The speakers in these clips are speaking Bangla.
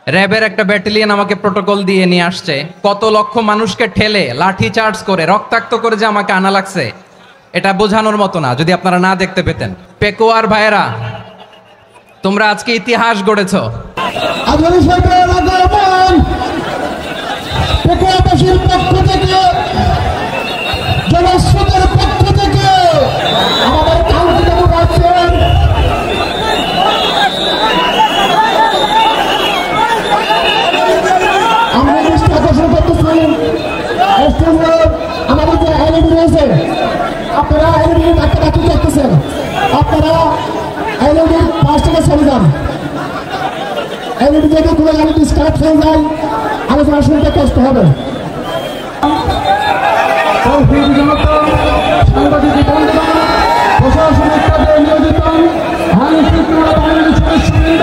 র্যাবের একটা ব্যাটালিয়ন আমাকে প্রোটোকল দিয়ে নিয়ে আসছে, কত লক্ষ মানুষকে ঠেলে লাঠি চার্জ করে রক্তাক্ত করে যে আমাকে আনা লাগছে, এটা বোঝানোর মতো না যদি আপনারা না দেখতে পেতেন। পেকুয়ার ভাইয়েরা, তোমরা আজকে ইতিহাস গড়েছ। পেকুয়াবাসীর পক্ষ থেকে, জনস্রোতের পক্ষ থেকে আমাদের কাউন্সিল আছেন আমরা দৃষ্টি আকর্ষণ করতেছি। আমাদের যে এলইডি রয়েছে, আপনারা এলইডি বাকি দেখতেছেন, আপনারা এলইডির পাশ থেকে চলে যান। এলইডি যদি কোনো এলইডি স্টার্ট হয়ে যায়, আলোচনা শুনতে কষ্ট হবে। সাংবাদিক বন্ধুগণ, প্রশাসনিক কাজে নিয়োজিত আইন শৃঙ্খলা বাহিনীর সদস্যবৃন্দ,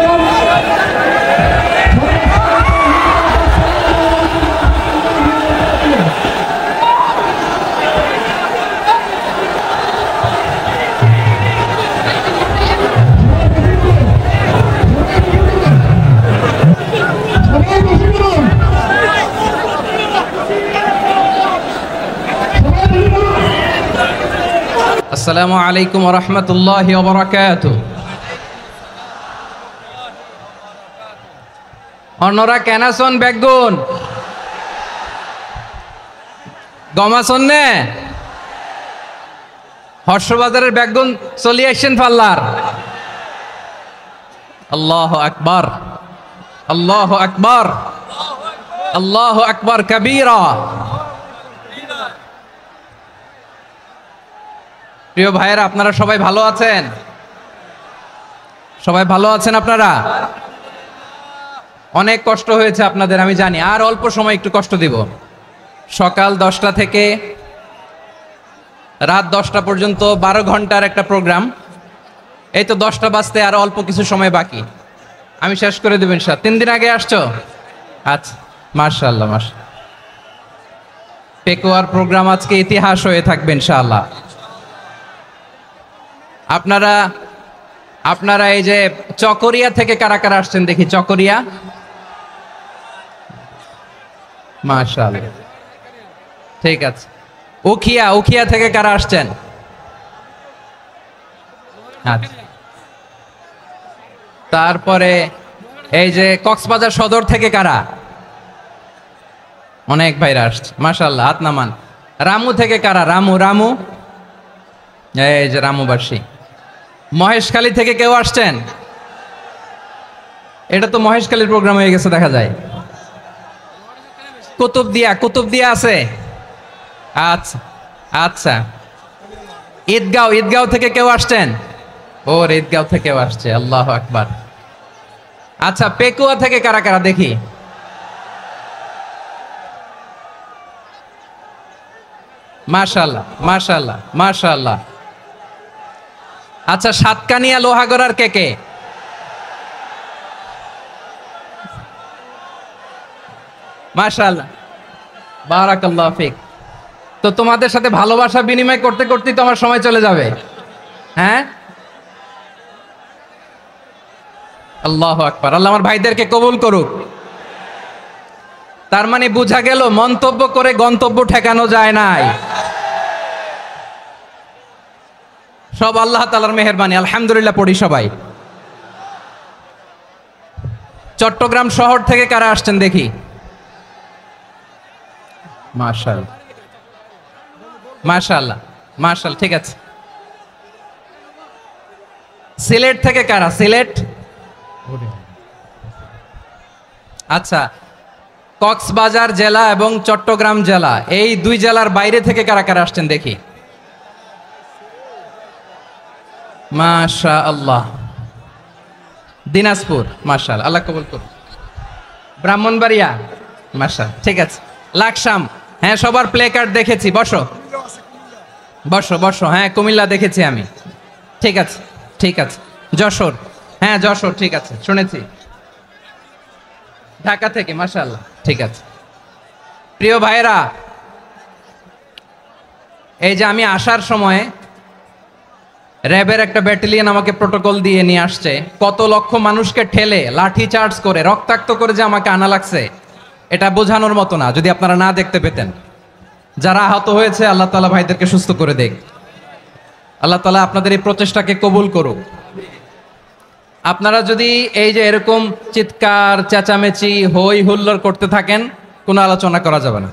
আসসালামু আলাইকুম ওয়া রাহমাতুল্লাহি ওয়া বারাকাতুহু। অন্যরা কেনাসন বেগুন গমাসন নে হর্ষবাজারের বেগুন চলি আসছেন পাল্লার। আল্লাহু আকবার, আল্লাহু আকবার, আল্লাহু আকবার কাবীরা। প্রিয় ভাইয়েরা, আপনারা সবাই ভালো আছেন? সবাই ভালো আছেন? আপনারা অনেক কষ্ট হয়েছে আপনাদের, আমি জানি। আর অল্প সময় একটু কষ্ট দিব। সকাল 10টা থেকে রাত 10টা পর্যন্ত 12 ঘন্টার একটা প্রোগ্রাম। এই তো 10টা বাজতে আর অল্প কিছু সময় বাকি, আমি শেষ করে দেব ইনশাআল্লাহ। 3 দিন আগে আসছো? আচ্ছা, মাশাআল্লাহ মাশাআল্লাহ। পেকুয়ার প্রোগ্রাম আজকে ইতিহাস হয়ে থাকবে ইনশাআল্লাহ। আপনারা এই যে চকরিয়া থেকে কারা কারা আসছেন দেখি? চকরিয়া, মাশাআল্লাহ, ঠিক আছে। উখিয়া থেকে কারা আসছেন? আচ্ছা। তারপরে এই যে কক্সবাজার সদর থেকে কারা? অনেক ভাইরা আসছে, মাশাআল্লাহ, হাত নামান। রামু থেকে কারা? রামু, এই যে রামুবাসী। মহেশখালী থেকে কেউ আসছেন? এটা তো মহেশখালীর প্রোগ্রাম হয়ে গেছে দেখা যায়। কুতুবদিয়া আছে? আচ্ছা আচ্ছা। ঈদগাঁও থেকে কেউ আসছেন? ওর ঈদগাঁও থেকেও আসছে, আল্লাহু আকবার। আচ্ছা, পেকুয়া থেকে কারা কারা দেখি? মাশাআল্লাহ মাশাআল্লাহ মাশাআল্লাহ। আচ্ছা, সাতকানিয়া লোহাগড়ার কে? মাশাআল্লাহ, বারাকাল্লাহু ফিক। তো তোমাদের সাথে ভালোবাসা বিনিময় করতে করতেই তো আমার সময় চলে যাবে। হ্যাঁ, আল্লাহু আকবার। আল্লাহ আমার ভাইদেরকে কবুল করুক। তার মানে বোঝা গেল মন্তব্য করে গন্তব্য ঠেকানো যায় নাই। সব আল্লাহ তাআলার মেহেরবানি, আলহামদুলিল্লাহ পড়ি সবাই। চট্টগ্রাম শহর থেকে কারা আসছেন দেখি? মাশাআল্লাহ মাশাআল্লাহ মাশাআল্লাহ, ঠিক আছে। সিলেট থেকে কারা? সিলেট, আচ্ছা। কক্সবাজার জেলা এবং চট্টগ্রাম জেলা, এই দুই জেলার বাইরে থেকে কারা কারা আসছেন দেখি? মাশাআল্লাহ। দিনাজপুর, মাশাআল্লাহ, আল্লাহ কবুল করুন। ব্রাহ্মণবাড়িয়া, মাশাআল্লাহ, ঠিক আছে। লাকসাম, হ্যাঁ, সবার প্লে কার্ড দেখেছি। বসো বসো বসো। হ্যাঁ, কুমিল্লা দেখেছি আমি, ঠিক আছে ঠিক আছে। যশোর, হ্যাঁ যশোর, ঠিক আছে, শুনেছি। ঢাকা থেকে, মাশাআল্লাহ, ঠিক আছে। প্রিয় ভাইরা, এই যে আমি আসার সময় র্যাবের একটা ব্যাটালিয়ন আমাকে প্রোটোকল দিয়ে নিয়ে আসছে, কত লক্ষ মানুষকে ঠেলে লাঠি চার্জ করে রক্তাক্ত করে যে আমাকে আনা লাগছে, এটা বোঝানোর মতো না যদি আপনারা না দেখতে পেতেন। যারা আহত হয়েছে আল্লাহ তাআলা ভাইদেরকে সুস্থ করে দেখ। আল্লাহ তাআলা আপনাদের এই প্রচেষ্টাকে কবুল করুক। আপনারা যদি এই যে এরকম চিৎকার চেঁচামেচি হই হুল্লোড় করতে থাকেন, কোনো আলোচনা করা যাবে না।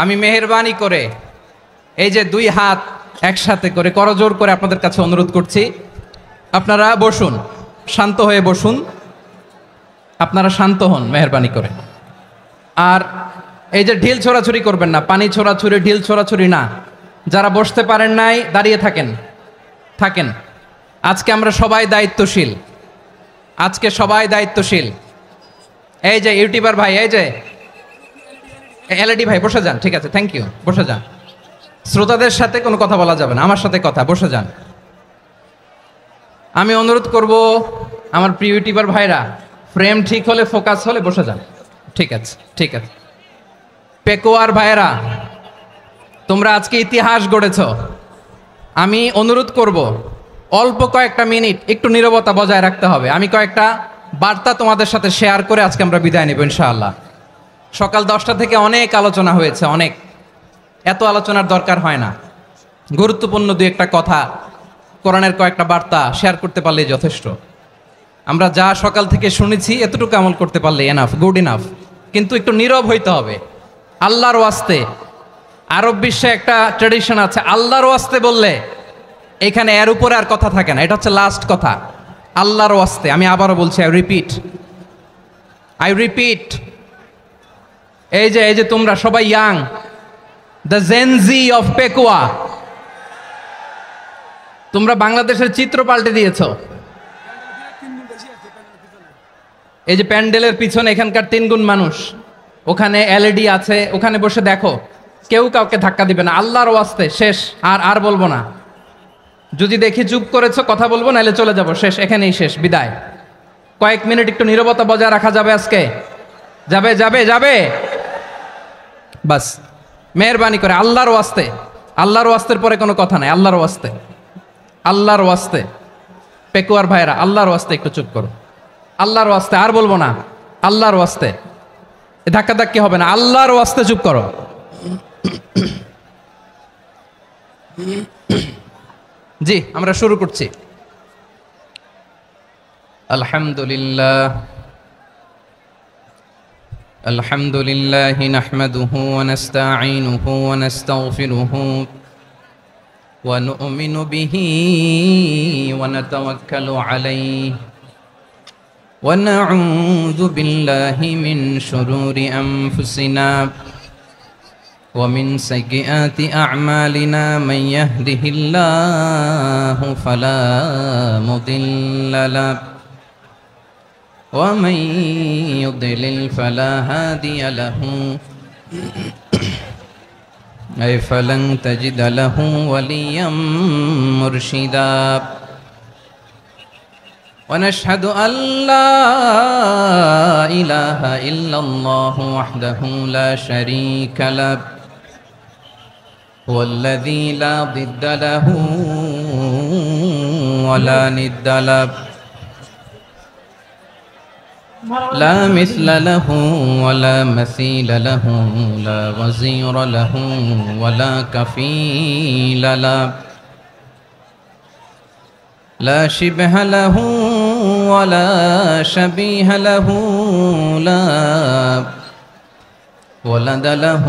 আমি মেহেরবানি করে এই যে দুই হাত একসাথে করে করজোর করে আপনাদের কাছে অনুরোধ করছি, আপনারা বসুন, শান্ত হয়ে বসুন, আপনারা শান্ত হন মেহেরবানি করে। আর এই যে ঢিল ছোড়াছুরি করবেন না, পানি ছোড়াছুরি ঢিল ছোড়াছুরি না। যারা বসতে পারেন নাই দাঁড়িয়ে থাকেন থাকেন। আজকে আমরা সবাই দায়িত্বশীল, আজকে সবাই দায়িত্বশীল। এই যে ইউটিউবার ভাই, এই যে এলইডি ভাই বসে যান, ঠিক আছে, থ্যাংক ইউ, বসে যান। শ্রোতাদের সাথে কোনো কথা বলা যাবে না, আমার সাথে কথা, বসে যান। আমি অনুরোধ করব আমার প্রিয় ইউটিউবার ভাইরা, ফ্রেম ঠিক হলে ফোকাস হলে বসে যান, ঠিক আছে ঠিক আছে। পেকোয়ার ভাইরা, তোমরা আজকে ইতিহাস গড়েছ। আমি অনুরোধ করব অল্প কয়েকটা মিনিট একটু নীরবতা বজায় রাখতে হবে। আমি কয়েকটা বার্তা তোমাদের সাথে শেয়ার করে আজকে আমরা বিদায় নেব ইনশাআল্লাহ। সকাল 10টা থেকে অনেক আলোচনা হয়েছে, অনেক, এত আলোচনার দরকার হয় না। গুরুত্বপূর্ণ দুই একটা কথা, কোরআনের কয়েকটা বার্তা শেয়ার করতে পারলেই যথেষ্ট। আমরা যা সকাল থেকে শুনেছি এতটুকু আমল করতে পারলে এনাফ, গুড ইনাফ। কিন্তু একটু নীরব হইতে হবে আল্লাহর ওয়াস্তে। আরব বিশ্বে একটা ট্র্যাডিশন আছে, আল্লাহর ওয়াস্তে বললে এখানে এর উপরে আর কথা থাকে না, এটা হচ্ছে লাস্ট কথা। আল্লাহর ওয়াস্তে, আমি আবারও বলছি, আই রিপিট। এই যে তোমরা সবাই young, the Gen Z of Pekua, তোমরা বাংলাদেশের চিত্র পাল্টে দিয়েছ। এই যে প্যান্ডেলের পিছনে এখানকার 3 গুণ মানুষ, ওখানে এলইডি আছে, ওখানে বসে দেখো, কেউ কাউকে ধাক্কা দিবে না। আল্লাহর ওয়াস্তে শেষ, আর বলবো না। যদি দেখি চুপ করেছো কথা বলবো, নাহলে চলে যাব, শেষ, এখানেই শেষ, বিদায়। কয়েক মিনিট একটু নীরবতা বজায় রাখা যাবে আজকে? যাবে যাবে যাবে বাস মেহেরবানি করে আল্লাহর ওয়াস্তে। আল্লাহর ওয়াস্তের পরে কোনো কথা নাই, আল্লাহর ওয়াস্তে, আল্লাহর ওয়াস্তে। পেকুয়ার ভাইরা, আল্লাহর ওয়াস্তে একটু চুপ করো, আল্লাহর ওয়াস্তে, আর বলবো না, আল্লাহর ওয়াস্তে। ধাক্কা ধাক্কি হবে না, আল্লাহর ওয়াস্তে চুপ করো। জি, আমরা শুরু করছি। আলহামদুলিল্লাহ আলহামদুলিল্লাহ নাহমাদুহু ওয়া নাস্তাঈনুহু ওয়া নাস্তাগফিরুহু ওয়া নু'মিনু বিহি ওয়া নাতাওয়াক্কালু আলাইহি ওয়া নাউযু বিল্লাহি মিন শুরুরি আনফুসিনা ومن سيئات أعمالنا من يهده الله فلا مضل له ومن يضلل فلا هادي له أي فلن تجد له وليا مرشدا ونشهد أن لا إله إلا الله وحده لا شريك له هو الذي لا ضد له ولا ند له لا مثل له ولا مثيل له لا وزير له ولا كفيل له لا شبه له ولا شبيه له لا ولد له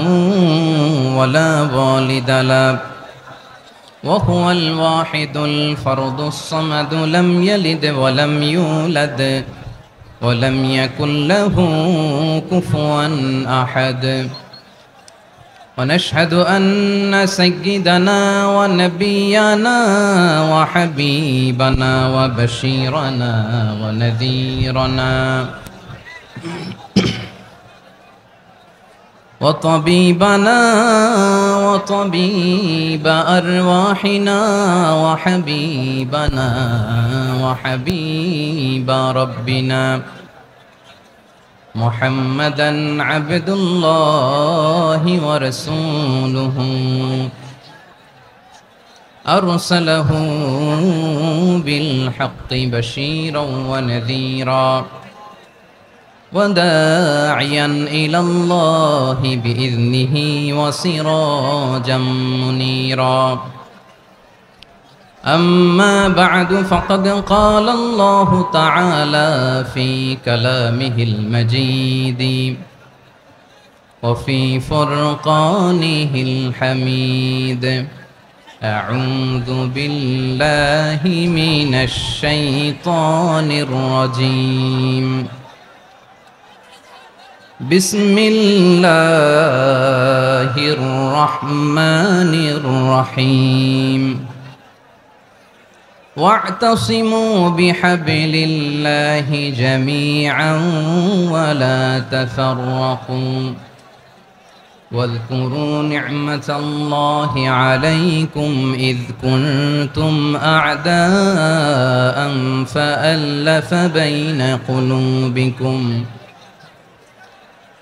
ولا والد له وهو الواحد الفرد الصمد لم يلد ولم يولد ولم يكن له كفوا أحد ونشهد أن سيدنا ونبينا وحبيبنا وبشيرنا ونذيرنا وطبيبنا وطبيب أرواحنا وحبيبنا وحبيب ربنا محمدا عبد الله ورسوله أرسله بالحق بشيرا ونذيرا وداعيا إلى الله بإذنه وسراجا منيرا أما بعد فقد قال الله تعالى في كلامه المجيد وفي فرقانه الحميد أعوذ بالله من الشيطان الرجيم بسم الله الرحمن الرحيم واعتصموا بحبل الله جميعا ولا تفرقوا واذكروا نعمة الله عليكم إذ كنتم أعداء فألف بين قلوبكم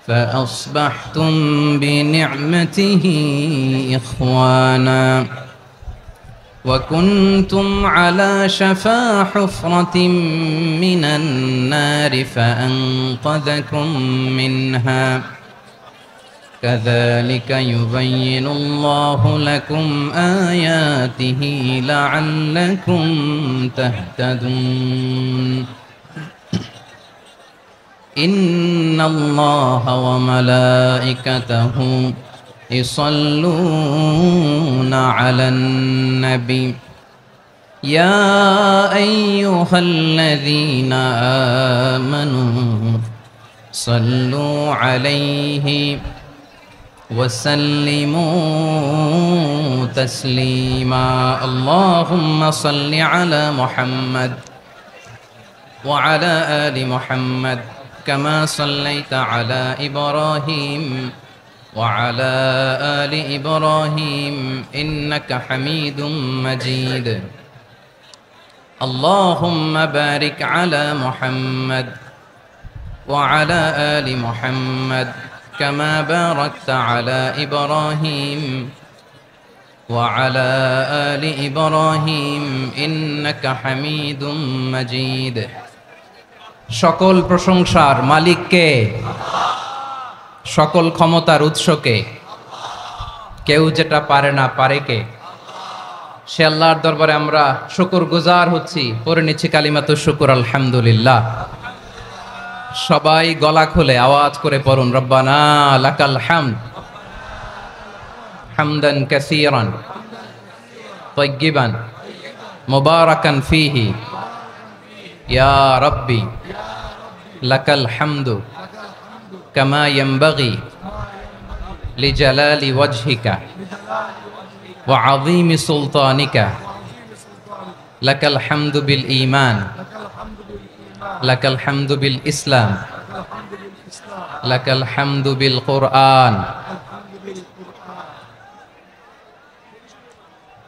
فأصبحتم بنعمته إخوانا وكنتم على شفا حفرة من النار فأنقذكم منها كذلك يبين الله لكم آياته لعلكم تهتدون إن الله وملائكته يصلون على النبي يا أيها الذين آمنوا صلوا عليه وسلموا تسليما اللهم صل على محمد وعلى آل محمد كما صليت على إبراهيم وعلى آل إبراهيم إنك حميد مجيد اللهم بارك على محمد وعلى آل محمد كما باركت على إبراهيم وعلى آل إبراهيم إنك حميد مجيد সকল প্রশংসার মালিক কে? সকল ক্ষমতার উৎস কে? কেউ যেটা পারে না পারে কে? সে আল্লাহর দরবারে আমরা শুকরগুজার হচ্ছি, পড়ে নিচ্ছি কালিমাতু শুকর আলহামদুলিল্লাহ। সবাই গলা খুলে আওয়াজ করে পড়ুন রব্বানা লাকাল হামদ হামদান কাসীরান তাইয়্যিবান মুবারাকান ফীহি ইয়া রাব্বি লাকাল হামদু কামা ইয়ানবাগি লিজালালি ওয়াজহিকা ওয়া আযীমি সুলতানিকা লাকাল হামদু বিল ঈমান লাকাল হামদু বিল ইসলাম লাকাল হামদু বিল কুরআন।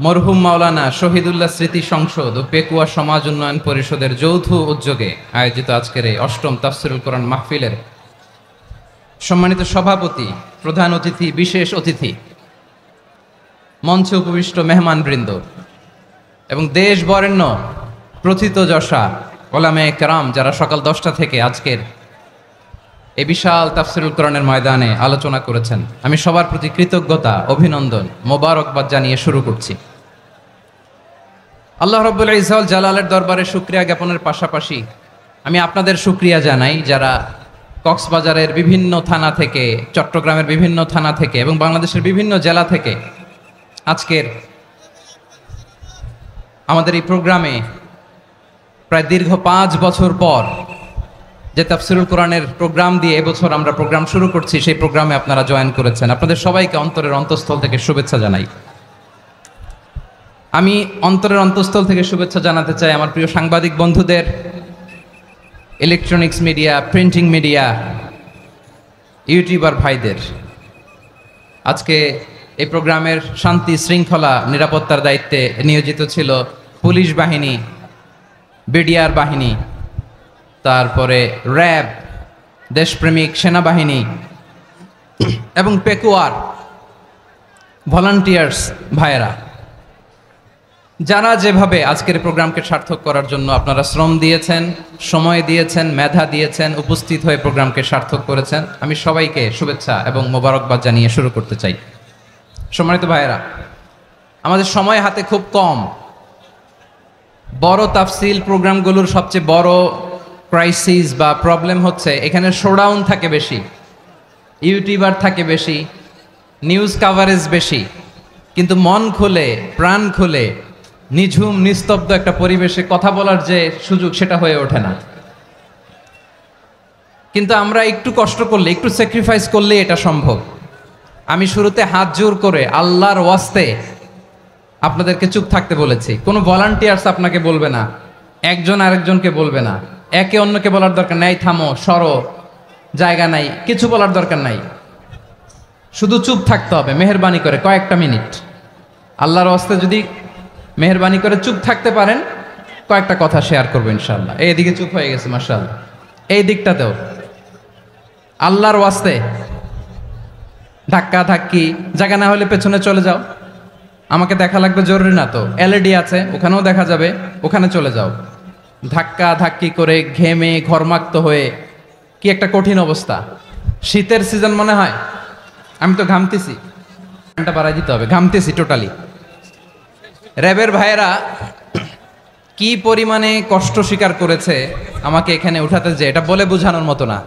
মরহুম মাওলানা শহীদুল্লাহ স্মৃতি সংসদ ও পেকুয়া সমাজ উন্নয়ন পরিষদের যৌথ উদ্যোগে আয়োজিত আজকের এই অষ্টম তাফসীরুল কোরআন মাহফিলের সম্মানিত সভাপতি, প্রধান অতিথি, বিশেষ অতিথি, মঞ্চে উপবিষ্ট মেহমানবৃন্দ এবং দেশ বরেণ্য প্রথিতযশা ওলামায়ে কেরাম যারা সকাল 10টা থেকে আজকের এই বিশাল তাফসীরুল কোরআনের ময়দানে আলোচনা করেছেন, আমি সবার প্রতি কৃতজ্ঞতা, অভিনন্দন, মোবারকবাদ জানিয়ে শুরু করছি। আল্লাহ রাব্বুল ইজ্জত জালালের দরবারে শুকরিয়া জ্ঞাপনের পাশাপাশি আমি আপনাদের শুকরিয়া জানাই যারা কক্সবাজারের বিভিন্ন থানা থেকে, চট্টগ্রামের বিভিন্ন থানা থেকে এবং বাংলাদেশের বিভিন্ন জেলা থেকে আজকের আমাদের এই প্রোগ্রামে প্রায় দীর্ঘ 5 বছর পর যে তাফসীরুল কোরআনের প্রোগ্রাম দিয়ে এবছর আমরা প্রোগ্রাম শুরু করছি, সেই প্রোগ্রামে আপনারা জয়েন করেছেন। আপনাদের সবাইকে অন্তরের অন্তঃস্থল থেকে শুভেচ্ছা জানাই। আমি অন্তরের অন্তঃস্থল থেকে শুভেচ্ছা জানাতে চাই আমার প্রিয় সাংবাদিক বন্ধুদের, electronics media, printing media, YouTuber ভাইদের। আজকে এই প্রোগ্রামের শান্তি শৃঙ্খলা নিরাপত্তার দায়িত্বে নিয়োজিত ছিল পুলিশ বাহিনী, বিডিআর বাহিনী, তারপরে র্যাব, দেশপ্রেমিক সেনাবাহিনী এবং পেকুয়ার ভলান্টিয়ার্স ভাইয়েরা। যারা যেভাবে আজকের প্রোগ্রামকে সার্থক করার জন্য আপনারা শ্রম দিয়েছেন, সময় দিয়েছেন, মেধা দিয়েছেন, উপস্থিত হয়ে প্রোগ্রামকে সার্থক করেছেন, আমি সবাইকে শুভেচ্ছা এবং মোবারকবাদ জানিয়ে শুরু করতে চাই। সম্মানিত ভাইয়েরা, আমাদের সময় হাতে খুব কম। বড় তাফসিল প্রোগ্রামগুলোর সবচেয়ে বড় ক্রাইসিস বা প্রবলেম হচ্ছে এখানে শোডাউন থাকে বেশি, ইউটিউবার থাকে বেশি, নিউজ কাভারেজ বেশি, কিন্তু মন খুলে প্রাণ খুলে নিঝুম নিস্তব্ধ একটা পরিবেশে কথা বলার যে সুযোগ সেটা হয়ে ওঠে না। কিন্তু আমরা একটু কষ্ট করলে, একটু স্যাক্রিফাইস করলে এটা সম্ভব। আমি শুরুতে হাত জোর করে আল্লাহর ওয়াস্তে আপনাদেরকে চুপ থাকতে বলেছি। কোনো ভলান্টিয়ার্স আপনাকে বলবে না, একজন আরেকজনকে বলবে না, একে অন্যকে বলার দরকার নাই, থামো সরো, জায়গা নাই, কিছু বলার দরকার নাই। শুধু চুপ থাকতে হবে মেহেরবানি করে কয়েকটা মিনিট। আল্লাহর ওয়াস্তে যদি মেহেরবানি করে চুপ থাকতে পারেন, কয়েকটা কথা শেয়ার করবো ইনশাআল্লাহ। এইদিকে চুপ হয়ে গেছে মাশাআল্লাহ, এই দিকটাতেও আল্লাহর ওয়াস্তে ধাক্কা ধাক্কি জায়গা না হলে পেছনে চলে যাও। আমাকে দেখা লাগবে জরুরি না তো, এলইডি আছে ওখানেও দেখা যাবে, ওখানে চলে যাও। ধাক্কা ধাক্কি করে ঘেমে ঘরমাক্ত হয়ে কি একটা কঠিন অবস্থা। শীতের সিজন মনে হয়, আমি তো ঘামতেছি, ফ্যানটা বাড়াই দিতে হবে, ঘামতেছি টোটালি। র্যাবের ভাইয়েরা কি পরিমাণে কষ্ট স্বীকার করেছে আমাকে এখানে উঠাতে, যে এটা বলে বোঝানোর মতো না।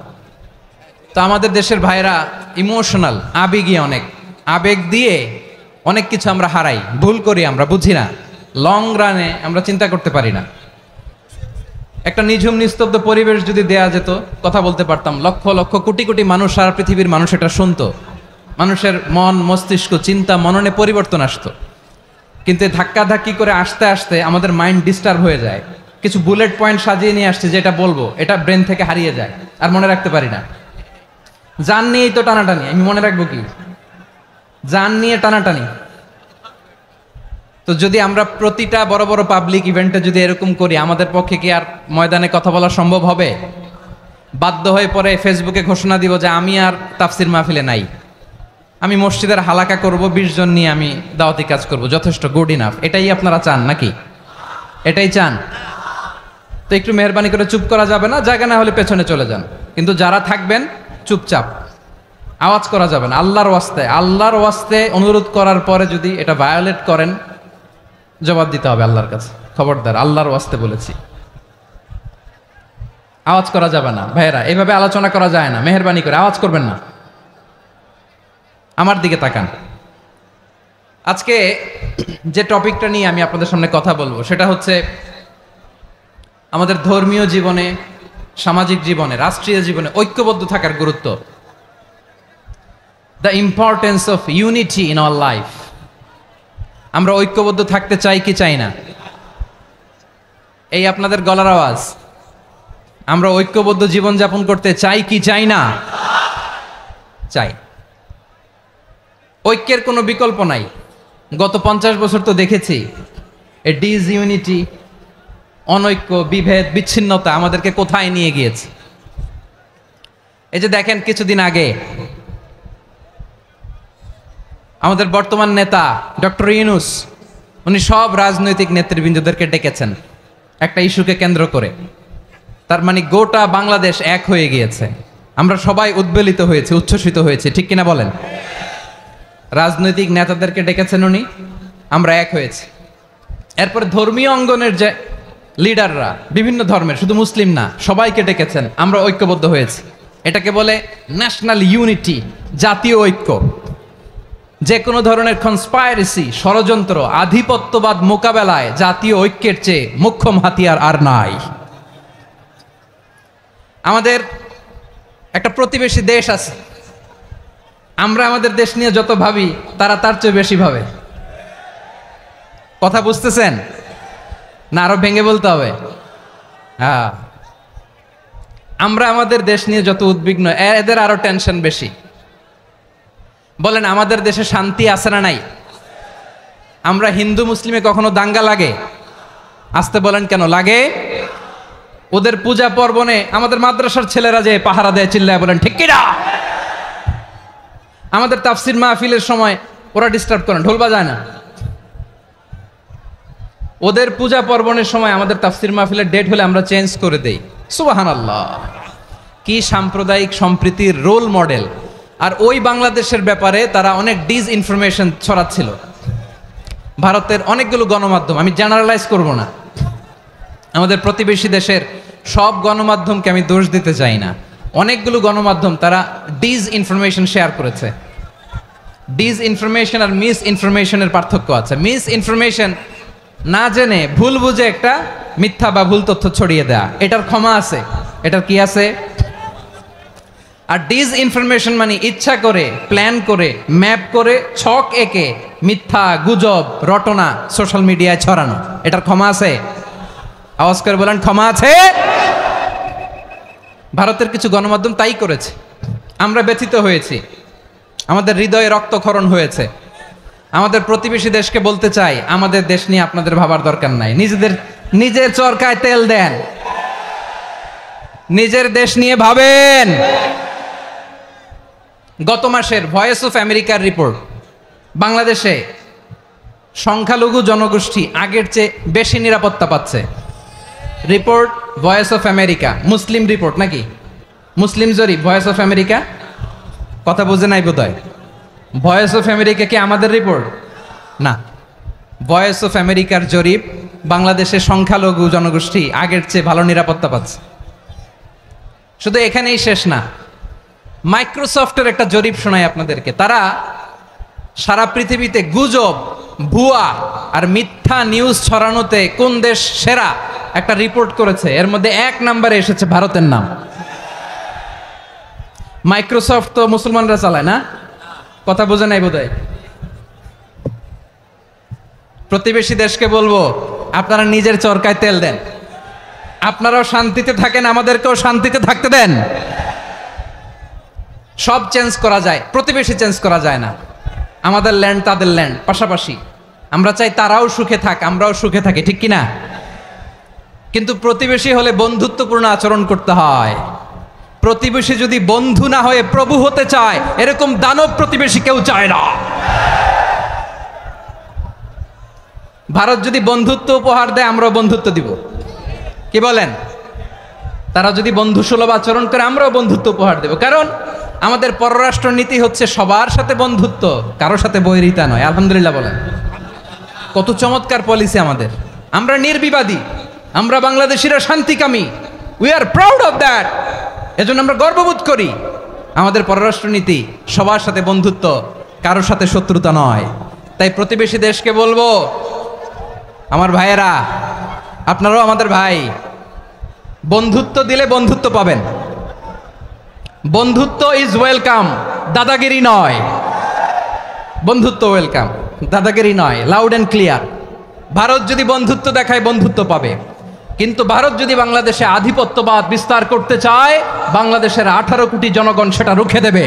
তো আমাদের দেশের ভাইয়েরা ইমোশনাল, আবেগী অনেক, আবেগ দিয়ে অনেক কিছু আমরা হারাই, ভুল করি, আমরা বুঝি না, লং রানে আমরা চিন্তা করতে পারি না। একটা নিঝুম নিস্তব্ধ পরিবেশ যদি দেয়া যেত, কথা বলতে পারতাম, লক্ষ লক্ষ কোটি কোটি মানুষ, সারা পৃথিবীর মানুষ এটা শুনতো, মানুষের মন মস্তিষ্ক চিন্তা মননে পরিবর্তন আসতো। কিন্তু ধাক্কা ধাক্কি করে আসতে আসতে আমাদের মাইন্ড ডিস্টার্ব হয়ে যায়। কিছু বুলেট পয়েন্ট সাজিয়ে নিয়ে আসছে, যেটা বলবো এটা ব্রেন থেকে হারিয়ে যায়, আর মনে রাখতে পারি না। জান নিয়েই তো টানাটানি, আমি মনে রাখবো কি? জান নিয়ে টানাটানি। তো যদি আমরা প্রতিটা বড় বড় পাবলিক ইভেন্টে যদি এরকম করি, আমাদের পক্ষে কি আর ময়দানে কথা বলা সম্ভব হবে? বাধ্য হয়ে পরে ফেসবুকে ঘোষণা দিব যে আমি আর তাফসির মাহফিলে নাই, আমি মসজিদের হালাকা করব, 20 জন নিয়ে আমি দাওয়াতি কাজ করব, যথেষ্ট, গুড ইনাফ। এটাই আপনারা চান নাকি? এটাই চান? তো একটু মেহরবানি করে চুপ করা যাবে না, জায়গা না হলে পেছনে চলে যান। কিন্তু যারা থাকবেন চুপচাপ, আওয়াজ করা যাবে না। আল্লাহর ওয়াস্তে, আল্লাহর ওয়াস্তে অনুরোধ করার পরে যদি এটা ভায়োলেট করেন, জবাব দিতে হবে আল্লাহর কাছে। খবরদার, আল্লাহর ওয়াস্তে বলেছি, আওয়াজ করা যাবে না। ভাইয়েরা, এইভাবে আলোচনা করা যায় না, মেহরবানি করে আওয়াজ করবেন না। আমার দিকে তাকান। আজকে যে টপিকটা নিয়ে আমি আপনাদের সামনে কথা বলবো সেটা হচ্ছে আমাদের ধর্মীয় জীবনে, সামাজিক জীবনে, রাষ্ট্রীয় জীবনে ঐক্যবদ্ধ থাকার গুরুত্ব। The importance of unity in our life. আমরা ঐক্যবদ্ধ থাকতে চাই কি চাই না? এই আপনাদের গলার আওয়াজ। আমরা ঐক্যবদ্ধ জীবনযাপন করতে চাই কি চাই না? চাই। ঐক্যের কোনো বিকল্প নাই। গত 50 বছর তো দেখেছি এই ডিসইউনিটি, অনৈক্য, বিভেদ, বিচ্ছিন্নতা আমাদেরকে কোথায় নিয়ে গিয়েছে। এই যে দেখেন, কিছুদিন আগে আমাদের বর্তমান নেতা ডক্টর ইউনূস, উনি সব রাজনৈতিক নেতৃবৃন্দদেরকে ডেকেছেন একটা ইস্যুকে কেন্দ্র করে। তার মানে গোটা বাংলাদেশ এক হয়ে গিয়েছে। আমরা সবাই উদ্বেলিত হয়েছে, উচ্ছ্বসিত হয়েছে, ঠিক কিনা বলেন? রাজনৈতিক নেতাদেরকে ডেকেছেন উনি, আমরা এক হয়েছি। এরপরে ধর্মীয় অঙ্গনের যে লিডাররা, বিভিন্ন ধর্মের, শুধু মুসলিম না, সবাইকে ডেকেছেন, আমরা ঐক্যবদ্ধ হয়েছি। এটাকে বলে ন্যাশনাল ইউনিটি, জাতীয় ঐক্য। যে কোনো ধরনের কনস্পাইরেসি, ষড়যন্ত্র, আধিপত্যবাদ মোকাবেলায় জাতীয় ঐক্যের চেয়ে মোক্ষম হাতিয়ার আর নাই। আমাদের একটা প্রতিবেশী দেশ আছে, আমরা আমাদের দেশ নিয়ে যত ভাবি তারা তার চেয়ে বেশি ভাবে। কথা বুঝতেছেন না? আরো ভেঙে বলতে হবে। হ্যাঁ, আমরা আমাদের দেশ নিয়ে যত উদ্বিগ্ন, এদের আরো টেনশন বেশি। বলেন, আমাদের দেশে শান্তি আছে না নাই? আমরা হিন্দু মুসলিমে কখনো দাঙ্গা লাগে? আসতে বলেন, কেন লাগে? ওদের পূজা পার্বণে আমাদের মাদ্রাসার ছেলেরা যে পাহারা দেয়, চিল্লায় বলেন ঠিক কিনা? আমাদের তাফসির মাহফিলের সময় ওরা ডিস্টার্ব করেন, ঢোল বাজায় না। ওদের পূজা পার্বণের সময় আমাদের তাফসির মাহফিলের ডেট হলে আমরা চেঞ্জ করে দেই। সুবহানাল্লাহ, কি সাম্প্রদায়িক সম্প্রীতির রোল মডেল। আর ওই বাংলাদেশের ব্যাপারে তারা অনেক ডিসইনফরমেশন ছড়াচ্ছিল। ভারতের অনেকগুলো গণমাধ্যম, আমি জেনারেলাইজ করব না, আমাদের প্রতিবেশী দেশের সব গণমাধ্যমকে আমি দোষ দিতে চাই না, অনেকগুলো গণমাধ্যম তারা ডিসইনফরমেশন শেয়ার করেছে। ডিসইনফরমেশন আর মিস ইনফরমেশনের পার্থক্য আছে। মিস ইনফরমেশন না জেনে ভুল বুঝে একটা মিথ্যা বা ভুল তথ্য ছড়িয়ে দেয়া, এটার ক্ষমা আছে, এটার কি আছে। আর ডিসইনফরমেশন মানে ইচ্ছা করে, প্ল্যান করে, ম্যাপ করে, ছক এঁকে মিথ্যা, গুজব, রটনা সোশ্যাল মিডিয়ায় ছড়ানো, এটার ক্ষমা আছে? আওয়াজ করে বলেন, ক্ষমা আছে? ভারতের কিছু গণমাধ্যম তাই করেছে। আমরা ব্যথিত হয়েছি, আমাদের হৃদয়ে রক্তক্ষরণ হয়েছে। আমাদের প্রতিবেশী দেশকে বলতে চাই, আমাদের দেশ নিয়ে আপনাদের ভাবার দরকার নাই, নিজের চরকায় তেল দেন, নিজের দেশ নিয়ে ভাবেন। গত মাসের ভয়েস অফ আমেরিকার রিপোর্ট, বাংলাদেশে সংখ্যালঘু জনগোষ্ঠী আগের চেয়ে বেশি নিরাপত্তা পাচ্ছে। Report voice of America, Muslim report নাকি? মুসলিম জরিপ, ভয়েস অফ আমেরিকা। কথা বুঝে নাই বোধহয়। ভয়েস অফ আমেরিকা কি আমাদের রিপোর্ট? না, ভয়েস অফ আমেরিকার জরিপ, বাংলাদেশের সংখ্যালঘু জনগোষ্ঠী আগের চেয়ে ভালো নিরাপত্তা পাচ্ছে। শুধু এখানেই শেষ না, মাইক্রোসফটের একটা জরিপ শোনাই আপনাদেরকে। তারা সারা পৃথিবীতে গুজব, ভুয়া আর মিথ্যা নিউজ ছড়ানোতে কোন দেশ সেরা একটা রিপোর্ট করেছে। এর মধ্যে 1 নম্বরে এসেছে ভারতের নাম। মাইক্রোসফট তো মুসলমানরা চালায় না? কথা বোঝে নাই বোধহয়। প্রতিবেশী দেশকে বলবো, আপনারা নিজের চরকায় তেল দেন, আপনারাও শান্তিতে থাকেন, আমাদেরকেও শান্তিতে থাকতে দেন। সব চেঞ্জ করা যায়, প্রতিবেশী চেঞ্জ করা যায় না। আমাদের ল্যান্ড তাদের ল্যান্ড, পাশাপাশি। আমরা চাই তারাও সুখে থাক, আমরাও সুখে থাকি, ঠিক কিনা? কিন্তু প্রতিবেশী হলে বন্ধুত্বপূর্ণ আচরণ করতে হয়। প্রতিবেশী যদি বন্ধু না হয়ে প্রভু হতে চায়, এরকম দানব প্রতিবেশী কেউ চায় না। ভারত যদি বন্ধুত্ব উপহার দেয়, আমরাও বন্ধুত্ব দিব, কি বলেন? তারা যদি বন্ধু সুলভ আচরণ করে, আমরাও বন্ধুত্ব উপহার দেব। কারণ আমাদের পররাষ্ট্র নীতি হচ্ছে সবার সাথে বন্ধুত্ব, কারোর সাথে বৈরিতা নয়। আলহামদুলিল্লাহ বলেন, কত চমৎকার পলিসি আমাদের। আমরা নির্বিবাদী, আমরা বাংলাদেশিরা শান্তিকামী, we are proud of that. এজন্য আমরা গর্ববোধ করি। আমাদের পররাষ্ট্র নীতি সবার সাথে বন্ধুত্ব, কারোর সাথে শত্রুতা নয়। তাই প্রতিবেশী দেশকে বলবো, আমার ভাইয়েরা, আপনারাও আমাদের ভাই, বন্ধুত্ব দিলে বন্ধুত্ব পাবেন। বন্ধুত্ব ইজ ওয়েলকাম, দাদাগিরি নয়। বন্ধুত্ব ওয়েলকাম, দাদাগিরি নয়, লাউড অ্যান্ড ক্লিয়ার। ভারত যদি বন্ধুত্ব দেখায়, বন্ধুত্ব পাবে। কিন্তু ভারত যদি বাংলাদেশে আধিপত্যবাদ বিস্তার করতে চায়, বাংলাদেশের 18 কোটি জনগণ সেটা রুখে দেবে।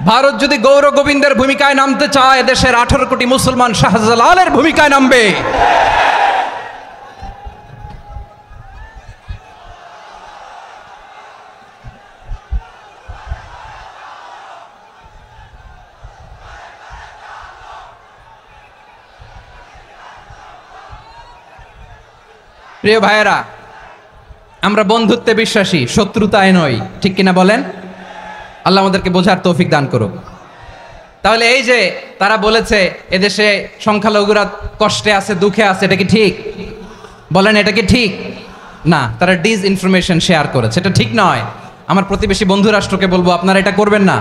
ভারত যদি গৌর গোবিন্দের ভূমিকায় নামতে চায়, দেশের 18 কোটি মুসলমান শাহজালালের ভূমিকায় নামবে। প্রিয় ভাইয়েরা, আমরা বন্ধুত্বে বিশ্বাসী, শত্রুতায় নই, ঠিক কিনা বলেন? আল্লাহ আমাদেরকে বোঝার তৌফিক দান করুক। তাহলে এই যে তারা বলেছে এদেশে সংখ্যালঘুরা কষ্টে আছে, দুঃখে আছে, এটা কি ঠিক? বলেন, এটা কি ঠিক? না, তারা ডিসইনফরমেশন শেয়ার করেছে, এটা ঠিক নয়। আমার প্রতিবেশী বন্ধু রাষ্ট্রকে বলবো, আপনারা এটা করবেন না,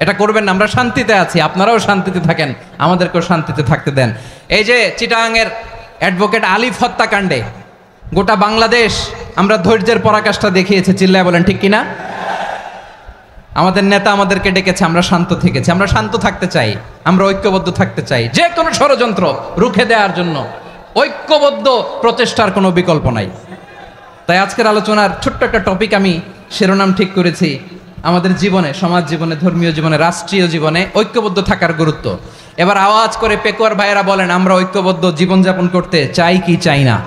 এটা করবেন না। আমরা শান্তিতে আছি, আপনারাও শান্তিতে থাকেন, আমাদেরকেও শান্তিতে থাকতে দেন। এই যে চিটাগাংয়ের অ্যাডভোকেট আলিফ হত্যাকাণ্ডে গোটা বাংলাদেশ আমরা ধৈর্যের পরাকাষ্ঠা দেখিয়েছে, চিল্লায় বলেন ঠিক কিনা? আমাদের নেতা আমাদেরকে ডেকেছে, আমরা শান্ত থেকেছি। আমরা শান্ত থাকতে চাই, আমরা ঐক্যবদ্ধ থাকতে চাই। যে কোনো ষড়যন্ত্র রুখে দেওয়ার জন্য ঐক্যবদ্ধ প্রচেষ্টার কোনো বিকল্প নাই। তাই আজকের আলোচনার ছোট্ট একটা টপিক আমি শিরোনাম ঠিক করেছি, আমাদের জীবনে, সমাজ জীবনে, ধর্মীয় জীবনে, রাষ্ট্রীয় জীবনে ঐক্যবদ্ধ থাকার গুরুত্ব। এবার আওয়াজ করে পেকুয়ার ভাইয়েরা বলেন, আমরা ঐক্যবদ্ধ জীবনযাপন করতে চাই কি চাই না?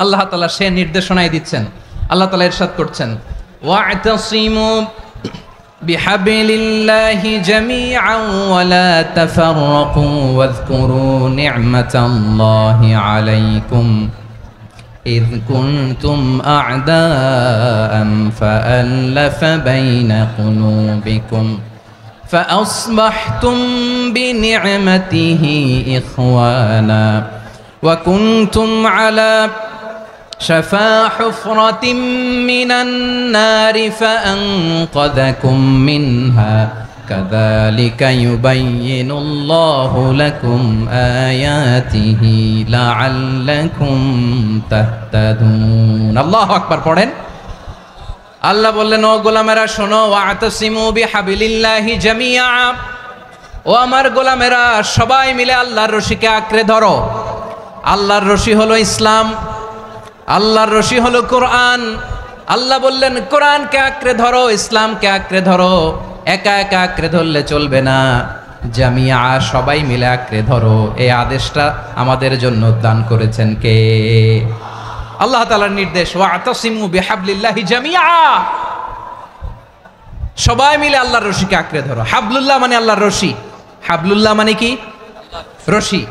আল্লাহ তাআলা সে নির্দেশনাই দিচ্ছেন। আল্লাহ তাআলা ইরশাদ করছেন, ওয়া'তাসিমু বিহাবিলিল্লাহি জামিআন ওয়া লা তাফাররাকু ওয়াযকুরু নি'মাতাল্লাহি আলাইকুম إذ كنتم أعداء فألف بين قلوبكم فأصبحتم بنعمته إخوانا وكنتم على شفا حفرة من النار فأنقذكم منها كذلك يبين الله لكم آياته لعلكم تهتدون الله أكبر পড়েন আল্লাহ বললেন ও গোলামেরা শোনো ওয়াতাসিমু বিহাবিলিল্লাহি জামিআ ও আমার গোলামেরা সবাই মিলে আল্লাহর রশিকে আঁকড়ে ধরো আল্লাহর রশি হলো ইসলাম আল্লাহর রশি হলো কোরআন আল্লাহ বললেন কোরআনকে আঁকড়ে ধরো ইসলামকে আঁকড়ে ধরো একা একা আঁকড়ে ধরলে চলবে না জামিয়া সবাই মিলে আঁকড়ে ধরো এই আদেশটা আমাদের জন্য দান করেছেন কে আল্লাহ তাআলার নির্দেশ ওয়াতাসিমু বিহাবলিল্লাহি জামিআ সবাই মিলে আল্লাহর রশিকে আঁকড়ে ধরো হাবলুল্লাহ মানে আল্লাহর রশি হাবলুল্লাহ মানে কি রশি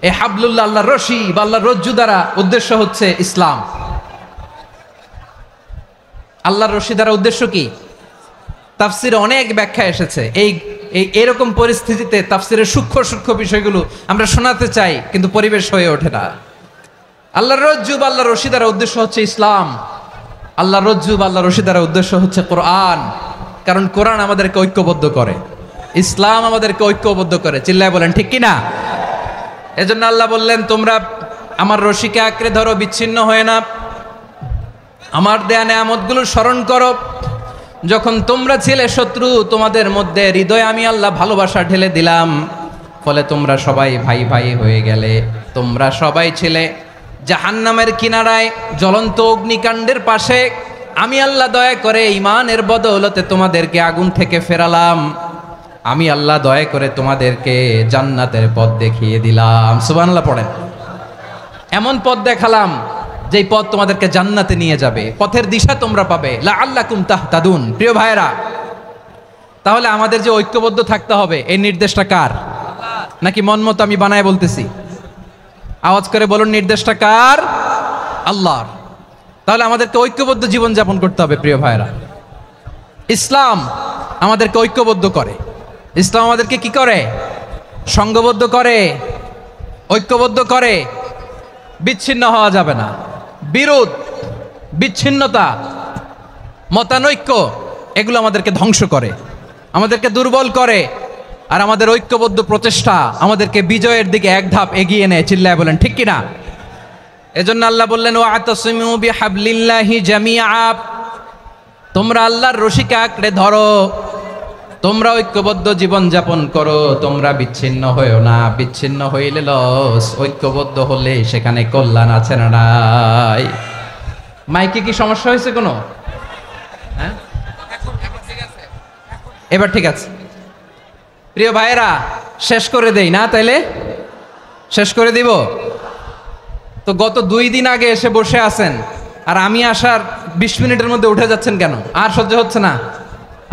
এই হাবলুল্লাহ আল্লাহর রশি বা আল্লাহর রজ্জু দ্বারা উদ্দেশ্য হচ্ছে ইসলাম আল্লাহর রশি দ্বারা উদ্দেশ্য কি তাফসিরে অনেক ব্যাখ্যা এসেছে এই এরকম পরিস্থিতিতে তাফসিরের সূক্ষ্ম বিষয়গুলো আমরা শোনাতে চাই কিন্তু পরিবেশ হয়ে ওঠে না আল্লাহর রজ্জু বা আল্লাহর রশি দ্বারা উদ্দেশ্য হচ্ছে ইসলাম আল্লাহর রজ্জু বা আল্লাহর রশি দ্বারা উদ্দেশ্য হচ্ছে কোরআন কারণ কোরআন আমাদেরকে ঐক্যবদ্ধ করে ইসলাম আমাদেরকে ঐক্যবদ্ধ করে চিল্লায় বলেন ঠিক কি না এজন্য আল্লাহ বললেন তোমরা আমার রশিকে আঁকড়ে ধরো বিচ্ছিন্ন হয়ে না আমার দেয়া নেয়ামতগুলো স্মরণ করো যখন তোমরা ছিলে শত্রু তোমাদের মধ্যে হৃদয়ে আমি আল্লাহ ভালোবাসা ঢেলে দিলাম ফলে তোমরা সবাই ভাই ভাই হয়ে গেলে তোমরা সবাই ছিলে জাহান্নামের কিনারায় জ্বলন্ত অগ্নিকাণ্ডের পাশে আমি আল্লাহ দয়া করে ঈমানের বদৌলতে তোমাদেরকে আগুন থেকে ফেরালাম আমি আল্লাহ দয়া করে তোমাদেরকে জান্নাতের পথ দেখিয়ে দিলাম সুবহানাল্লাহ পড়েন এমন পথ দেখালাম যেই পথ তোমাদেরকে জান্নাতে নিয়ে যাবে পথের দিশা তোমরা পাবে লাআল্লাকুম তাহতাদুন প্রিয় ভাইরা তাহলে আমাদের যে ঐক্যবদ্ধ থাকতে হবে এই নির্দেশটা কার নাকি মন মতো আমি বানায় বলতেছি আওয়াজ করে বলুন নির্দেশটা কার আল্লাহর তাহলে আমাদেরকে ঐক্যবদ্ধ জীবন যাপন করতে হবে প্রিয় ভাইরা ইসলাম আমাদেরকে ঐক্যবদ্ধ করে ইসলাম আমাদেরকে কি করে সংঘবদ্ধ করে ঐক্যবদ্ধ করে বিচ্ছিন্ন হওয়া যাবে না বিরোধ বিচ্ছিন্নতা মতানৈক্য এগুলো আমাদেরকে ধ্বংস করে আমাদেরকে দুর্বল করে আর আমাদের ঐক্যবদ্ধ প্রচেষ্টা আমাদেরকে বিজয়ের দিকে এক ধাপ এগিয়ে নেয় চিল্লায় বলেন ঠিক কিনা এজন্য আল্লাহ বললেন ওয়াতাসিমু বিহাবলিল্লাহি জামিআ তোমরা আল্লাহর রশিকে আঁকড়ে ধরো তোমরা ঐক্যবদ্ধ জীবন যাপন করো তোমরা বিচ্ছিন্ন হয়েও না বিচ্ছিন্ন হইলে লস ঐক্যবদ্ধ হলে সেখানে কল্যাণ আছে না নাই মাইকে কি সমস্যা হয়েছে কোনো হ্যাঁ এবার ঠিক আছে প্রিয় ভাইয়েরা শেষ করে দেই না তাইলে শেষ করে দিব তো গত 2 দিন আগে এসে বসে আছেন আর আমি আসার 20 মিনিটের মধ্যে উঠে যাচ্ছেন কেন আর সহ্য হচ্ছে না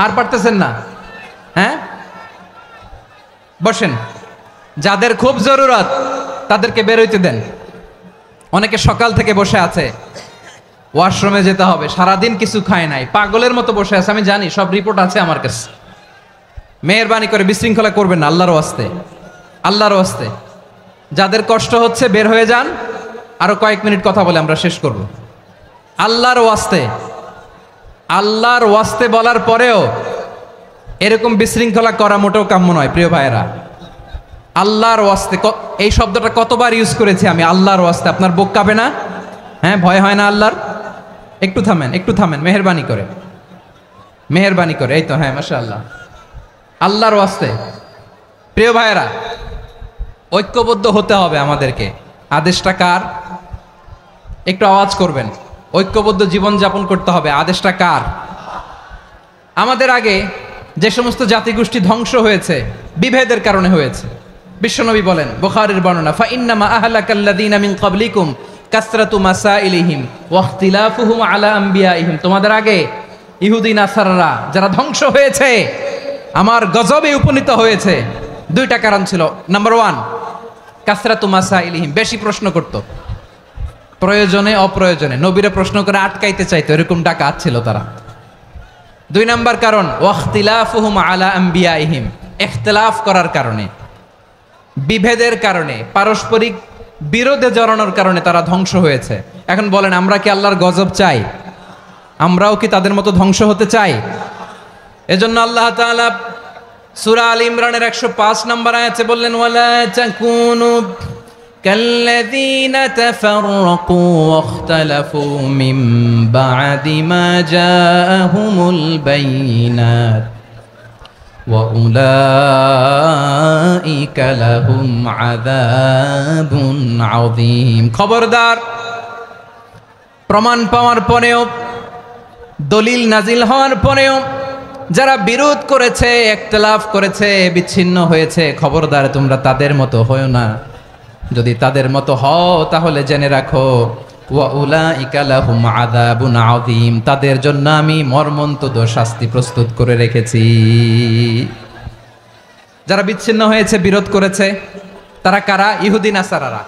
আর পারতেছেন না হ্যাঁ বসেন যাদের খুব জরুরত তাদেরকে বের হইতে দেন অনেকে সকাল থেকে বসে আছে ওয়াশরুমে যেতে হবে সারাদিন কিছু খায় নাই পাগলের মতো বসে আছে আমি জানি সব রিপোর্ট আছে আমার কাছে মেহেরবানি করে বিশৃঙ্খলা করবেন না আল্লাহর ওয়াস্তে যাদের কষ্ট হচ্ছে বের হয়ে যান আরো কয়েক মিনিট কথা বলে আমরা শেষ করব আল্লাহর ওয়াস্তে বলার পরেও এরকম বিশৃঙ্খলা করা মোটেও কাম্য নয় প্রিয় ভাইয়েরা আল্লাহর ওয়াস্তে এই শব্দটা কতবার ইউজ করেছি আমি আল্লাহর ওয়াস্তে আপনার বুক কাঁপে না হ্যাঁ ভয় হয় না আল্লাহর একটু থামেন মেহেরবানি করে এই তো হ্যাঁ মাশাআল্লাহ আল্লাহর ওয়াস্তে প্রিয় ভাইয়েরা ঐক্যবদ্ধ হতে হবে আমাদেরকে আদেশটা কার একটু আওয়াজ করবেন ঐক্যবদ্ধ জীবন যাপন করতে হবে আদেশটা কার আমাদের আগে যে সমস্ত জাতিগোষ্ঠী ধ্বংস হয়েছে বিভেদের কারণে হয়েছে বিশ্বনবী বলেন বুখারীর বর্ণনা ফা ইন্নামা আহলাকাল্লাযীনা মিন ক্বাবলিকুম কাসরাতু মাসাইলিহিম ওয়া ইখতিলাফুহুম আলা আমবিয়াইহিম তোমাদের আগে ইহুদি নাসারারা যারা ধ্বংস হয়েছে, আমার গজবে উপনীত হয়েছে, দুইটা কারণ ছিল। নাম্বার ওয়ান, কাসরাতু মাসাইলিহিম, বেশি প্রশ্ন করত, প্রয়োজনে অপ্রয়োজনে নবীরা প্রশ্ন করে আটকাইতে চাইতো, এরকম ডাকাত ছিল তারা। দুই নাম্বার কারণ, ওয়াখতিলাফুহুম আলা আম্বিয়াইহিম, ইখতিলাফ করার কারণে, বিভেদের কারণে, পারস্পরিক বিরোধে জড়ানোর কারণে তারা ধ্বংস হয়েছে। এখন বলেন, আমরা কি আল্লাহর গজব চাই? আমরাও কি তাদের মতো ধ্বংস হতে চাই? এজন্য আল্লাহ তাআলা সূরা আল ইমরানের 105 নম্বর আয়াতে বললেন, ওয়ালা তাকুনু কাল্লাযীনা তাফাররাকু ওয়াখতালাফু মিন বা'দি মা জাআহুমুল বাইয়িনাত ওয়া উলাইকা লাহুম আযাবুন আযীম। খবরদার, প্রমাণ পাওয়ার পরেও, দলিল নাজিল হওয়ার পরেও যারা বিরোধ করেছে, ইখতিলাফ করেছে, বিচ্ছিন্ন হয়েছে, খবরদার তোমরা তাদের মতো হও না। যদি তাদের মতো হও তাহলে জেনে রাখো, ওয়া উলাইকা লাহুম আযাবুন আযীম, তাদের জন্য আমি মর্মন্তুদ শাস্তি প্রস্তুত করে রেখেছি। যারা বিচ্ছিন্ন হয়েছে, বিরোধ করেছে, তারা কারা? ইহুদি নাসারারা।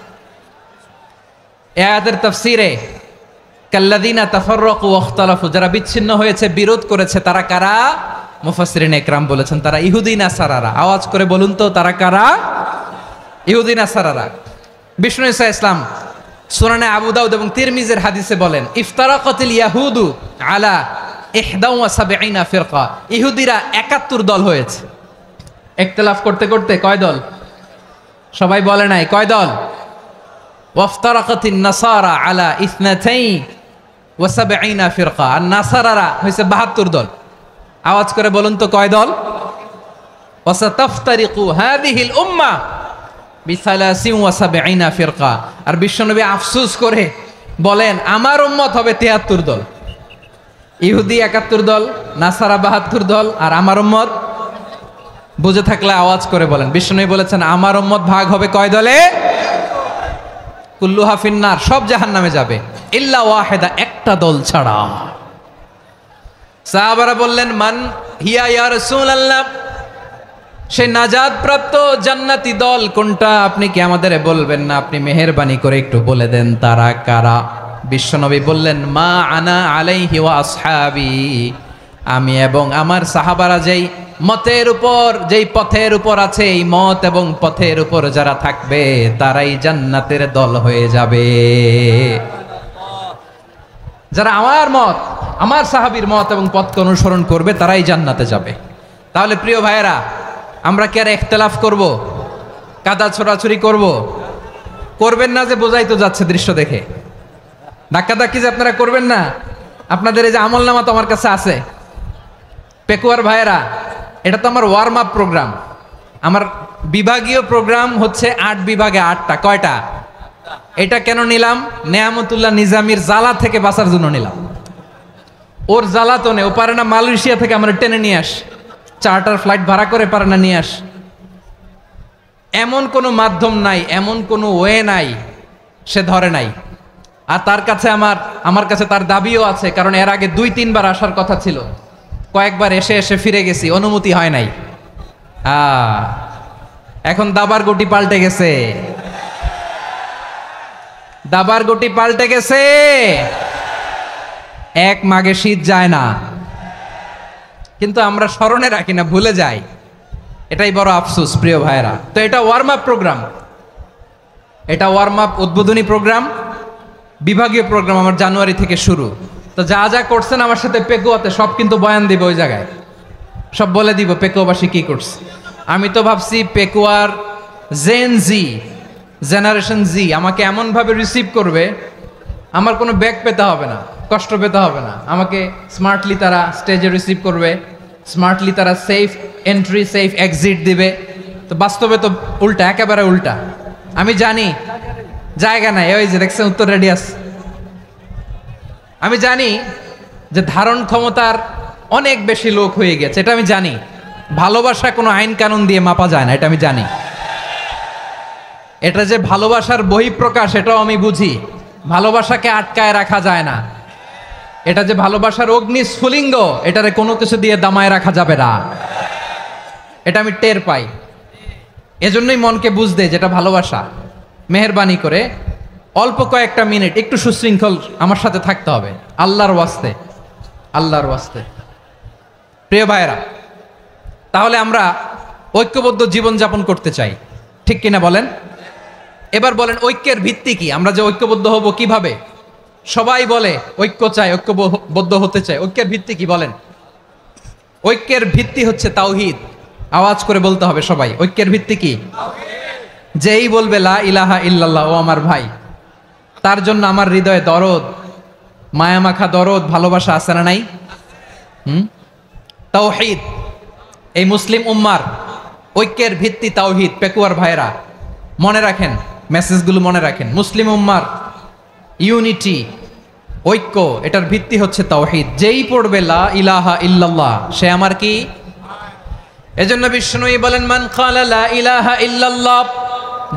এই আয়াতের তাফসীরে কাল্লাযীনা তাফাররাকু ওয়াখতালাফু, যারা বিচ্ছিন্ন হয়েছে, বিরোধ করেছে, তারা কারা? মুফাসসিরিন ইকরাম বলেছেন তারা ইহুদি নাসারারা। আওয়াজ করে বলুন তো, তারা কারা? ইহুদি নাসারারা। বিষ্ণু ঈসা ইসলাম সুনানে আবু দাউদ এবং তিরমিজির হাদিসে বলেন, ইফতারাকাতিল ইয়াহুদু আলা 71 ফিরকা, ইহুদিরা 71 দল হয়েছে। ইখতিলাফ করতে করতে কয় দল? সবাই বলে নাই, কয় দল? ওয়াফতারাকাতিন নাসারা আলা 72 ফিরকা, আর নাসারারা হয়েছে 72 দল। আওয়াজ করে বলুন তো, কয় দল? ওয়াসাতাফতারিকু হাযিহিল উম্মাহ বি73 ফিরকা। আর বিশ্বনবী আফসোস করে বলেন, আমার উম্মত হবে 73 দল। ইহুদি 71 দল, নাসারা 72 দল, আর আমার উম্মত, বুঝে থাকলে আওয়াজ করে বলেন। বিশ্বনবী বলেছেন, আমার উম্মত ভাগ হবে কয় দলে? কুল্লুহা ফিন্নার, সব জাহান্নামে যাবে, ইল্লা ওয়াহিদা, একটা দল ছাড়া। সাহাবারা বললেন, মান হিয়া ইয়া রাসূলুল্লাহ, সে নাজাত প্রাপ্ত জান্নাতি দল কোনটা? আপনি কি আমাদের বলবেন না? আপনি মেহেরবানি করে একটু বলে দেন তারা কারা। বিশ্বনবী বললেন, মা আনা আলাইহি ওয়া আসহাবি, আমি এবং আমার সাহাবারা যেই মতের উপর, যেই পথের উপর আছে, এই মত এবং পথের উপর যারা থাকবে তারাই জান্নাতের দল হয়ে যাবে। যারা আমার মত, আমার সাহাবীর মত এবং পথকে অনুসরণ করবে তারাই জান্নাতে যাবে। তাহলে প্রিয় ভাইয়েরা, আমরা কি আর ইখতিলাফ করব? কাদা ছোড়াছুরি করব? করবেন না যে বোঝাই তো যাচ্ছে দৃশ্য দেখে। ধাক্কাধাক্কি যে আপনারা করবেন না। আপনাদের এই যে আমলনামা তো আমার কাছে আছে। পেকুয়ার ভাইয়েরা, এটা তো আমার ওয়ার্ম আপ প্রোগ্রাম। আমার বিভাগীয় প্রোগ্রাম হচ্ছে 8 বিভাগে 8টা। কয়টা? এটা কেন নিলাম? নেয়ামতুল্লাহ নিজামীর জ্বালা থেকে বাঁচার জন্য নিলাম। ওর জ্বালাতনে ও পারে না মালয়েশিয়া থেকে আমরা টেনে নিয়ে আস, চার্টার ফ্লাইট ভাড়া করে পারে না নিয়ে আস। এমন কোনো মাধ্যম নাই, এমন কোনো ওয়ে নাই সে ধরে নাই। আর তার কাছে আমার কাছে তার দাবিও আছে, কারণ এর আগে 2-3 বার আসার কথা ছিল। কয়েকবার এসে এসে ফিরে গেছি, অনুমতি হয় নাই। এখন দাবার গুটি পাল্টে গেছে, দাবার গুটি পাল্টে গেছে। এক মাঘে শীত যায় না, কিন্তু আমরা স্মরণে রাখি না, ভুলে যাই। এটাই বড় আফসোস প্রিয় ভাইরা। তো এটা ওয়ার্ম আপ প্রোগ্রাম, এটা ওয়ার্ম আপ উদ্বোধনী প্রোগ্রাম, বিভাগীয় প্রোগ্রাম আমার জানুয়ারি থেকে শুরু। তো যা যা করছেন আমার সাথে পেকুয়াতে সব কিন্তু বয়ান দিব, ওই জায়গায় সব বলে দিব পেকুয়াবাসী কি করছে। আমি তো ভাবছি পেকুয়ার জেনারেশন জি আমাকে এমনভাবে রিসিভ করবে, আমার কোনো ব্যাক পেতে হবে না, কষ্ট পেতে হবে না। আমাকে স্মার্টলি তারা স্টেজে রিসিভ করবে, স্মার্টলি তারা সেফ এন্ট্রি সেফ এক্সিট দিবে। তো বাস্তবে তো উল্টা, একেবারে উল্টা। আমি জানি জায়গা নাই, ওই যে দেখছেন উত্তর রেডিয়াস। আমি জানি যে ধারণ ক্ষমতার অনেক বেশি লোক হয়ে গেছে, এটা আমি জানি। ভালোবাসা কোনো আইন কানুন দিয়ে মাপা যায় না, এটা আমি জানি। এটা যে ভালোবাসার বহিঃপ্রকাশ, এটাও আমি বুঝি। ভালোবাসাকে আটকায় রাখা যায় না, এটা যে ভালোবাসার অগ্নি স্ফুলিঙ্গ, এটারে কোনো কিছু দিয়ে দামায় রাখা যাবে না। এটা আমি টের পাই, এজন্যই মনকে বুঝতে যেটা ভালোবাসা। মেহেরবানি করে অল্প কয়েকটা মিনিট একটু সুশৃঙ্খল আমার সাথে থাকতে হবে, আল্লাহর ওয়াস্তে, আল্লাহর ওয়াস্তে। প্রিয় ভাইয়েরা, তাহলে আমরা ঐক্যবদ্ধ জীবনযাপন করতে চাই, ঠিক কিনা বলেন? এবার বলেন ঐক্যের ভিত্তি কি? আমরা যে ঐক্যবদ্ধ হব কিভাবে? সবাই বলে ঐক্য চাই, ঐক্যবদ্ধ হতে চাই। ঐক্যের ভিত্তি কি বলেন? ঐক্যের ভিত্তি হচ্ছে তাওহীদ। আওয়াজ করে বলতে হবে সবাই, ঐক্যের ভিত্তি কি? যেই বলবে লা ইলাহা ইল্লাল্লাহ, ও আমার ভাই, তার জন্য আমার হৃদয়ে দরদ, মায়ামাখা দরদ, ভালোবাসা আছে না নাই? তাওহীদ। এই মুসলিম উম্মার ঐক্যের ভিত্তি তাওহীদ। পেকুয়ার ভাইরা মনে রাখেন, মেসেজগুলো মনে রাখেন। মুসলিম উম্মার ইউনিটি, ঐক্য, এটার ভিত্তি হচ্ছে তাওহীদ। যেই পড়বে লা ইলাহা ইল্লাল্লাহ, সে আমার কি? এজন্য বিষ্ণুই বলেন, মান ক্বালা লা ইলাহা ইল্লাল্লাহ,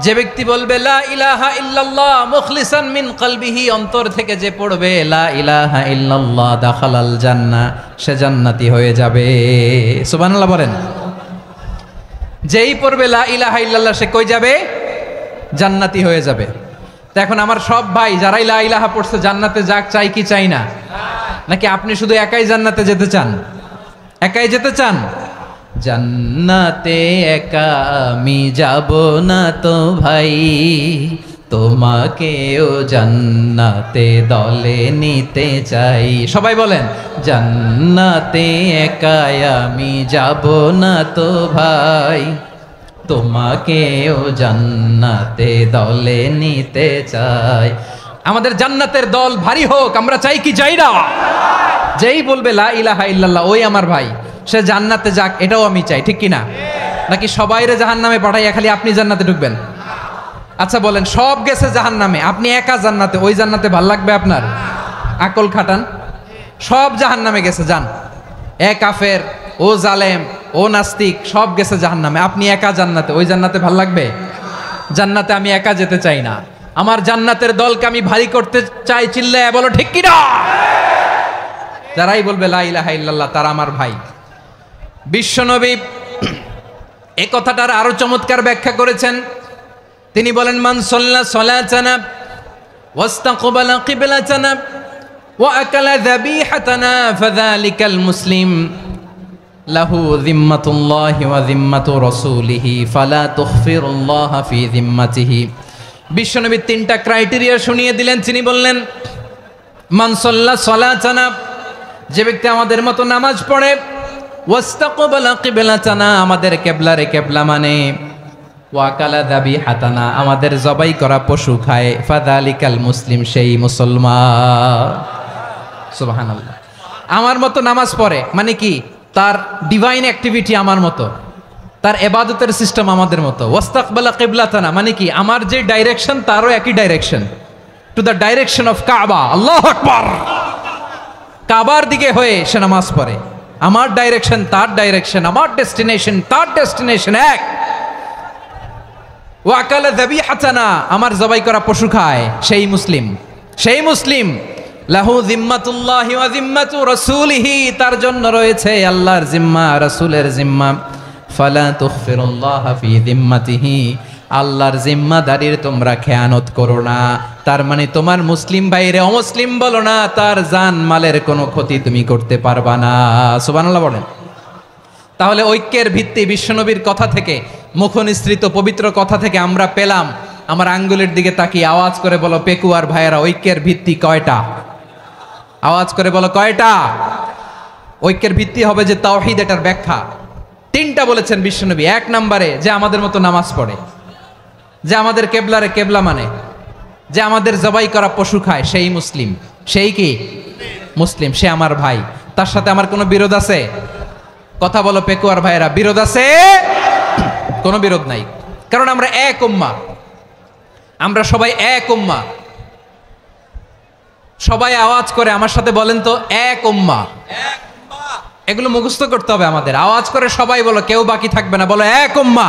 যে ব্যক্তি বলবে লা ইলাহা ইল্লাল্লাহ মুখলিসান মিন কলবিহি, অন্তর থেকে যে পড়বে লা ইলাহা ইল্লাল্লাহ, দাখালাল জান্নাহ, সে জান্নাতি হয়ে যাবে। সুবহানাল্লাহ বলেন। যেই পড়বে লা ইলাহা ইল্লাল্লাহ, সে কই যাবে? জান্নাতি হয়ে যাবে। তো এখন আমার সব ভাই যারাই লা ইলাহা পড়ছে জান্নাতে যাক, চাই কি চাই না? নাকি আপনি শুধু একাই জান্নাতে যেতে চান? একাই যেতে চান? জান্নাতে একা আমি যাব না তো ভাই, তোমাকেও জান্নাতে দলে নিতে চাই। সবাই বলেন, জান্নাতে একা আমি যাব না তো ভাই, তোমাকেও জান্নাতে দলে নিতে চাই। আমাদের জান্নাতের দল ভারী হোক, আমরা চাই কি চাই না? যেই বলবে লা ইলাহা ইল্লাল্লাহ, ওই আমার ভাই, সে জান্নাতে যাক, এটাও আমি চাই, ঠিক কিনা? নাকি সবাইরে জাহান্নামে পাঠাইয়া খালি আপনি জান্নাতে ঢুকবেন? আচ্ছা বলেন, সব গেছে জাহান্নামে, আপনি একা জান্নাতে, ওই জান্নাতে ভাল লাগবে আপনার? আকল খাটান। সব জাহান্নামে গেছে, যান। এ কাফের, ও জালেম, ও নাস্তিক, সব গেছে জাহান্নামে, আপনি একা জান্নাতে, ওই জান্নাতে ভাল লাগবে? জান্নাতে আমি একা যেতে চাই না, আমার জান্নাতের দলকে আমি ভারী করতে চাই। চিল্লায় বলো ঠিক কিনা? যারাই বলবে লা ইলাহা ইল্লাল্লাহ, তারা আমার ভাই। বিশ্বনবী এই কথাটার আরো চমৎকার ব্যাখ্যা করেছেন। তিনি বলেন, মান সাল্লা সালাতানা ওয়াস্তাকবালা কিবলাতানা ওয়া আকালা যাবিহাতানা ফাযালিকাল মুসলিম লাহু যিম্মাতুল্লাহি ওয়া যিম্মাতু রাসূলিহি ফালা তুখফিরুল্লাহা ফি যিম্মাতিহি। বিশ্বনবী তিনটা ক্রাইটেরিয়া শুনিয়ে দিলেন। তিনি বললেন, মান সাল্লা সালাতানা, যে ব্যক্তি আমাদের মতো নামাজ পড়ে, ওয়াস্তাকবালা কিবলাতানা, আমাদের কিবলারে কিবলা মানে, ওয়া আকালা যাবিহাতানা, আমাদের জবাই করা পশু খায়, ফাযালিকাল মুসলিম, সেই মুসলমান। সুবহানাল্লাহ। আমার মতো নামাজ পড়ে মানে কি? তার ডিভাইন অ্যাক্টিভিটি আমার মতো, তার ইবাদতের সিস্টেম আমাদের মতো। ওয়াস্তাকবালা কিবলাতানা মানে কি? আমার যে ডাইরেকশন, তারও একই direction, to the direction of কাবা। আল্লাহু আকবার। কাবার দিকে হয়ে সে নামাজ পড়ে। আমার ডাইরেকশন, তার ডাইরেকশন, আমার ডেস্টিনেশন, তার ডেস্টিনেশন এক। ওয়া আকালা যাবিহাতানা, আমার জবাই করা পশু খায়, সেই মুসলিম, সেই মুসলিম। লাহু যিম্মাতুল্লাহি ওয়া যিম্মাতু রাসূলিহি, তার জন্য রয়েছে আল্লাহর জিম্মা, রাসূলের জিম্মা। ফালা তুখফিরুল্লাহা ফি যিম্মাতিহি, আল্লাহর জিম্মাদারির তোমরা খেয়ানত করো না। তার মানে তোমার মুসলিম ভাইরে অমুসলিম বলো না, তার জান মালের কোনো ক্ষতি তুমি করতে পারবা না। সুবহানাল্লাহ বলেন। তাহলে ঐক্যের ভিত্তি বিশ্বনবীর কথা থেকে, মুখনিসৃত পবিত্র কথা থেকে আমরা পেলাম। আমার আঙ্গুলের দিকে তাকিয়ে আওয়াজ করে বলো পেকুয়ার ভাইয়েরা, ঐক্যের ভিত্তি কয়টা? আওয়াজ করে বলো কয়টা? ঐক্যের ভিত্তি হবে যে তাওহীদ, এটার ব্যাখ্যা তিনটা বলেছেন বিশ্বনবী। এক নম্বরে, যে আমাদের মতো নামাজ পড়ে, যে আমাদের কেবলারে কেবলা মানে, যে আমাদের জবাই করা পশু খায়, সেই মুসলিম। সেই কি? মুসলিম, সে আমার ভাই। তার সাথে আমার কোনো বিরোধ আছে? কথা বলো পেকুয়ার ভাইয়েরা, বিরোধ আছে? কোনো বিরোধ নাই, কারণ আমরা এক উম্মা, আমরা সবাই এক উম্মা। সবাই আওয়াজ করে আমার সাথে বলেন তো, এক উম্মা। এগুলো মুখস্থ করতে হবে আমাদের। আওয়াজ করে সবাই বলো, কেউ বাকি থাকবে না, বলো এক উম্মা।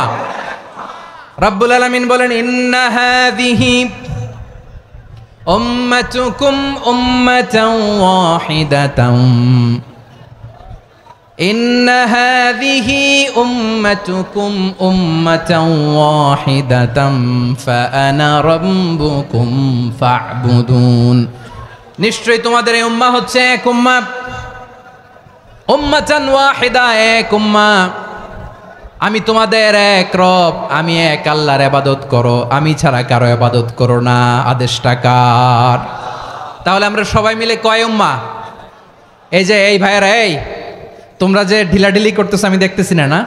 রব্বুল আলামিন বলেন, ইন্না হাযিহি উম্মাতুকুম উম্মাতান ওয়াহিদাতাম ইন্না হাযিহি উম্মাতুকুম উম্মাতান ওয়াহিদাতাম ফাআনা রাব্বুকুম ফা'বুদুন। নিশ্চয়ই তোমাদের এই উম্মাহ হচ্ছে এক উম্মাহ, উম্মাতান ওয়াহিদা, এক উম্মাহ। আমি তোমাদের এক রব, আমি এক আল্লাহর ইবাদত করো, আমি ছাড়া কারো ইবাদত করো না। আদেশটা কার? তাহলে আমরা সবাই মিলে কয় উম্মাহ? এই যে এই ভাইয়েরা, এই তোমরা যে ঢিলাঢিলি করতেছো আমি দেখতেছি না।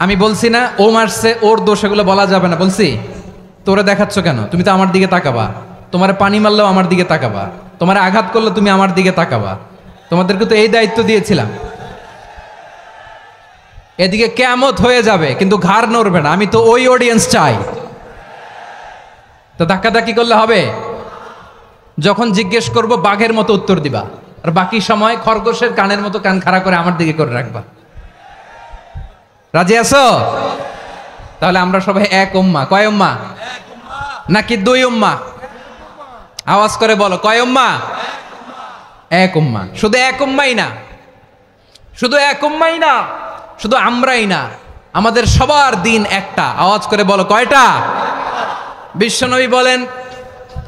আমি বলছি না ও মারছে, ওর দোষ, এগুলো বলা যাবে না বলছি? তোরা দেখাচ্ছ কেন? তুমি তো আমার দিকে তাকাবা। তোমার পানি মারলেও আমার দিকে তাকাবা, তোমার আঘাত করলে তুমি আমার দিকে তাকাবা। তোমাদেরকে তো এই দায়িত্ব দিয়েছিলাম। এদিকে কিয়ামত হয়ে যাবে কিন্তু ঘাড় নড়বে না। আমি তো ওই অডিয়েন্স চাই। তো ধাক্কাধাক্কি করলে হবে? যখন জিজ্ঞেস করব বাঘের মতো উত্তর দিবা, আর বাকি সময় খরগোশের কানের মতো কান খাড়া করে আমার দিকে করে রাখবা। রাজি আছো? তাহলে আমরা সবাই এক উম্মাহ। কয় উম্মাহ? নাকি দুই উম্মাহ? আওয়াজ করে বলো, কয় উম্মাহ? এক উম্মাহ। শুধু এক উম্মাই না, শুধু এক উম্মাই না, শুধু আমরাই না, আমাদের সবার দিন একটা। আওয়াজ করে বলো, কয়টা? বিশ্বনবী বলেন,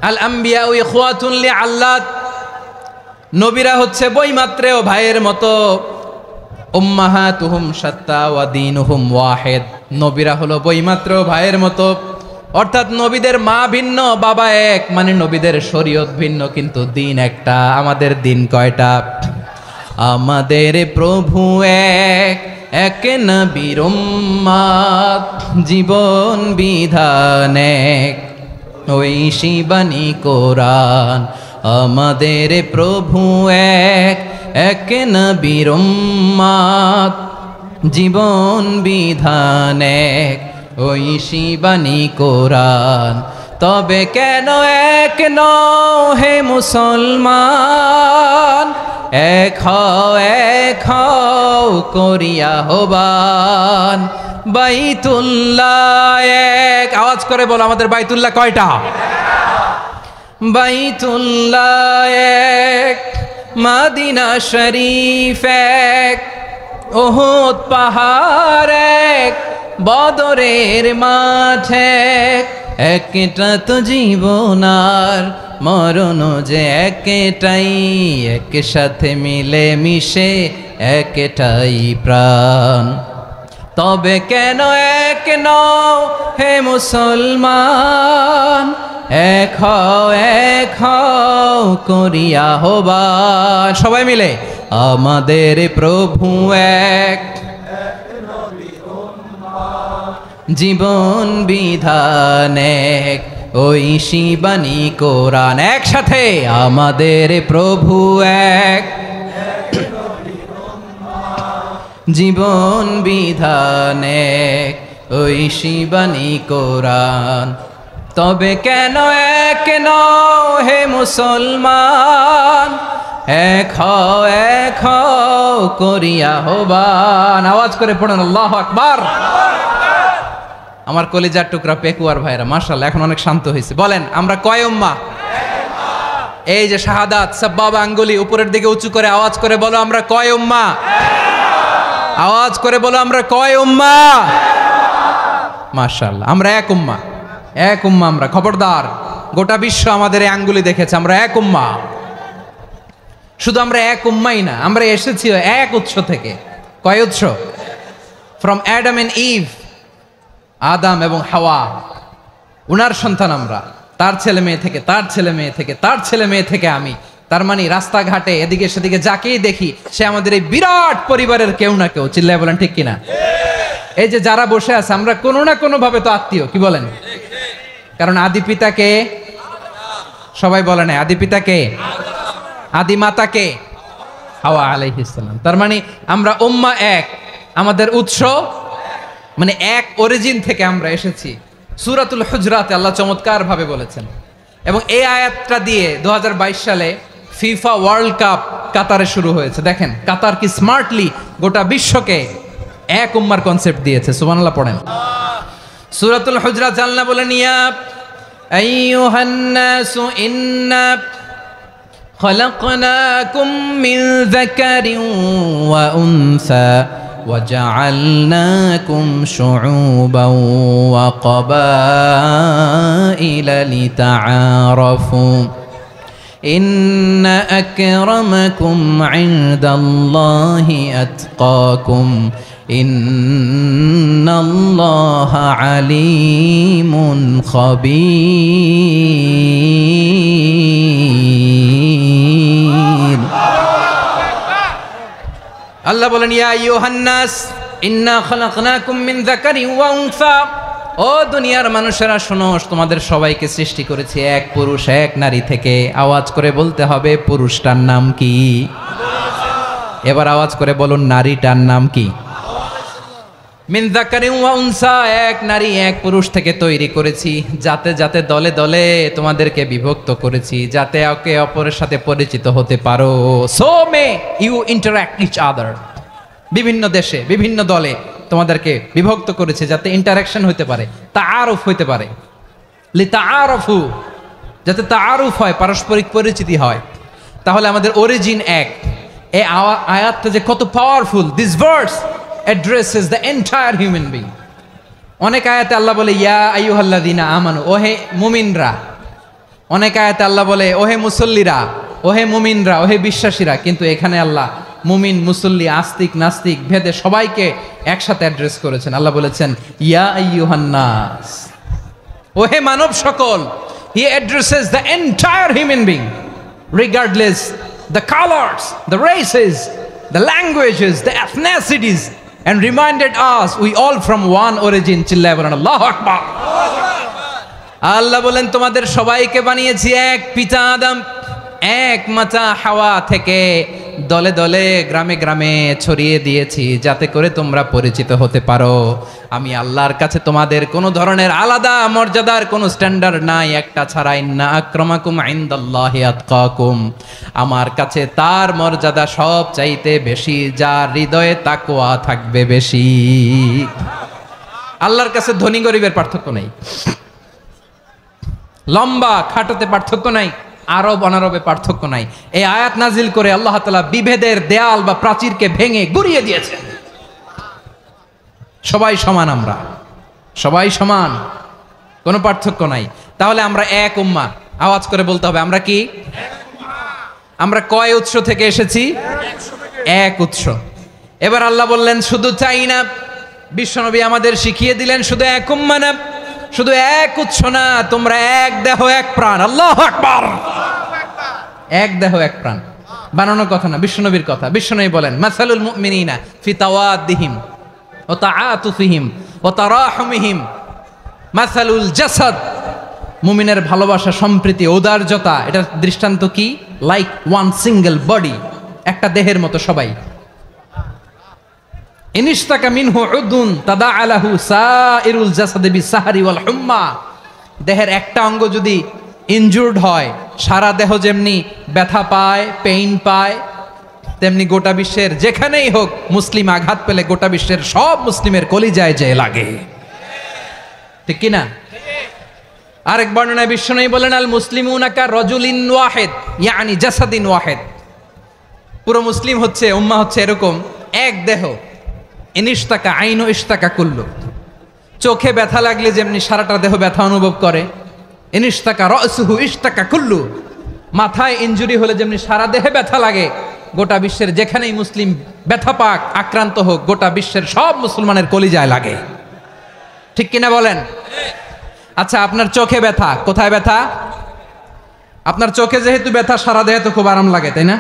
আল আম্বিয়া ইখওয়াতুন লিআল্লাত, নবীরা হচ্ছে বৈমাত্রেয় ভাইয়ের মতো। উম্মাহাতুহুম শাত্তা ওয়া দীনুহুম ওয়াহিদ, নবীরা হলো বৈমাত্রেয় ভাইয়ের মতো। অর্থাৎ নবীদের মা ভিন্ন, বাবা এক, মানে নবীদের শরীয়ত ভিন্ন, কিন্তু দিন একটা। আমাদের দিন কয়টা? আমাদের প্রভু এক, এক নবীর উম্মাত, জীবন বিধান এক, ওই শিবানী কোরআন। আমাদের প্রভু এক, এক নবীর উম্মাত, জীবন বিধান এক, ওই শিবানী কোরআন। তবে কেন এক নও হে মুসলমান? এক হও করিয়া হবান। বাইতুল্লাহ এক, আওয়াজ করে বলো, আমাদের বাইতুল্লাহ কয়টা? বাইতুল্লাহ এক, মদিনা শরীফ এক, উহুদ পাহাড় এক, বদরের মাঠ এক। একটা তো জীবন আর মরণ যে একটাই, একসাথে মিলে মিশে একটাই প্রাণ। তবে কেন এক নও হে মুসলমান? এক হও করিয়া হবান। সবাই মিলে, আমাদের প্রভু এক, জীবন বিধান এক, ওই শিবানী কোরআন। একসাথে, আমাদের প্রভু এক, জীবন বিধান এক, ওই শিবানী কোরআন। তবে কেন এক নও হে মুসলমান? এক হও করিয়া হবান। আওয়াজ করে পড়ুন আল্লাহু আকবার। আমার কলিজার টুকরা পেকুয়ার ভাইরা মাশাআল্লাহ এখন অনেক শান্ত হয়েছে। বলেন, আমরা কয় উম্মাহ? এই যে শাহাদাত সাব্বাবা আঙ্গুলি উপরের দিকে উঁচু করে আওয়াজ করে বলো, আমরা কয় উম্মাহ? আওয়াজ করে বলো, আমরা কয় উম্মাহ? মাশাআল্লাহ, আমরা এক উম্মাহ, এক উম্মাহ আমরা। খবরদার, গোটা বিশ্ব আমাদের এই আঙ্গুলি দেখেছে, আমরা এক উম্মাহ। শুধু আমরা এক উম্মাই না, আমরা এসেছি এক উৎস থেকে। কয় উৎস? ফ্রম অ্যাডাম এন্ড ইভ, আদাম এবং হাওয়া, উনার সন্তান আমরা। তার ছেলে মেয়ে থেকে, তার ছেলে মেয়ে থেকে, তার ছেলে মেয়ে থেকে আমি। তার মানে রাস্তাঘাটে এদিকে সেদিকে যাকেই দেখি সে আমাদের এই বিরাট পরিবারের কেউ না কেউ। চিল্লায় বলেন ঠিক কিনা? এই যে যারা বসে আছে, আমরা কোনো না কোনো ভাবে তো আত্মীয়। কি বলেন? কারণ আদি পিতাকে সবাই বলে না, আদি পিতাকে, আদি মাতাকে হাওয়া আলাইহিস সালাম। তার মানে আমরা উম্মাহ এক, আমাদের উৎস মানে এক অরিজিন থেকে আমরা এসেছি। সূরাতুল হুজরাতে আল্লাহ চমৎকার ভাবে বলেছেন। এবং এই আয়াতটা দিয়ে 2022 সালে ফিফা ওয়ার্ল্ড কাপ কাতারে শুরু হয়েছে। দেখেন কাতার কি স্মার্টলি গোটা বিশ্বকে এক উম্মার কনসেপ্ট দিয়েছে। সুবহানাল্লাহ পড়েন। সূরাতুল হুজরাত আল্লাহ বলেন, ইয়া আইয়ুহান নাসু ইন্না خلقناكم من ذكر وأنثى وجعلناكم شعوبا وقبائل لتعارفوا إن أكرمكم عند الله أتقاكم إن الله عليم خبير আল্লাহ বলেন ইয়া আইয়ুহান নাস ইন্না খালাকনাকুম মিন যাকারিন ওয়া উনসা ও দুনিয়ার মানুষেরা শোনো তোমাদের সবাইকে সৃষ্টি করেছি এক পুরুষ এক নারী থেকে আওয়াজ করে বলতে হবে পুরুষটার নাম কি এবার আওয়াজ করে বলুন নারীটার নাম কি মিন যাকারিন ওয়া উনসা এক নারী এক পুরুষ থেকে তৈরি করেছি যাতে যাতে দলে দলে তোমাদেরকে বিভক্ত করেছি যাতে একে অপরের সাথে পরিচিত হতে পারো so may you interact each other বিভিন্ন দেশে বিভিন্ন দলে তোমাদেরকে বিভক্ত করেছে যাতে ইন্টারাকশন হতে পারে তাআরুফ হতে পারে লিতাআরফু যাতে তাআরুফ হয় পারস্পরিক পরিচিতি হয় তাহলে আমাদের অরিজিন এক এই আয়াতটা যে কত powerful this verse addresses the entire human being অনেক আয়াতে আল্লাহ বলে ইয়া আইয়ুহাল্লাযীনা আমানু ওহে মুমিনরা অনেক আয়াতে আল্লাহ বলে ওহে মুসল্লিরা ওহে মুমিনরা ওহে বিশ্বাসীরা কিন্তু এখানে আল্লাহ মুমিন মুসল্লি আস্তিক নাস্তিক ভেদে সবাইকে একসাথে অ্যাড্রেস করেছেন আল্লাহ বলেছেন ইয়া আইয়ুহান নাস ওহে মানব সকল হি addresses the entire human being regardless the colours the races the languages the এথনিসিটিস and reminded us we all from one origin চিল্লায় বলেন আল্লাহু আকবার আল্লাহ বলেন তোমাদের সবাইকে বানিয়েছি এক পিতা আদম এক মাতা হাওয়া থেকে দলে দলে গ্রামে গ্রামে ছড়িয়ে দিয়েছি যাতে করে তোমরা পরিচিত হতে পারো আমি আল্লাহর কাছে তোমাদের কোনো ধরনের আলাদা মর্যাদার কোনো স্ট্যান্ডার্ড নাই একটা ছাড়া ইন্না আক্রামাকুম ইনদাল্লাহি আতকাকুম আমার কাছে তার মর্যাদা সব চাইতে বেশি যার হৃদয়ে তাকওয়া থাকবে বেশি আল্লাহর কাছে ধনী গরিবের পার্থক্য নেই লম্বা খাটোতে পার্থক্য নাই আরব অনারবে পার্থক্য নাই এই আয়াত নাজিল করে আল্লাহ তাআলা বিভেদের দেয়াল বা প্রাচীরকে ভেঙে গুড়িয়ে দিয়েছেন সবাই সমান আমরা সবাই সমান কোনো পার্থক্য নাই তাহলে আমরা এক উম্মাহ আওয়াজ করে বলতে হবে আমরা কি আমরা কয় উৎস থেকে এসেছি এক উৎস এবার আল্লাহ বললেন শুধু চাই না বিশ্বনবী আমাদের শিখিয়ে দিলেন শুধু এক উম্মাহ না শুধু এক উৎস না তোমরা এক দেহ এক প্রাণ আল্লাহু আকবার এক দেহ এক প্রাণ বানানোর কথা না বিশ্বনবীর কথা বিশ্বনবী বলেন মাসালুল মুমিনিনা ফি তাওয়াদ্দিহিম ওয়া তাআতুফিহিম ওয়া তারাহুমিহিম মাসালুল জাসাদ মুমিনের ভালোবাসা সম্প্রীতি ঔদার্যতা এটা দৃষ্টান্ত কি লাইক ওয়ান সিঙ্গেল বডি একটা দেহের মতো সবাই ইনিশতাকা মিনহু উদুন তাদাআলাহু সাইরুল জাসাদি বিসাহরি ওয়াল হুম্মা দেহের একটা অঙ্গ যদি ইনজুরড হয় সারা দেহ যেমনি ব্যথা পায় পেইন পায় তেমনি গোটা বিশ্বের যেখানেই হোক মুসলিম আঘাত পেলে গোটা বিশ্বের সব মুসলিমের কলিজায় যে লাগে ঠিক কি না আরেক বর্ণনায় বিশ্বনবী বলেন আল মুসলিমুনা কা রাজুলিন ওয়াহিদ ইয়ানি জাসাদিন ওয়াহিদ পুরো মুসলিম হচ্ছে উম্মাহ হচ্ছে এরকম এক দেহ ইনিশতাকা আইনু ইশতাকা কুল্লু চোখে ব্যথা লাগলে যেমনি সারাটা দেহ ব্যথা অনুভব করে ইনিশতাকা রাসুহু ইশতাকা কুল্লু মাথায় ইনজুরি হলে যেমনি সারা দেহে ব্যথা লাগে গোটা বিশ্বের যেখানেই মুসলিম ব্যথা পাক আক্রান্ত হোক গোটা বিশ্বের সব মুসলমানের কলিজায় লাগে ঠিক কিনা বলেন আচ্ছা আপনার চোখে ব্যথা কোথায় ব্যথা আপনার চোখে যেহেতু ব্যথা সারা দেহে তো খুব আরাম লাগে তাই না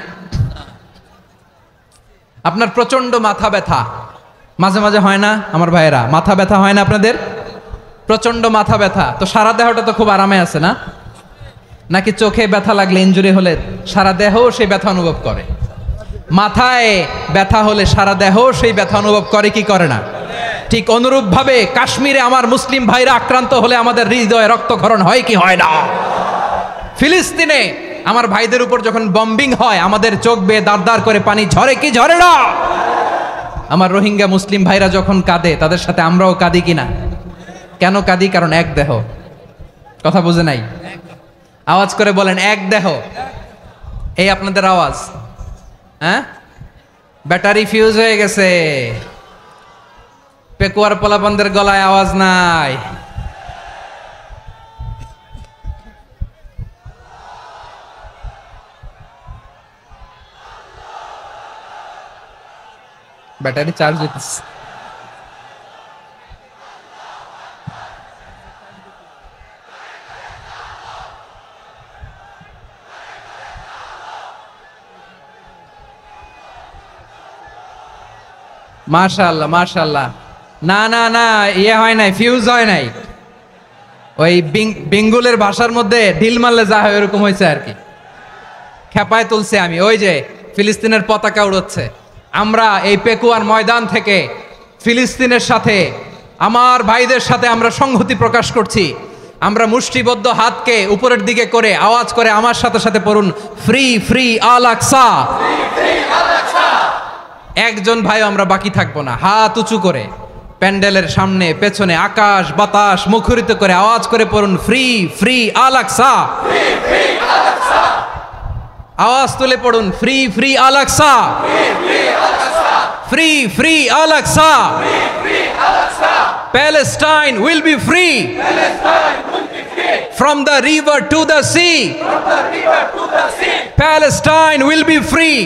আপনার প্রচন্ড মাথা ব্যথা মাঝে মাঝে হয় না আমার ভাইয়েরা মাথা ব্যথা হয় না আপনাদের প্রচন্ড মাথা ব্যথা তো সারা দেহটা তো খুব আরামে আছে না নাকি চোখে ব্যথা লাগলে ইনজুরি হলে সারা দেহ সেই ব্যথা অনুভব করে মাথায় ব্যথা হলে সারা দেহ সেই ব্যথা অনুভব করে কি করে না ঠিক অনুরূপভাবে কাশ্মীরে আমার মুসলিম ভাইরা আক্রান্ত হলে আমাদের হৃদয়ে রক্তক্ষরণ হয় কি হয় না ফিলিস্তিনে আমার ভাইদের উপর যখন বম্বিং হয় আমাদের চোখ বেয়ে দাঁড় দাঁড় করে পানি ঝরে কি ঝরে না আমার রোহিঙ্গা মুসলিম ভাইরা যখন কাঁদে তাদের সাথে আমরাও কাঁদি কিনা কেন কাঁদি কারণ এক দেহ কথা বুঝে নাই? আওয়াজ করে বলেন এক দেহ। এই আপনাদের আওয়াজ। হ্যাঁ, ব্যাটারি ফিউজ হয়ে গেছে, পেকুয়ার পোলাপানদের গলায় আওয়াজ নাই। ব্যাটারি চার্জ হইতেছে। মাশাআল্লাহ মাশাআল্লাহ। না না না, ইয়ে হয় নাই, ফিউজ হয় নাই। ওই বেঙ্গলের ভাষার মধ্যে ঢিল মারলে যা হয় এরকম হয়েছে আর কি। খেপায় তুলছে আমি। ওই যে ফিলিস্তিনের পতাকা উড়ছে। আমরা এই পেকুয়ার ময়দান থেকে ফিলিস্তিনের সাথে, আমার ভাইদের সাথে আমরা সংহতি প্রকাশ করছি। আমরা মুষ্টিবদ্ধ হাতকে উপরের দিকে করে আওয়াজ করে আমার সাথে সাথে পড়ুন, ফ্রি ফ্রি আল আকসা। একজন ভাই আমরা বাকি থাকবো না। হাত উঁচু করে প্যান্ডেলের সামনে পেছনে আকাশ বাতাস মুখরিত করে আওয়াজ করে পড়ুন, ফ্রি ফ্রি আল আকসা। আওয়াজ তুলে পড়ুন, free free Al Aqsa, free free Al Aqsa. Palestine will be free from the river to the sea. Palestine will be free.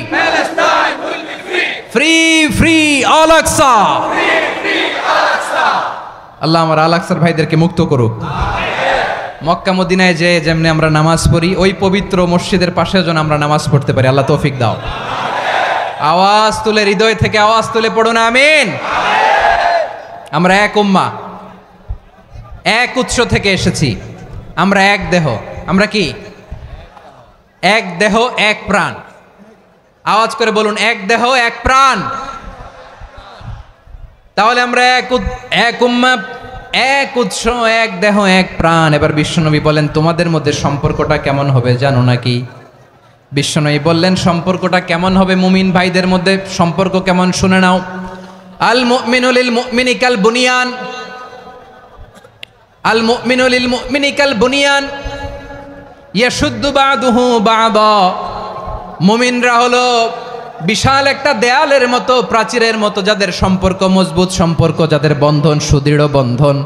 Free free Al Aqsa. আল্লাহ আমার আল আকসার ভাইদেরকে মুক্ত করুক। মক্কা মদিনায় যে যেমনি আমরা নামাজ পড়ি, ওই পবিত্র মসজিদের পাশে যেন আমরা নামাজ পড়তে পারি। আল্লাহ তৌফিক দাও। আওয়াজ তুলে, হৃদয় থেকে আওয়াজ তুলে পড়ুন আমিন। আমরা এক উম্মাহ, এক উৎস থেকে এসেছি। আমরা এক দেহ। আমরা কি? এক দেহ এক প্রাণ। আওয়াজ করে বলুন, এক দেহ এক প্রাণ। তাহলে আমরা এক উম্মাহ, এক উৎস, এক দেহ এক প্রাণ। এবার বিশ্বনবী বলেন, তোমাদের মধ্যে সম্পর্কটা কেমন হবে জানো নাকি? বিশ্বনবী বললেন, সম্পর্কটা কেমন হবে মুমিন ভাইদের মধ্যে? সম্পর্ক কেমন শুনে নাও। আল মুমিনু লিল মুমিনি কাল বুনিয়ান, আল মুমিনু লিল মুমিনি কাল বুনিয়ান ইয়াশুদ্দু বাদুহু বাদা। মুমিনরা হলো বিশাল একটা দেয়ালের মতো, প্রাচীরের মতো, যাদের সম্পর্ক মজবুত সম্পর্ক, যাদের বন্ধন সুদৃঢ় বন্ধন,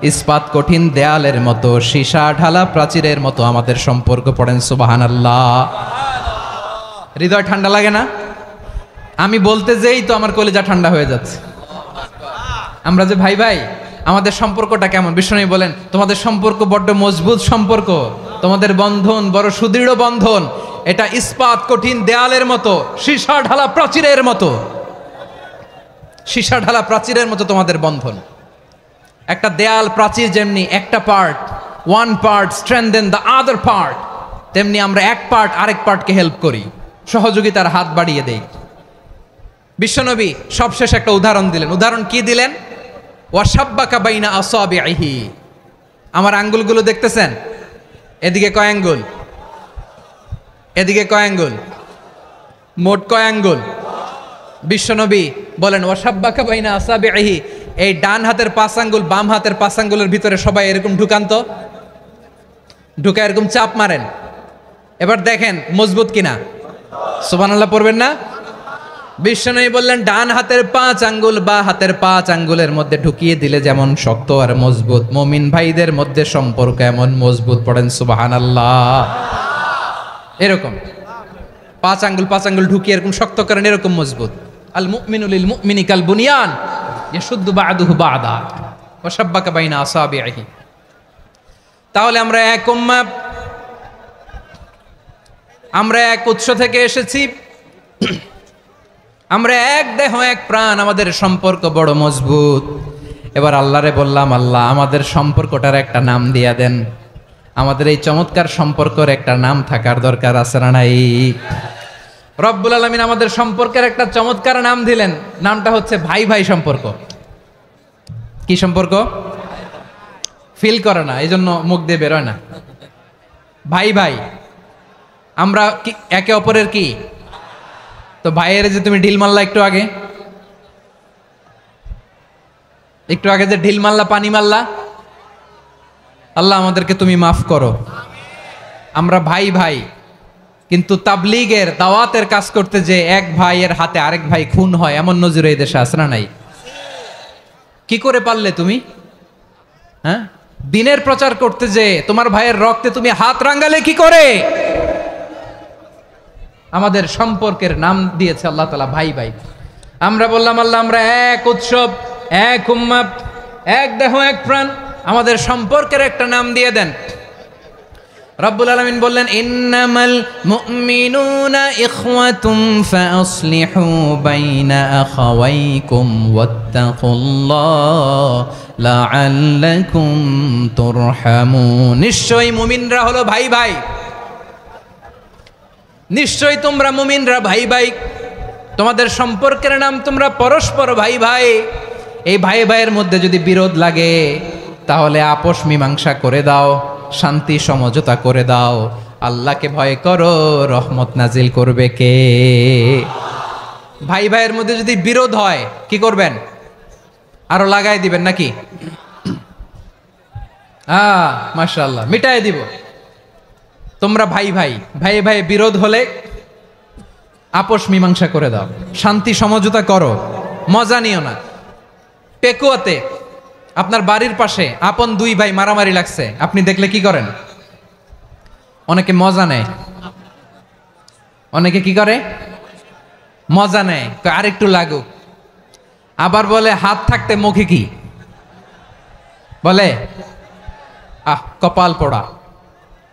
ইস্পাত কঠিন দেয়ালের মতো, সীসা ঢালা প্রাচীরের মতো আমাদের সম্পর্ক। পড়েন সুবহানাল্লাহ। হৃদয় ঠান্ডা লাগে না? আমি বলতে যেই তো আমার কলিজা ঠান্ডা হয়ে যাচ্ছে। আমরা যে ভাই ভাই, আমাদের সম্পর্কটা কেমন? বিশ্বনবী বলেন, তোমাদের সম্পর্ক বড্ড মজবুত সম্পর্ক, তোমাদের বন্ধন বড় সুদৃঢ় বন্ধন। এটা ইস্পাত কঠিন দেয়ালের মতো, সীসা ঢালা প্রাচীরের মতো, সীসা ঢালা প্রাচীরের মতো তোমাদের বন্ধন। একটা দেয়াল প্রাচীর যেমনি একটা part, one part strengthen the other part, তেমনি আমরা এক পার্ট আরেক পার্টকে হেল্প করি, সহযোগিতার হাত বাড়িয়ে দেই। বিশ্বনবী সবশেষ একটা উদাহরণ দিলেন। উদাহরণ কি দিলেন? ওয়াসাব্বাকা বাইনা আসাবিহি। আমার আঙ্গুলগুলো দেখতেছেন? এদিকে কয় আঙ্গুল, এদিকে কয় আঙ্গুল, মোট কয় আঙ্গুল? বিশ্বনবী বলেন, ওয়াসাব্বাকা বাইনা আসাবিহি। এই ডান হাতের 5 আঙ্গুল বাম হাতের 5 আঙ্গুলের ভিতরে সবাই এরকম ঢুকান তো, ঢুকা এরকম চাপ মারেন। এবার দেখেন মজবুত কিনা। সুবহানাল্লাহ পড়বেন না? বিশ্বনবী বললেন, ডান হাতের 5 আঙ্গুল বা হাতের 5 আঙ্গুলের মধ্যে ঢুকিয়ে দিলে যেমন শক্ত আর মজবুত, মুমিন ভাইদের মধ্যে সম্পর্ক এমন মজবুত। পড়েন সুবহানাল্লাহ। এরকম 5 আঙ্গুল ঢুকিয়ে এরকম শক্ত করেন, এরকম মজবুত। আল মুমিনু লিল মুমিনি কাল বুনিয়ান ইয়াশুদ্দু বাদুহু বাদা ওয়া শাব্বাকা বাইনা আসাবিহি। তাহলে আমরা এক উম্মাহ, আমরা এক উৎস থেকে এসেছি, আমরা এক দেহ এক প্রাণ, আমাদের সম্পর্ক বড় মজবুত। এবার আল্লাহরে বললাম, আল্লাহ আমাদের সম্পর্কটার একটা নাম দিয়া দেন। আমাদের এই চমৎকার সম্পর্কের একটা নাম থাকার দরকার আছে না নাই? রব্বুল আলামিন আমাদের সম্পর্কের একটা চমৎকার নাম দিলেন। নামটা হচ্ছে ভাই ভাই সম্পর্ক। কি সম্পর্ক? ফিল করে না, এই জন্য মুখ দিয়ে বেরোয় না। ভাই ভাই, আমরা একে অপরের কি? তো ভাইয়ের যে তুমি ঢিল মারলা একটু আগে, একটু আগে যে ঢিল মারলা, পানি মারলা, আল্লাহ আমাদেরকে তুমি মাফ করো। আমরা ভাই ভাই, কিন্তু তাবলীগের দাওয়াতের কাজ করতে যে এক ভাইয়ের হাতে আরেক ভাই খুন হয়, এমন নজির এই দেশে আছে না নাই? কি করে পারলে তুমি? হ্যাঁ, দিনের প্রচার করতে যে তোমার ভাইয়ের রক্তে তুমি হাত রাঙ্গালে কি করে? আমাদের সম্পর্কের নাম দিয়েছে আল্লাহ তাআলা ভাই ভাই। আমরা বললাম আল্লাহ আমরা এক উৎসব, এক উম্মাত, এক দেহ, এক প্রাণ, আমাদের সম্পর্কের একটা নাম দিয়ে দেন। রব্বুল আলামিন বললেন ইন্নামাল মুমিনুনা ইখওয়াতুম ফাসলিহু বাইনা আখাওয়াইকুম ওয়াত্তাকুল্লাহ লাআল্লাকুম তুরহামুন। নিশ্চয়ই মুমিনরা হলো ভাই ভাই, নিশ্চয়ই তোমরা মুমিনরা ভাই ভাই, তোমাদের সম্পর্কের নাম তোমরা পরস্পর ভাই ভাই। এই ভাই ভাইয়ের মধ্যে যদি বিরোধ লাগে তাহলে আপোষ মীমাংসা করে দাও, শান্তি সমঝোতা করে দাও। আল্লাহকে ভয় করো, রহমত নাজিল করবে কে? ভাই ভাইয়ের মধ্যে যদি বিরোধ হয় কি করবেন? আরো লাগাই দিবেন নাকি? মাশাআল্লাহ, মিটাই দিব। তোমরা ভাই ভাই, ভাই ভাই বিরোধ হলে আপোষ মীমাংসা করে দাও, শান্তি সমঝোতা করো, মজা নিও না। পেকুয়াতে আপনার বাড়ির পাশে আপন দুই ভাই মারামারি লাগছে, আপনি দেখলে কি করেন? অনেকে মজা নেয়। অনেকে কি করে? মজা নেয়, আরেকটু লাগুক। আবার বলে হাত থাকতে মুখে কি বলে? কপাল পোড়া,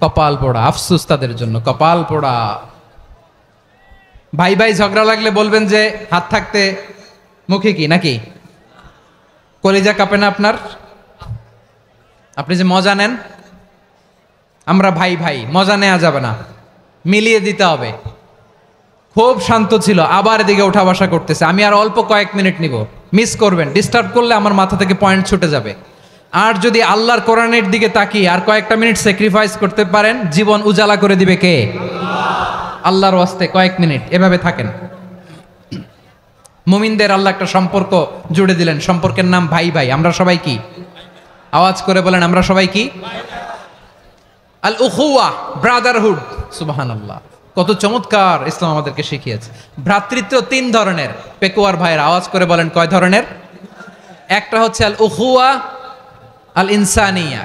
কপাল পোড়া। আফসোস তাদের জন্য, কপাল পোড়া। ভাই ভাই ঝগড়া লাগলে বলবেন যে হাত থাকতে মুখে কি, নাকি? কলিজা কাঁপে না আপনার? আপনি যে মজা নেন। আমরা ভাই ভাই, মজা নেওয়া যাবে না, মিলিয়ে দিতে হবে। খুব শান্ত ছিল, আবার এদিকে উঠা বসা করতেছে। আমি আর অল্প কয়েক মিনিট নিব, মিস করবেন। ডিস্টার্ব করলে আমার মাথা থেকে পয়েন্ট ছুটে যাবে। আর যদি আল্লাহর কোরআনের দিকে তাকিয়ে আর কয়েকটা মিনিট স্যাক্রিফাইস করতে পারেন, জীবন উজালা করে দিবে কে? আল্লাহর ওয়াস্তে কয়েক মিনিট এভাবে থাকেন। মুমিনদের আল্লাহ একটা সম্পর্ক জুড়ে দিলেন, সম্পর্কের নাম ভাই ভাই। আমরা সবাই কি? আওয়াজ করে বলেন, আমরা সবাই কি? আল উখুয়া, ব্রাদারহুড। সুবহানাল্লাহ, কত চমৎকার ইসলাম আমাদেরকে শিখিয়েছে। ভ্রাতৃত্ব তিন ধরনের। পেকুয়ার ভাইয়ের আওয়াজ করে বলেন, কয় ধরনের? একটা হচ্ছে আল উখুয়া আল ইনসানিয়া,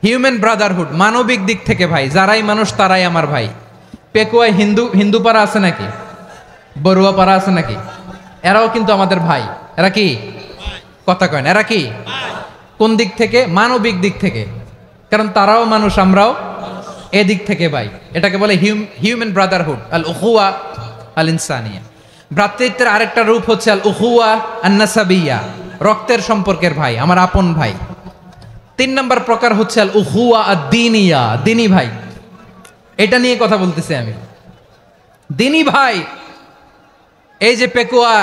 হিউম্যান ব্রাদারহুড, মানবিক দিক থেকে ভাই। যারাই মানুষ তারাই আমার ভাই। পেকুয়ায় হিন্দু পাড়া আছে নাকি? বড়ুয়া পাড়া আছে নাকি? এরাও কিন্তু আমাদের ভাই। এরা কি? কথা কয় না, এরা কি? কোন দিক থেকে? মানবিক দিক থেকে। কারণ তারাও মানুষ, আমরাও এদিক থেকে ভাই। এটাকে বলে হিউম্যান ব্রাদারহুড, আল উখুয়া আল ইনসানিয়া। ভ্রাতৃত্বের আরেকটা রূপ হচ্ছে আল উখুয়া আন নাসাবিয়া, রক্তের সম্পর্কের ভাই, আমার আপন ভাই। 3 নম্বর প্রকার হচ্ছে আল উখুয়া আদ-দীনিয়া, দিনী ভাই। এটা নিয়ে কথা বলতেছি আমি। দিনী ভাই, এই যে পেকুয়া,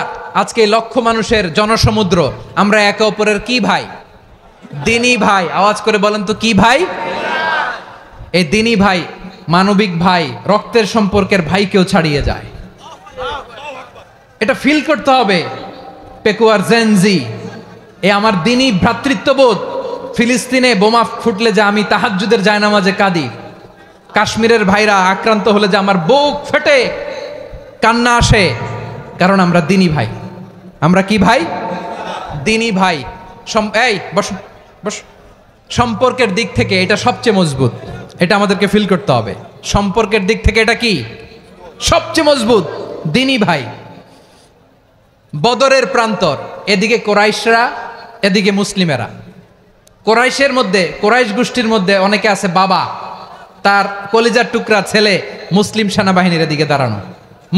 আজকে লক্ষ মানুষের জনসমুদ্র, আমরা একে অপরের কি ভাই? দিনী ভাই। আওয়াজ করে বলেন তো, কি ভাই? এই দিনী ভাই, মানবিক ভাই, রক্তের সম্পর্কের ভাইকেও ছাড়িয়ে যায়। এটা ফিল করতে হবে। পেকুয়ার জেনজি, এ আমার দিনী ভ্রাতৃত্ববোধ। ফিলিস্তিনে বোমা ফুটলে যে আমি তাহাজ্জুদের জায়নামাজে কাঁদি, কাশ্মীরের ভাইরা আক্রান্ত হলে যে আমার বুক ফেটে কান্না আসে, কারণ আমরা দিনী ভাই। আমরা কি ভাই? দিনী ভাই। এই বসো বসো। সম্পর্কের দিক থেকে এটা সবচেয়ে মজবুত। এটা আমাদেরকে ফিল করতে হবে। সম্পর্কের দিক থেকে এটা কি? সবচেয়ে মজবুত, দিনী ভাই। বদরের প্রান্তর, এদিকে কোরাইশরা, এদিকে মুসলিমেরা। কোরাইশের মধ্যে, কোরাইশ গোষ্ঠীর মধ্যে অনেকে আছে বাবা, তার কলিজার টুকরা ছেলে মুসলিম সেনাবাহিনীর এদিকে দাঁড়ানো।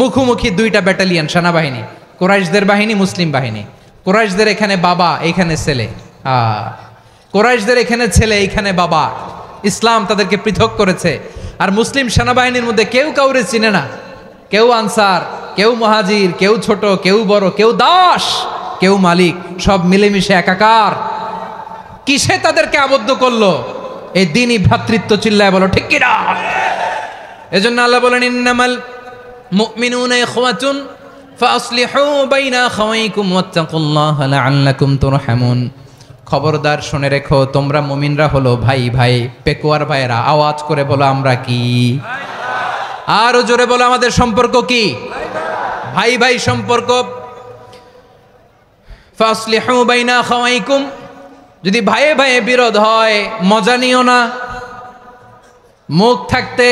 মুখোমুখি দুইটা ব্যাটালিয়ন সেনাবাহিনী, কোরাইশদের বাহিনী, মুসলিম বাহিনী। কোরাইশদের এখানে বাবা, এইখানে ছেলে। কোরাইশদের এখানে ছেলে, এইখানে বাবা। ইসলাম তাদেরকে পৃথক করেছে। আর মুসলিম সেনাবাহিনীর মধ্যে কেউ কাউরে চিনে না। কেউ আনসার, কেউ মুহাজির, কেউ ছোট, কেউ বড়, কেউ দাস, কেউ মালিক, সব মিলেমিশে একাকার। কিসে তাদেরকে আবদ্ধ করলো? এই দিনই ভ্রাতৃত্ব। চিল্লায় বলো ঠিক কিনা? এজন্য আল্লাহ বলেন, ইন্নামাল মুমিনুনা ইখওয়াতুন ফাসলিহু বাইনা আখাওয়াইকুম ওয়াত্তাকুল্লাহা লাআল্লাকুম তুরহামুন। খবরদার শুনে রেখো, তোমরা মুমিনরা হলো ভাই ভাই। পেকুয়ার ভাইয়েরা আওয়াজ করে বলো আমরা কি? আরো জোরে বলো আমাদের সম্পর্ক কি? ভাই ভাই সম্পর্ক। ফাসলিহু বাইনা আখাওয়াইকুম, যদি ভাইয়ে ভাইয়ে বিরোধ হয় মজা নিও না। মুখ থাকতে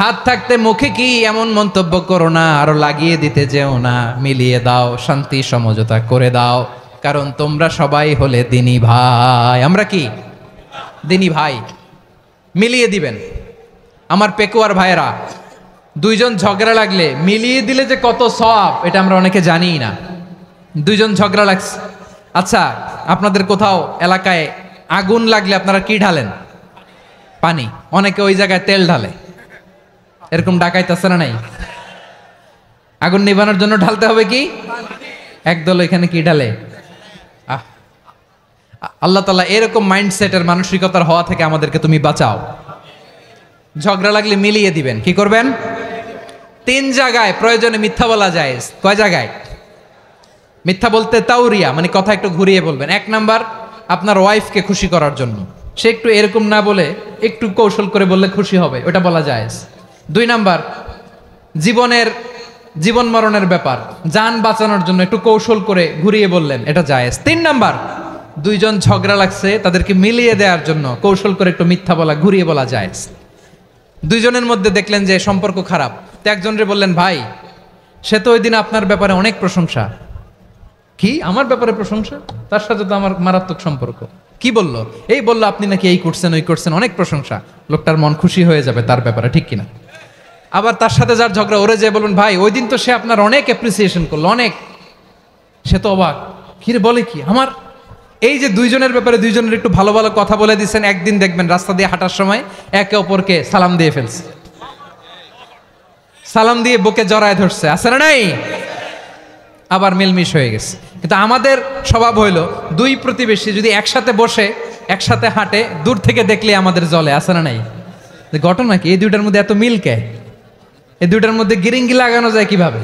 হাত থাকতে মুখে কি এমন মন্তব্য করো না, আরো লাগিয়ে দিতে যেও না। মিলিয়ে দাও, শান্তি সমঝোতা করে দাও, কারণ তোমরা সবাই হলে দিনী ভাই। আমরা কি দিনী ভাই? মিলিয়ে দিবেন। আমার পেকুয়ার ভাইয়েরা, দুইজন ঝগড়া লাগলে মিলিয়ে দিলে যে কত সওয়াব এটা আমরা অনেকে জানি না। দুইজন ঝগড়া লাগছে, আচ্ছা আপনাদের কোথাও এলাকায় আগুন লাগলে আপনারা কি ঢালেন? পানি। অনেকে ওই জায়গায় তেল ঢালে, এরকম ডাকাইতেছে না নাই? আগুন নিভানোর জন্য ঢালতে হবে কি? একদল এখানে কি ঢালে? আল্লাহ তাআলা এরকম মাইন্ডসেটের মানসিকতার হওয়া থেকে আমাদেরকে তুমি বাঁচাও। ঝগড়া লাগলে মিলিয়ে দিবেন। কি করবেন? 3 জায়গায় প্রয়োজনে মিথ্যা বলা যায়। কয় জায়গায় মিথ্যা বলতে? তাউরিয়া, মানে কথা একটু ঘুরিয়ে বলবেন। 1 নাম্বার, আপনার ওয়াইফকে খুশি করার জন্য, সে একটু এরকম না বলে একটু কৌশল করে বললে খুশি হবে, ওটা বলা যায়। 2 নাম্বার, জীবন মরণের ব্যাপার, জান বাঁচানোর জন্য একটু কৌশল করে ঘুরিয়ে বললেন, এটা জায়েজ। 3 নাম্বার, দুইজন ঝগড়া লাগছে তাদেরকে মিলিয়ে দেওয়ার জন্য কৌশল করে একটু মিথ্যা বলা, ঘুরিয়ে বলা জায়েজ। দুইজনের মধ্যে দেখলেন যে সম্পর্ক খারাপ, তো একজনরে বললেন, ভাই সে তো ওই দিন আপনার ব্যাপারে অনেক প্রশংসা। কি আমার ব্যাপারে প্রশংসা? তার সাথে তো আমার মারাত্মক সম্পর্ক। কি বললো? এই বললো আপনি নাকি এই করছেন ওই করছেন, অনেক প্রশংসা। লোকটার মন খুশি হয়ে যাবে তার ব্যাপারে, ঠিক কিনা? আবার তার সাথে যার ঝগড়া, ওরে যে বলুন, ভাই ওই দিন তো সে আপনার অনেক অ্যাপ্রিসিয়েশন করলো, অনেক। সে তো অবাক, কিরে বলে কি আমার? এই যে দুইজনের ব্যাপারে দুইজনের একটু ভালো ভালো কথা বলে দিচ্ছেন, একদিন দেখবেন রাস্তা দিয়ে হাঁটার সময় একে অপরকে সালাম দিয়ে ফেলছে, সালাম দিয়ে বুকে জড়ায় ধরছে, আছে না নাই? আবার মিলমিশ হয়ে গেছে। কিন্তু আমাদের স্বভাব হইলো, দুই প্রতিবেশী যদি একসাথে বসে একসাথে হাঁটে, দূর থেকে দেখলে আমাদের জলে, আছে না নাই? ঘটনা কি? এই দুইটার মধ্যে এত মিল কে? এই দুইটার মধ্যে গিরিঙ্গি লাগানো যায় কিভাবে?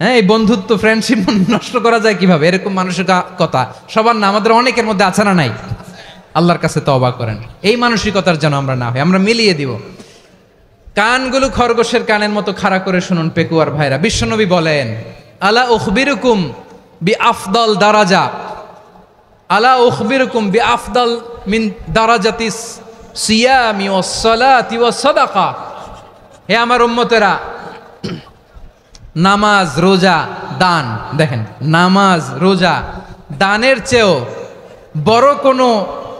হ্যাঁ, এই বন্ধুত্ব ফ্রেন্ডশিপ নষ্ট করা যায় কিভাবে? এরকম মানুষের কথা সবার না, আমাদের অনেকের মধ্যে আছে না নাই? আল্লাহর কাছে তওবা করেন, এই মানসিকতার যেন আমরা না হই, আমরা মিলিয়ে দিব। কানগুলো খরগোশের কানের মতো খাড়া করে শুনুন পেকুয়ার ভাইরা। বিশ্বনবী বলেন, আলা উখবিরুকুম বি আফদল দারাজা, আলা উখবিরুকুম বি আফদল মিন দারাজাতিস সিয়ামি ওয়াস সালাতি ওয়াস সাদাকা। হে আমার উম্মতেরা, নামাজ, রোজা, দান, দেখেন নামাজ, রোজা, দানের চেয়েও বড় কোনো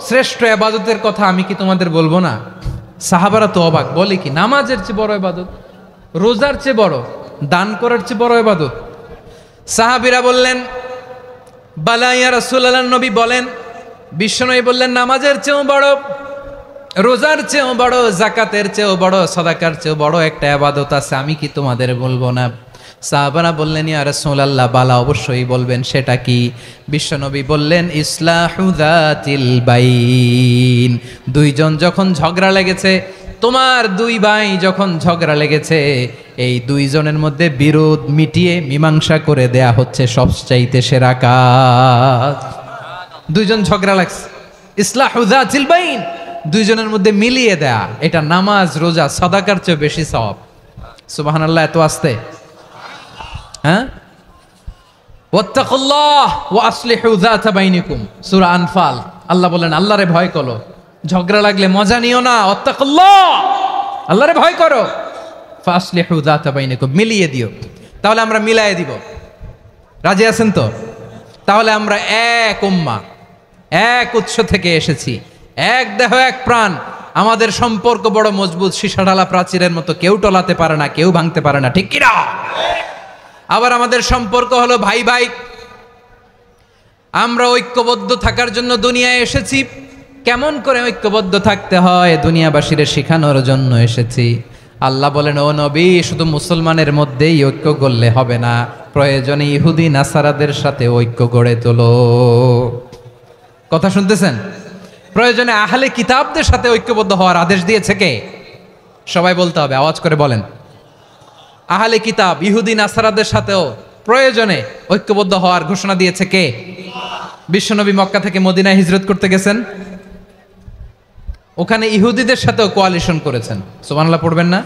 শ্রেষ্ঠ ইবাদতের কথা আমি কি তোমাদের বলবো না? সাহাবারা তো অবাক, বলে কি নামাজের চেয়ে বড় ইবাদত, রোজার চেয়ে বড়, দান করার চেয়ে বড় ইবাদত? সাহাবীরা বললেন, বালা ইয়া রাসূলুল্লাহ, নবী বলেন। বিশ্বনবী বললেন, নামাজের চেয়েও বড়, রোজার চেয়েও বড়, যাকাতের চেয়েও বড়, সাদাকার চেয়েও বড় একটা ইবাদত আছে, আমি কি তোমাদের বলবো না? সাহাবারা বললেন, ইয়া রাসূলুল্লাহ, বালা, অবশ্যই বলবেন, সেটা কি? বিশ্বনবী বললেন, ইসলাহু যাতিল বাইন। দুইজন যখন ঝগড়া লেগেছে, তোমার দুই ভাই যখন ঝগড়া লেগেছে, এই দুইজনের মধ্যে বিরোধ মিটিয়ে মীমাংসা করে দেয়া হচ্ছে সবচাইতে সেরা কাজ। দুইজন ঝগড়া লাগছে, ইসলাহু যাতিল বাইন, দুইজনের মধ্যে মিলিয়ে দেয়া, এটা নামাজ, রোজা, সাদাকার চেয়ে বেশি সওয়াব। সুবহানাল্লাহ, এত আসতে। হ্যাঁ, ওয়াত্তাকুল্লাহ ওয়া আসলিহু যাতা বাইনিকুম, সূরা আনফাল। আল্লাহ বলেন, আল্লাহরে ভয় করো, ঝগড়া লাগলে মজা নিও না, ওয়াত্তাকুল্লাহ, আল্লাহরে ভয় করো, ফাসলিহু যাতা বাইনিকুম, মিলিয়ে দিও। তাহলে আমরা মিলায়ে দিব, রাজি আছেন তো? তাহলে আমরা এক উম্মাহ, এক উৎস থেকে এসেছি, এক দেহ এক প্রাণ, আমাদের সম্পর্ক বড় মজবুত, সীসা ঢালা প্রাচীরের মতো, কেউ টলাতে পারে না, কেউ ভাঙতে পারে না, ঠিক কিনা? আবার আমাদের সম্পর্ক হলো ভাই ভাই, আমরা ঐক্যবদ্ধ থাকার জন্য দুনিয়ায় এসেছি। কেমন করে ঐক্যবদ্ধ থাকতে হয় দুনিয়াবাসীরে শেখানোর জন্য এসেছি। আল্লাহ বলেন, ও নবী, শুধু মুসলমানের মধ্যেই ঐক্য গড়লে হবে না, প্রয়োজনে ইহুদি নাসারাদের সাথে ঐক্য গড়ে তোলো। কথা শুনতেছেন? প্রয়োজনে আহলে কিতাবদের সাথে ঐক্যবদ্ধ হওয়ার আদেশ দিয়েছে কে? সবাই বলতে হবে, আওয়াজ করে বলেন। আহলে কিতাব, ইহুদি নাসারাদের সাথেও প্রয়োজনে ঐক্যবদ্ধ হওয়ার ঘোষণা দিয়েছে কে? বিশ্বনবী মক্কা থেকে মদিনায় হিজরত করতে গেছেন, ওখানে ইহুদিদের সাথেও কোয়ালিশন করেছেন। সুবহানাল্লাহ পড়বেন না?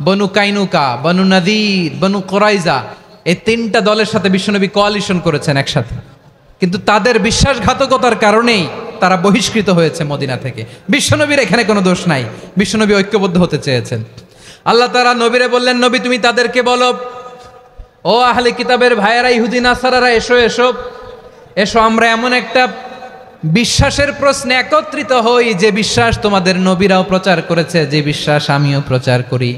বনু কাইনুকা, বনু নাদির, বনু কোরাইজা, এই তিনটা দলের সাথে বিশ্বনবী কোয়ালিশন করেছেন একসাথে। কিন্তু তাদের বিশ্বাসঘাতকতার কারণেই তারা বহিষ্কৃত হয়েছে মদিনা থেকে। বিশ্বনবীর এখানে কোনো দোষ নাই, বিশ্বনবী ঐক্যবদ্ধ হতে চেয়েছেন। আল্লাহ তাআলা নবীরে বললেন, নবী তুমি তাদেরকে বলো, ও আহলে কিতাবের ভাইয়েরা, ইহুদি নাসারারা, এসো এসো এসো, আমরা এমন একটা বিশ্বাসের প্রশ্নে একত্রিত হই যে বিশ্বাস তোমাদের নবীরাও প্রচার করেছে, যে বিশ্বাস আমিও প্রচার করি,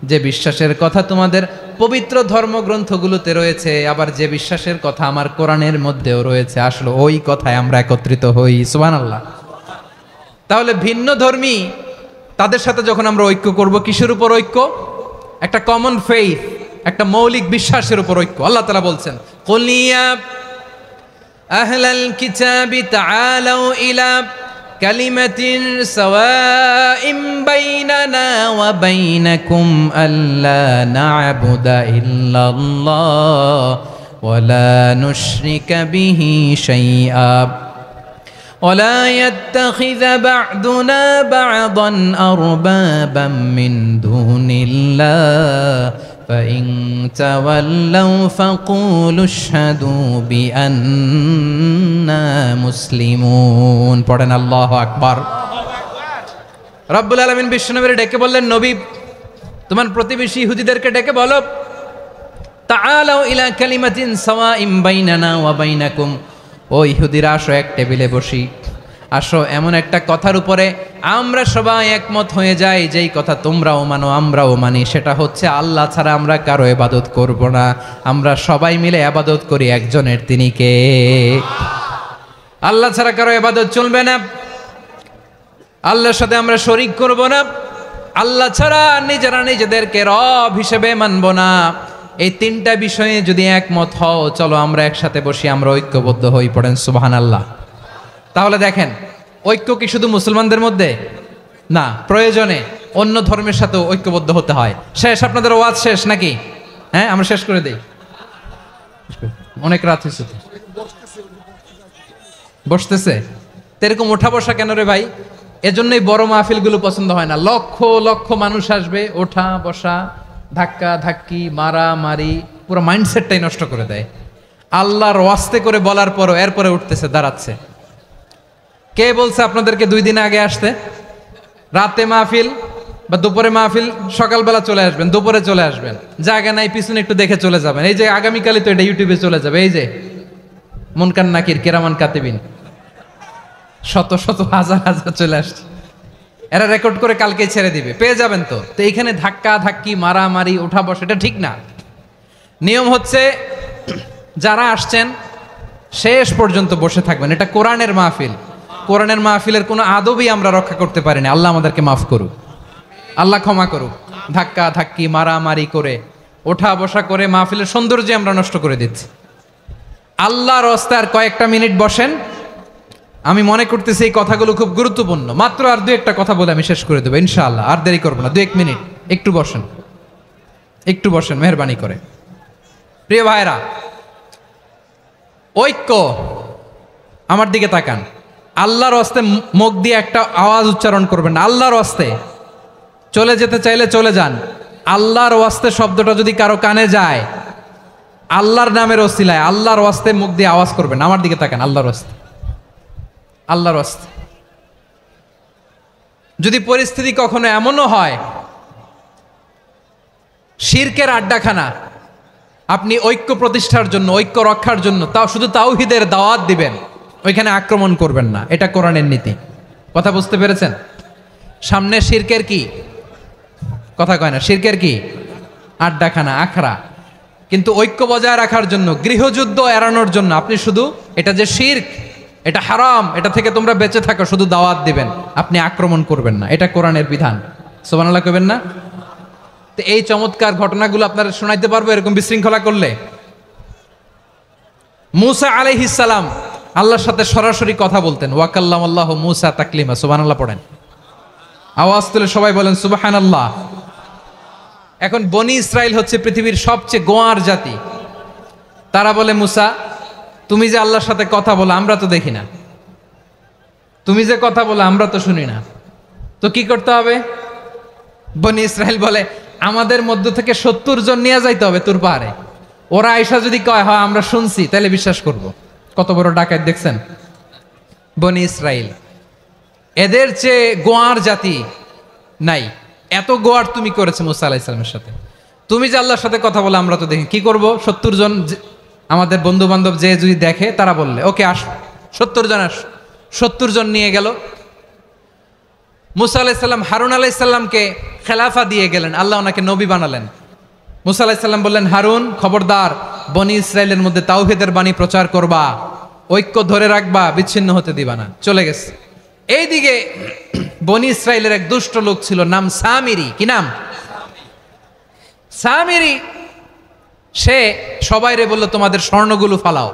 যে বিশ্বাসের কথা তোমাদের পবিত্র ধর্মগ্রন্থগুলোতে রয়েছে, আবার যে বিশ্বাসের কথা আমার কোরআনের মধ্যেও রয়েছে, আসলে ওই কথায় আমরা একত্রিত হই। সুবহানাল্লাহ। তাহলে ভিন্ন ধর্মী তাদের সাথে যখন আমরা ঐক্য করব, কিসের উপর ঐক্য? একটা কমন ফেইথ, একটা মৌলিক বিশ্বাসের উপর ঐক্য। আল্লাহ তাআলা বলছেন, কুল ইয়া আহলাল কিতাবি তাআলাউ ইলা কালিমাতিন সাওয়াইম বাইনানা ওয়া বাইনাকুম আল্লা না'বুদা ইল্লাল্লাহ ওয়া লা নুশরিকা বিহি শাইআ ولا يتخذ بعضنا بعضا أربابا من دون الله فإن تولوا فقولوا اشهدوا بأننا مسلمون। পড়েন আল্লাহু আকবার। রব্বুল আলামিন বিশ্বনবীর ডেকে বললেন, নবী তোমার প্রতিবেশী ইহুদিদেরকে ডেকে বলো, তাআলাউ ইলা কালিমাতিন সাওয়াইম বাইনানা ওয়া বাইনাকুম, ও ইহুদিরা আসো, এক টেবিলে বসি, আসো এমন একটা কথার উপরে আমরা সবাই একমত হয়ে যাই, যেই কথা তোমরাও মানো আমরাও মানি, সেটা হচ্ছে আল্লাহ ছাড়া আমরা কারো ইবাদত করব না, আমরা সবাই মিলে ইবাদত করি একজনের, তিনি কে? আল্লাহ ছাড়া কারো ইবাদত চলবে না, আল্লাহর সাথে আমরা শরীক করব না, আল্লাহ ছাড়া নিজেরা নিজেদেরকে রব হিসেবে মানব না। এই তিনটা বিষয়ে যদি একমত হও, চলো আমরা একসাথে বসি, আমরা ঐক্যবদ্ধ হই। পড়েন সুবহানাল্লাহ। তাহলে দেখেন, ঐক্য কি শুধু মুসলমানদের মধ্যে না, প্রয়োজনে অন্য ধর্মের সাথেও ঐক্যবদ্ধ হতে হয়। শেষ, আপনাদের ওয়াজ শেষ নাকি? হ্যাঁ, আমরা শেষ করে দেই, অনেক রাত হয়েছে তো। বসতেছে তো, এরকম ওঠা বসা কেন রে ভাই? এজন্যই বড় মাহফিলগুলো পছন্দ হয় না। লক্ষ লক্ষ মানুষ আসবে, ওঠা বসা, ধাক্কা ধাক্কি, মারা মারি, পুরো মাইন্ডসেটটাই নষ্ট করে দেয়। আল্লাহর ওয়াস্তে করে বলার পরও এরপরে উঠতেছে, দাঁড়াচ্ছে। কে বলছে আপনাদেরকে 2 দিন আগে আসতে? রাতে মাহফিল বা দুপুরে মাহফিল, সকালবেলা চলে আসবেন, দুপুরে চলে আসবেন, জায়গা নাই পিছনে একটু দেখে চলে যাবেন। এই যে আগামীকালই তো এটা ইউটিউবে চলে যাবে, এই যে মুনকার নাকির কিরামান কাতিবিন, শত শত হাজার হাজার চলে আসছে, এরা রেকর্ড করে কালকে ছেড়ে দিবে, পেয়ে যাবেন তো। তো এইখানে ধাক্কা ধাক্কি, মারামারি, ওঠা বসা, এটা ঠিক না। নিয়ম হচ্ছে যারা আসছেন শেষ পর্যন্ত বসে থাকবেন। এটা কোরআনের মাহফিল, কোরআনের মাহফিলের কোনো আদবই আমরা রক্ষা করতে পারিনি। আল্লাহ আমাদেরকে মাফ করুক, আল্লাহ ক্ষমা করুক। ধাক্কা ধাক্কি, মারামারি করে, ওঠা বসা করে মাহফিলের সৌন্দর্য আমরা নষ্ট করে দিচ্ছি। আল্লাহর রাস্তায় আর কয়েকটা মিনিট বসেন। আমি মনে করতেছি এই কথাগুলো খুব গুরুত্বপূর্ণ। মাত্র আর 2-1টা কথা বলে আমি শেষ করে দেবো ইনশাআল্লাহ, আর দেরি করবো না। 2-1 মিনিট একটু বসেন, একটু বসেন মেহরবানি করে। প্রিয় ভাইরা, ঐক্য, আমার দিকে তাকান। আল্লাহর রাস্তে মুখ দিয়ে একটা আওয়াজ উচ্চারণ করবেন না। আল্লাহর রাস্তে চলে যেতে চাইলে চলে যান। আল্লাহর ওয়াস্তে শব্দটা যদি কারো কানে যায়, আল্লাহর নামের ওসিলায় আল্লাহর ওয়াস্তে মুখ দিয়ে আওয়াজ করবেন। আমার দিকে তাকান, আল্লাহর ওয়াস্তে, আল্লাহর ওয়াস্তে। যদি পরিস্থিতি কখনো এমনও হয় শিরকের আড্ডাখানা, আপনি ঐক্য প্রতিষ্ঠার জন্য, ঐক্য রক্ষার জন্য তাও শুধু তাওহীদের দাওয়াত দিবেন, ওইখানে আক্রমণ করবেন না। এটা কোরআনের নীতি। কথা বুঝতে পেরেছেন? সামনে শিরকের কি কথা কয় না, শিরকের কি আড্ডাখানা, আখড়া। কিন্তু ঐক্য বজায় রাখার জন্য, গৃহযুদ্ধ এড়ানোর জন্য আপনি শুধু এটা যে শিরক, এটা হারাম, এটা থেকে তোমরা বেঁচে থাকো, শুধু দাওয়াত দিবেন, আপনি আক্রমণ করবেন না। এটা কোরআনের বিধান। সুবহানাল্লাহ কইবেন না? তো এই চমৎকার ঘটনাগুলো আপনারা শোনাইতে পারবো এরকম বিশৃঙ্খলা করলে। মূসা আলাইহিস সালাম আল্লাহর সাথে সরাসরি কথা বলতেন। ওয়াকাল্লামাল্লাহু মূসা তাকলিমা। সুবহানাল্লাহ পড়েন, আওয়াজ তুলে সবাই বলেন সুবহানাল্লাহ। এখন বনি ইসরাইল হচ্ছে পৃথিবীর সবচেয়ে গোয়ার জাতি। তারা বলে, মূসা তুমি যে আল্লাহর সাথে কথা বলো আমরা তো দেখি না, তুমি যে কথা বলো আমরা তো শুনি না, তো কি করতে হবে? বনি ইসরাইল বলে আমাদের মধ্য থেকে 70 জন নিয়ে যাইতে হবে তোর পাহাড়ে। ওরা আয়সা যদি কয় হয় আমরা শুনছি, তাহলে বিশ্বাস করব। কত বড় ডাকাত দেখছেন বনি ইসরাইল। এদের চেয়ে গোয়ার জাতি নাই, এত গোয়ার তুমি করেছে মুসা আলাইহিস সালামের সাথে। তুমি যে আল্লাহর সাথে কথা বলে আমরা তো দেখি, কি করব? 70 জন আমাদের বন্ধু বান্ধব যে যদি দেখে তারা বললে ওকে আস, 70 জন আস। 70 জন নিয়ে গেল। মুসা আলাইহিস সালাম হারুন আলাইহিস সালামকে খেলাফা দিয়ে গেলেন, আল্লাহ ওনাকে নবী বানালেন। মুসা আলাইহিস সালাম বললেন, হারুন খবরদার, বনি ইসরাইলের মধ্যে তাওহীদের বাণী প্রচার করবা, ঐক্য ধরে রাখবা, বিচ্ছিন্ন হতে দিবা না। চলে গেছে। এইদিকে বনি ইসরাইলের এক দুষ্ট লোক ছিল, নাম সামিরি। কি নাম? সামিরি। সে সবাইরে বলল তোমাদের স্বর্ণগুলো ফালাও।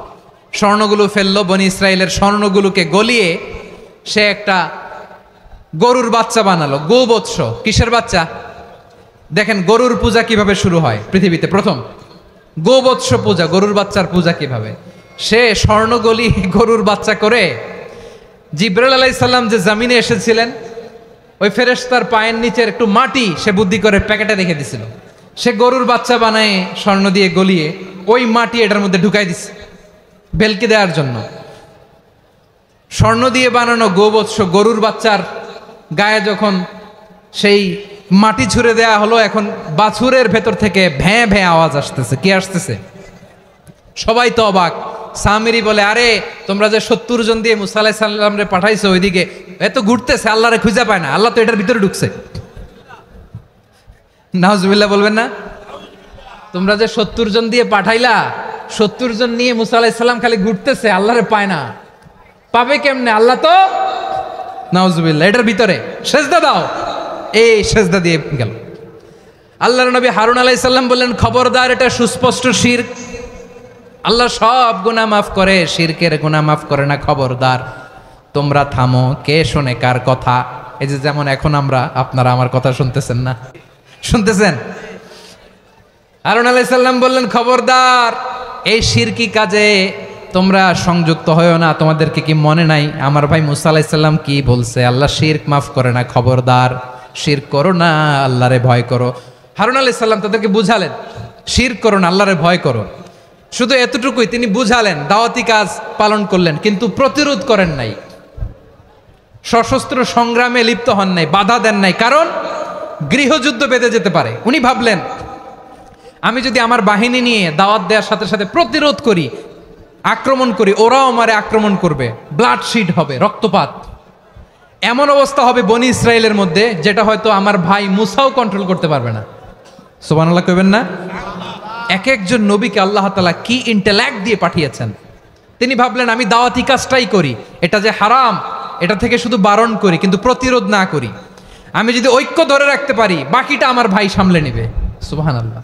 স্বর্ণগুলো ফেললো, বনি ইসরাইলের স্বর্ণগুলোকে গলিয়ে সে একটা গরুর বাচ্চা বানালো। গোবৎস। কিসের বাচ্চা? দেখেন গরুর পূজা কিভাবে শুরু হয় পৃথিবীতে প্রথম, গোবৎস পূজা, গরুর বাচ্চার পূজা কিভাবে। সে স্বর্ণগলি গরুর বাচ্চা করে জিবরাইল আলাইহিস সালাম যে জমিনে এসেছিলেন, ওই ফেরেশতার পায়ের নিচের একটু মাটি সে বুদ্ধি করে প্যাকেটে রেখে দিছিল। সে গরুর বাচ্চা বানায় স্বর্ণ দিয়ে গলিয়ে ওই মাটি এটার মধ্যে ঢুকাই দিছে ভেলকি দেওয়ার জন্য। স্বর্ণ দিয়ে বানানো গোবৎস গরুর বাচ্চার গায়ে যখন সেই মাটি ছুঁড়ে দেয়া হলো, এখন বাছুরের ভেতর থেকে ভ্যাঁ ভ্যাঁ আওয়াজ আসতেছে। কি আসতেছে? সবাই তো অবাক। সামিরি বলে, আরে তোমরা যে 70 জন দিয়ে মুসা আলাইহিস সালাম রে পাঠাইছো, ওইদিকে এত ঘুরতেছে, আল্লাহরে খুঁজে পায় না, আল্লাহ তো এটার ভিতরে ঢুকছে। নাউজুবিল্লাহ বলবেন না? তোমরা যে 70 জন দিয়ে পাঠাইলা, 70 জন নিয়ে মুসা আলাইহিস সালাম খালি ঘুরতেছে, আল্লাহরে পায় না। পাবে কেমনে? আল্লাহ তো, নাউজুবিল্লাহ, এটার ভিতরে সেজদা দাও। এই সেজদা দিয়ে গেল। আল্লাহর নবী হারুন আলাইহিস সালাম বললেন, খবরদার, এটা সুস্পষ্ট শিরক। আল্লাহ সব গুনাহ মাফ করে, শিরকের গুনাহ মাফ করে না, খবরদার। তোমরা থামো। কে শোনে কার কথা? এই যে যেমন এখন আপনারা আমার কথা শুনতেছেন না? শুনতেছেন? হারুন আলাইহিস সালাম বললেন, খবরদার, এই শিরকি কাজে তোমরা সংযুক্ত হয়েও না। তোমাদেরকে কি মনে নাই আমার ভাই মুসা আলাইহিস সালাম কি বলছে? আল্লাহ শিরক মাফ করে না, খবরদার শিরক করো না, আল্লাহরে ভয় করো। হারুন আলাইহিস সালাম তাদেরকে বুঝালেন, শিরক করো না, আল্লাহরে ভয় করো। শুধু এতটুকুই তিনি বুঝালেন, দাওয়াতি কাজ পালন করলেন, কিন্তু প্রতিরোধ করেন নাই, সশস্ত্র সংগ্রামে লিপ্ত হন নাই, বাধা দেন নাই, কারণ গৃহযুদ্ধ বেঁধে যেতে পারে। উনি ভাবলেন, আমি যদি আমার বাহিনী নিয়ে দাওয়াত দেওয়ার সাথে সাথে প্রতিরোধ করি, আক্রমণ করি, ওরাও আমারে আক্রমণ করবে, ব্লাডশিড হবে, রক্তপাত। এমন অবস্থা হবে বনি ইসরায়েলের মধ্যে, যেটা হয়তো আমার ভাই মুসাও কন্ট্রোল করতে পারবে না। সুবহানাল্লাহ কইবেন না? এক একজন নবীকে আল্লাহ তাআলা কি ইন্টেলেক্ট দিয়ে পাঠিয়েছেন। তিনি ভাবলেন, আমি দাওয়াতি কাজটাই করি, এটা যে হারাম এটা থেকে শুধু বারণ করি, কিন্তু প্রতিরোধ না করি। আমি যদি ঐক্য ধরে রাখতে পারি, বাকিটা আমার ভাই সামলে নেবে। সুবহানাল্লাহ।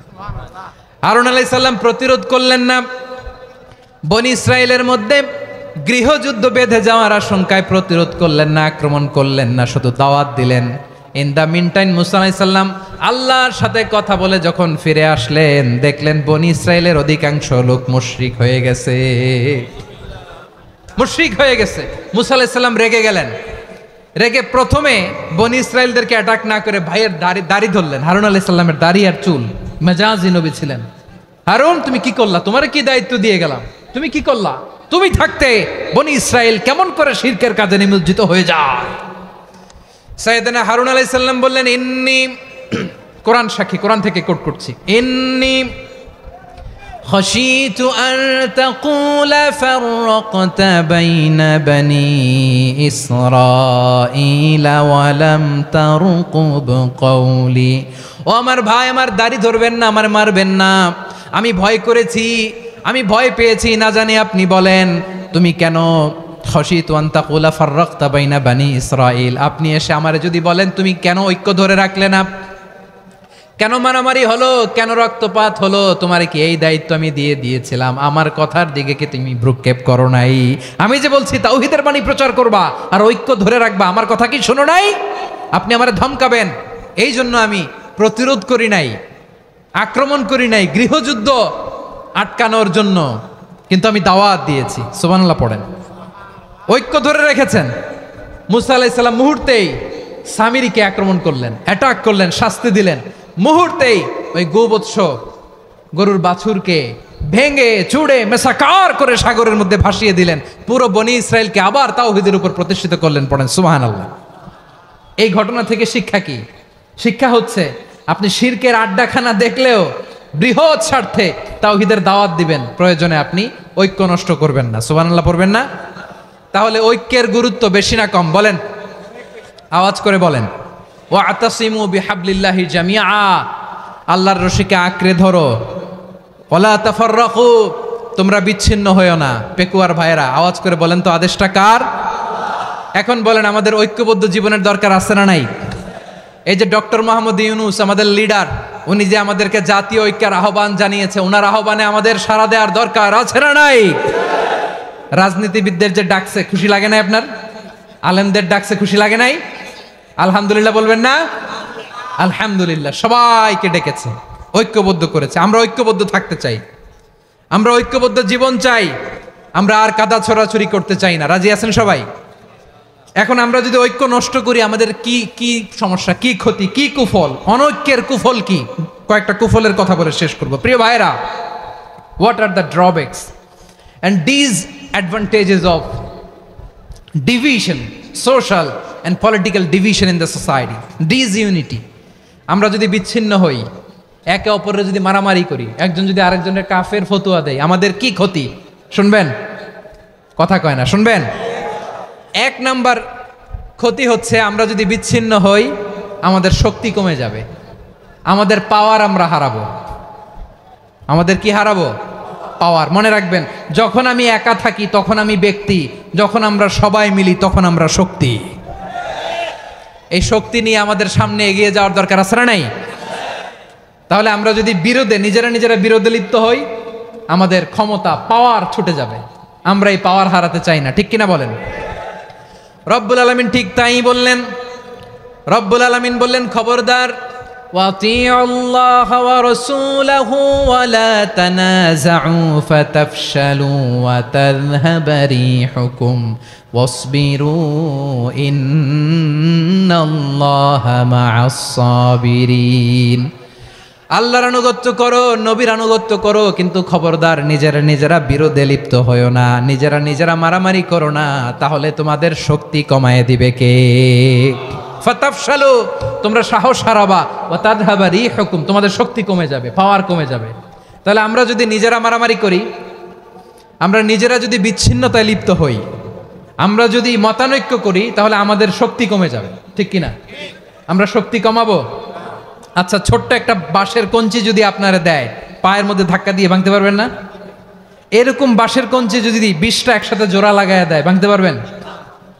হারুন আলাইহিস সালাম প্রতিরোধ করলেন না। বনি ইসরায়েলের মধ্যে গৃহযুদ্ধ বেঁধে যাওয়ার আশঙ্কায় প্রতিরোধ করলেন না, আক্রমণ করলেন না, শুধু দাওয়াত দিলেন। ইন দ্য মিন টাইম মুসা আলাইহিস সালাম আল্লাহর সাথে কথা বলে যখন ফিরে আসলেন, দেখলেন বনি ইসরায়েলের অধিকাংশ লোক মুশরিক হয়ে গেছে। মুশরিক হয়ে গেছে। মুসা আলাইহিস সালাম রেগে গেলেন। রেগে প্রথমে বনি ইসরায়েলদেরকে অ্যাটাক না করে ভাইয়ের দাড়ি ধরলেন। হারুন আলাইহিস সালামের দাড়ি আর চুল, মেজাজি নবী ছিলেন। হারুন, তুমি কি করলা? তোমার কি দায়িত্ব দিয়ে গেলাম, তুমি কি করলা? তুমি থাকতে বনি ইসরায়েল কেমন করে শিরকের কাজে নিমজ্জিত হয়ে যায়? সাইয়েদনা হারুন আলাইহিস সালাম বললেন, ইন্নী, কোরআন সাক্ষী, কোরআন থেকে কোট করছি, ইন্নী خشيت أن تقول فرقت بين بني إسرائيل ولم ترقب قولي। ও আমার ভাই, আমার দাড়ি ধরবেন না, আমার মারবেন না। আমি ভয় করেছি, আমি ভয় পেয়েছি, না জানি আপনি বলেন তুমি কেন খশিতু আন তাকুলা ফাররাকতা বাইনা বানি ইসরাইল। আপনি এসে আমারে যদি বলেন তুমি কেন ঐক্য ধরে রাখলে না, কেন মারামারি হলো, কেন রক্তপাত হলো, তোমার কি এই দায়িত্ব আমি দিয়ে দিয়েছিলাম? আমার কথার দিকে কি তুমি ভ্রুক্ষেপ করো নাই? আমি যে বলছি তাওহীদের বাণী প্রচার করবা আর ঐক্য ধরে রাখবা, আমার কথা কি শোনো নাই? আপনি আমারে ধমকাবেন, এই জন্য আমি প্রতিরোধ করি নাই, আক্রমণ করি নাই, গৃহযুদ্ধ আটকানোর জন্য কিন্তু আমি দাওয়াত দিয়েছি। সুবহানাল্লাহ পড়েন। ঐক্য ধরে রেখেছেন। মুসা আলাইহিস সালাম মুহূর্তেই সামিরীকে আক্রমণ করলেন, অ্যাটাক করলেন, শাস্তি দিলেন। মুহূর্তেই ওই গোবৎস গরুর বাছুরকে ভেঙে চুড়ে মেসাকার করে সাগরের মধ্যে ভাসিয়ে দিলেন। পুরো বনি ইসরায়েলকে আবার তাওহীদের উপর প্রতিষ্ঠিত করলেন। পড়েন সুবহানাল্লাহ। এই ঘটনা থেকে শিক্ষা কি? শিক্ষা হচ্ছে আপনি শিরকের আড্ডাখানা দেখলেও বৃহৎ স্বার্থে তাওহীদের দাওয়াত দিবেন, প্রয়োজনে আপনি ঐক্য নষ্ট করবেন না। সুবহানাল্লাহ পড়বেন না? তাহলে ঐক্যের গুরুত্ব বেশি না কম বলেন? আওয়াজ করে বলেন। ওয়াতাসিমু বিহাবলিল্লাহি জামিআ, আল্লাহর রশিকে আঁকড়ে ধরো। ওয়ালা তাফাররাকু, তোমরা বিচ্ছিন্ন হয়ো না। পেকুয়ার ভাইরা আওয়াজ করে বলেন তো আদেশটা কার? এখন বলেন আমাদের ঐক্যবদ্ধ জীবনের দরকার আছে না নাই? এই যে ডক্টর মোহাম্মদ ইউনূস আমাদের লিডার, উনি যে আমাদেরকে জাতীয় ঐক্যের আহ্বান জানিয়েছে, ওনার আহ্বানে আমাদের সাড়া দেওয়ার দরকার আছে না নাই? রাজনীতিবিদদের যে ডাকছে খুশি লাগে নাই আপনার? আলেমদের ডাকছে খুশি লাগে নাই? আলহামদুলিল্লাহ বলবেন না? আলহামদুলিল্লাহ। সবাইকে ডেকেছে, ঐক্যবদ্ধ করেছে। আমরা ঐক্যবদ্ধ থাকতে চাই, আমরা ঐক্যবদ্ধ জীবন চাই, আমরা আর কাদা ছড়াছড়ি করতে চাই না। রাজি আছেন সবাই? এখন আমরা যদি ঐক্য নষ্ট করি আমাদের কি কি সমস্যা, কি ক্ষতি, কি কুফল? অনৈক্যের কুফল কি? কয়েকটা কুফলের কথা বলে শেষ করব। প্রিয় ভাইরা, what are the drawbacks and disadvantages of division, social and political division in the society, disunity? আমরা যদি বিচ্ছিন্ন হই, একে অপরের যদি মারামারি করি, একজন যদি আরেকজনের কাফের ফতোয়া দেয়, আমাদের কি ক্ষতি? শুনবেন? কথা কয় না, শুনবেন? এক নাম্বার ক্ষতি হচ্ছে আমরা যদি বিচ্ছিন্ন হই আমাদের শক্তি কমে যাবে, আমাদের পাওয়ার আমরা হারাবো। আমাদের কি হারাবো? পাওয়ার। মনে রাখবেন, যখন আমি একা থাকি তখন আমি ব্যক্তি, যখন আমরা সবাই মিলি তখন আমরা শক্তি। এই শক্তি নিয়ে আমাদের সামনে এগিয়ে যাওয়ার দরকার আছে না নাই? তাহলে আমরা যদি নিজেরা বিরোধে লিপ্ত হই আমাদের ক্ষমতা, পাওয়ার ছুটে যাবে। আমরা এই পাওয়ার হারাতে চাই না, ঠিক কিনা বলেন? রব্বুল আলামিন ঠিক তাই বললেন। রব্বুল আলামিন বললেন, খবরদার, وَأَطِيعُوا اللَّهَ وَرَسُولَهُ وَلَا تَنَازَعُوا فَتَفْشَلُوا وَتَذْهَبَ رِيحُكُمْ وَاصْبِرُوا إِنَّ اللَّهَ مَعَ الصَّابِرِينَ। আল্লাহর আনুগত্য করো, নবীর আনুগত্য করো, কিন্তু খবরদার নিজেরা বিরোধে লিপ্ত হয়ো না, নিজেরা মারামারি করো না, তাহলে তোমাদের শক্তি কমায় দিবে কে? ফাতাফশালু, তোমরা সাহস হারাবা, ওয়া তাযহাবা রিহুকুম, তোমাদের শক্তি কমে যাবে, পাওয়ার কমে যাবে। তাহলে আমরা যদি নিজেরা মারামারি করি, আমরা নিজেরা যদি বিচ্ছিন্নতায় লিপ্ত হই, আমরা যদি মতানৈক্য করি, তাহলে আমাদের শক্তি কমে যাবে, ঠিক কিনা? আমরা শক্তি কমাবো। আচ্ছা, ছোট্ট একটা বাঁশের কঞ্চি যদি আপনারা দেয়, পায়ের মধ্যে ধাক্কা দিয়ে ভাঙতে পারবেন না? এরকম বাঁশের কঞ্চি যদি 20টা একসাথে জোড়া লাগায় দেয়, ভাঙতে পারবেন?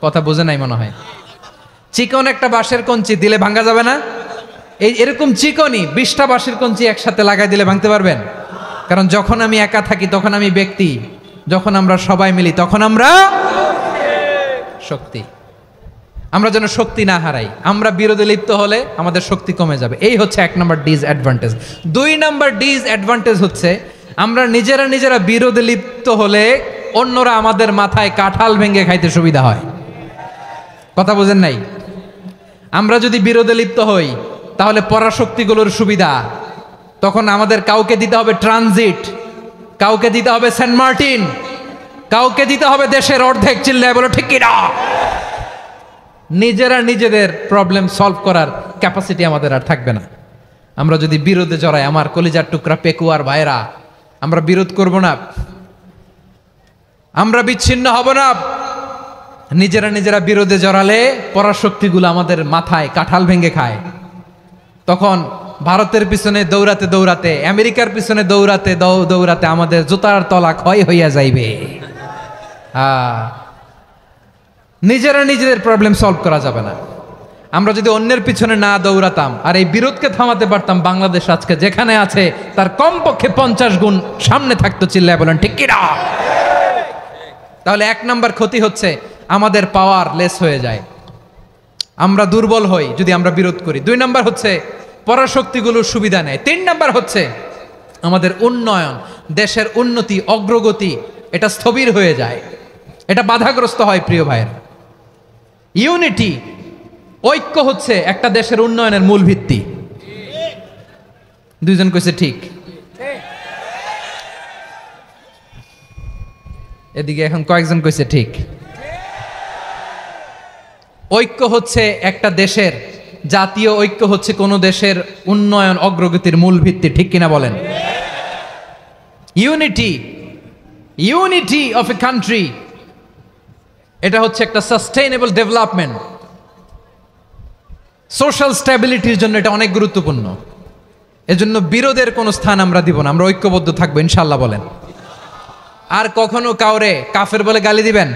কথা বোঝে নাই মনে হয়। চিকন একটা বাঁশের কঞ্চি দিলে ভাঙা যাবে না? এরকম চিকনই 20টা বাঁশের কঞ্চি একসাথে লাগাই দিলে ভাঙতে পারবেন? কারণ যখন আমি একা থাকি তখন আমি ব্যক্তি, যখন আমরা সবাই মিলি তখন আমরা শক্তি। আমরা যেন শক্তি না হারাই। আমরা বিরোধে লিপ্ত হলে আমাদের শক্তি কমে যাবে। এই হচ্ছে 1 নম্বর ডিসঅ্যাডভান্টেজ। 2 নম্বর ডিসঅ্যাডভান্টেজ হচ্ছে আমরা নিজেরা বিরোধে লিপ্ত হলে অন্যরা আমাদের মাথায় কাঁঠাল ভেঙে খাইতে সুবিধা হয়। কথা বোঝেন নাই? আমরা যদি বিরোধে লিপ্ত হই তাহলে পরাশক্তিগুলোর সুবিধা, তখন আমাদের কাউকে দিতে হবে ট্রানজিট, কাউকে দিতে হবে সেন্ট মার্টিন, কাউকে দিতে হবে দেশের অর্ধেক। চিল্লায় বলো ঠিক কিনা? নিজেদের প্রবলেম সলভ করার ক্যাপাসিটি আমাদের আর থাকবে না। আমরা যদি বিরোধে জড়াই, আমার কলিজার টুকরা পেকুয়ার ভাইরা, আমরা বিরোধ করব না, আমরা বিচ্ছিন্ন হব না। নিজেরা বিরোধে জড়ালে পরাশক্তিগুলো আমাদের মাথায় কাঁঠাল ভেঙে খায়। তখন ভারতের পিছনে দৌড়াতে, আমেরিকার পিছনে দৌড়াতে আমাদের জুতার তলা ক্ষয় হইয়া যাইবে। নিজেদের প্রবলেম সলভ করা যাবে না। আমরা যদি অন্যের পিছনে না দৌড়াতাম আর এই বিরোধকে থামাতে পারতাম, বাংলাদেশ আজকে যেখানে আছে তার কমপক্ষে 50 গুণ সামনে থাকতো। চিল্লায় বলেন ঠিক কিনা? তাহলে 1 নাম্বার ক্ষতি হচ্ছে আমাদের পাওয়ার লেস হয়ে যায়, আমরা দুর্বল হই যদি আমরা বিরোধ করি। 2 নাম্বার হচ্ছে পরাশক্তিগুলোর সুবিধা নেয়। 3 নাম্বার হচ্ছে আমাদের উন্নয়ন, দেশের উন্নতি, অগ্রগতি এটা স্থবির হয়ে যায়, এটা বাধাগ্রস্ত হয়। প্রিয় ভাইয়ের, ইউনিটি, ঐক্য হচ্ছে একটা দেশের উন্নয়নের মূল ভিত্তি। দুইজন কইছে ঠিক। এদিকে এখন কয়েকজন কইছে ঠিক। ঐক্য হচ্ছে একটা দেশের, জাতীয় ঐক্য হচ্ছে কোন দেশের উন্নয়ন অগ্রগতির মূল ভিত্তি, ঠিক কিনা বলেন? Unity, unity of a country, এটা হচ্ছে একটা সাস্টেইনেবল ডেভেলপমেন্ট, সোশ্যাল স্ট্যাবিলিটির জন্য এটা অনেক গুরুত্বপূর্ণ। এজন্য বিরোধের কোনো স্থান আমরা দিব না, আমরা ঐক্যবদ্ধ থাকবো ইনশাআল্লাহ বলেন। আর কখনো কাউরে কাফের বলে গালি দিবেন?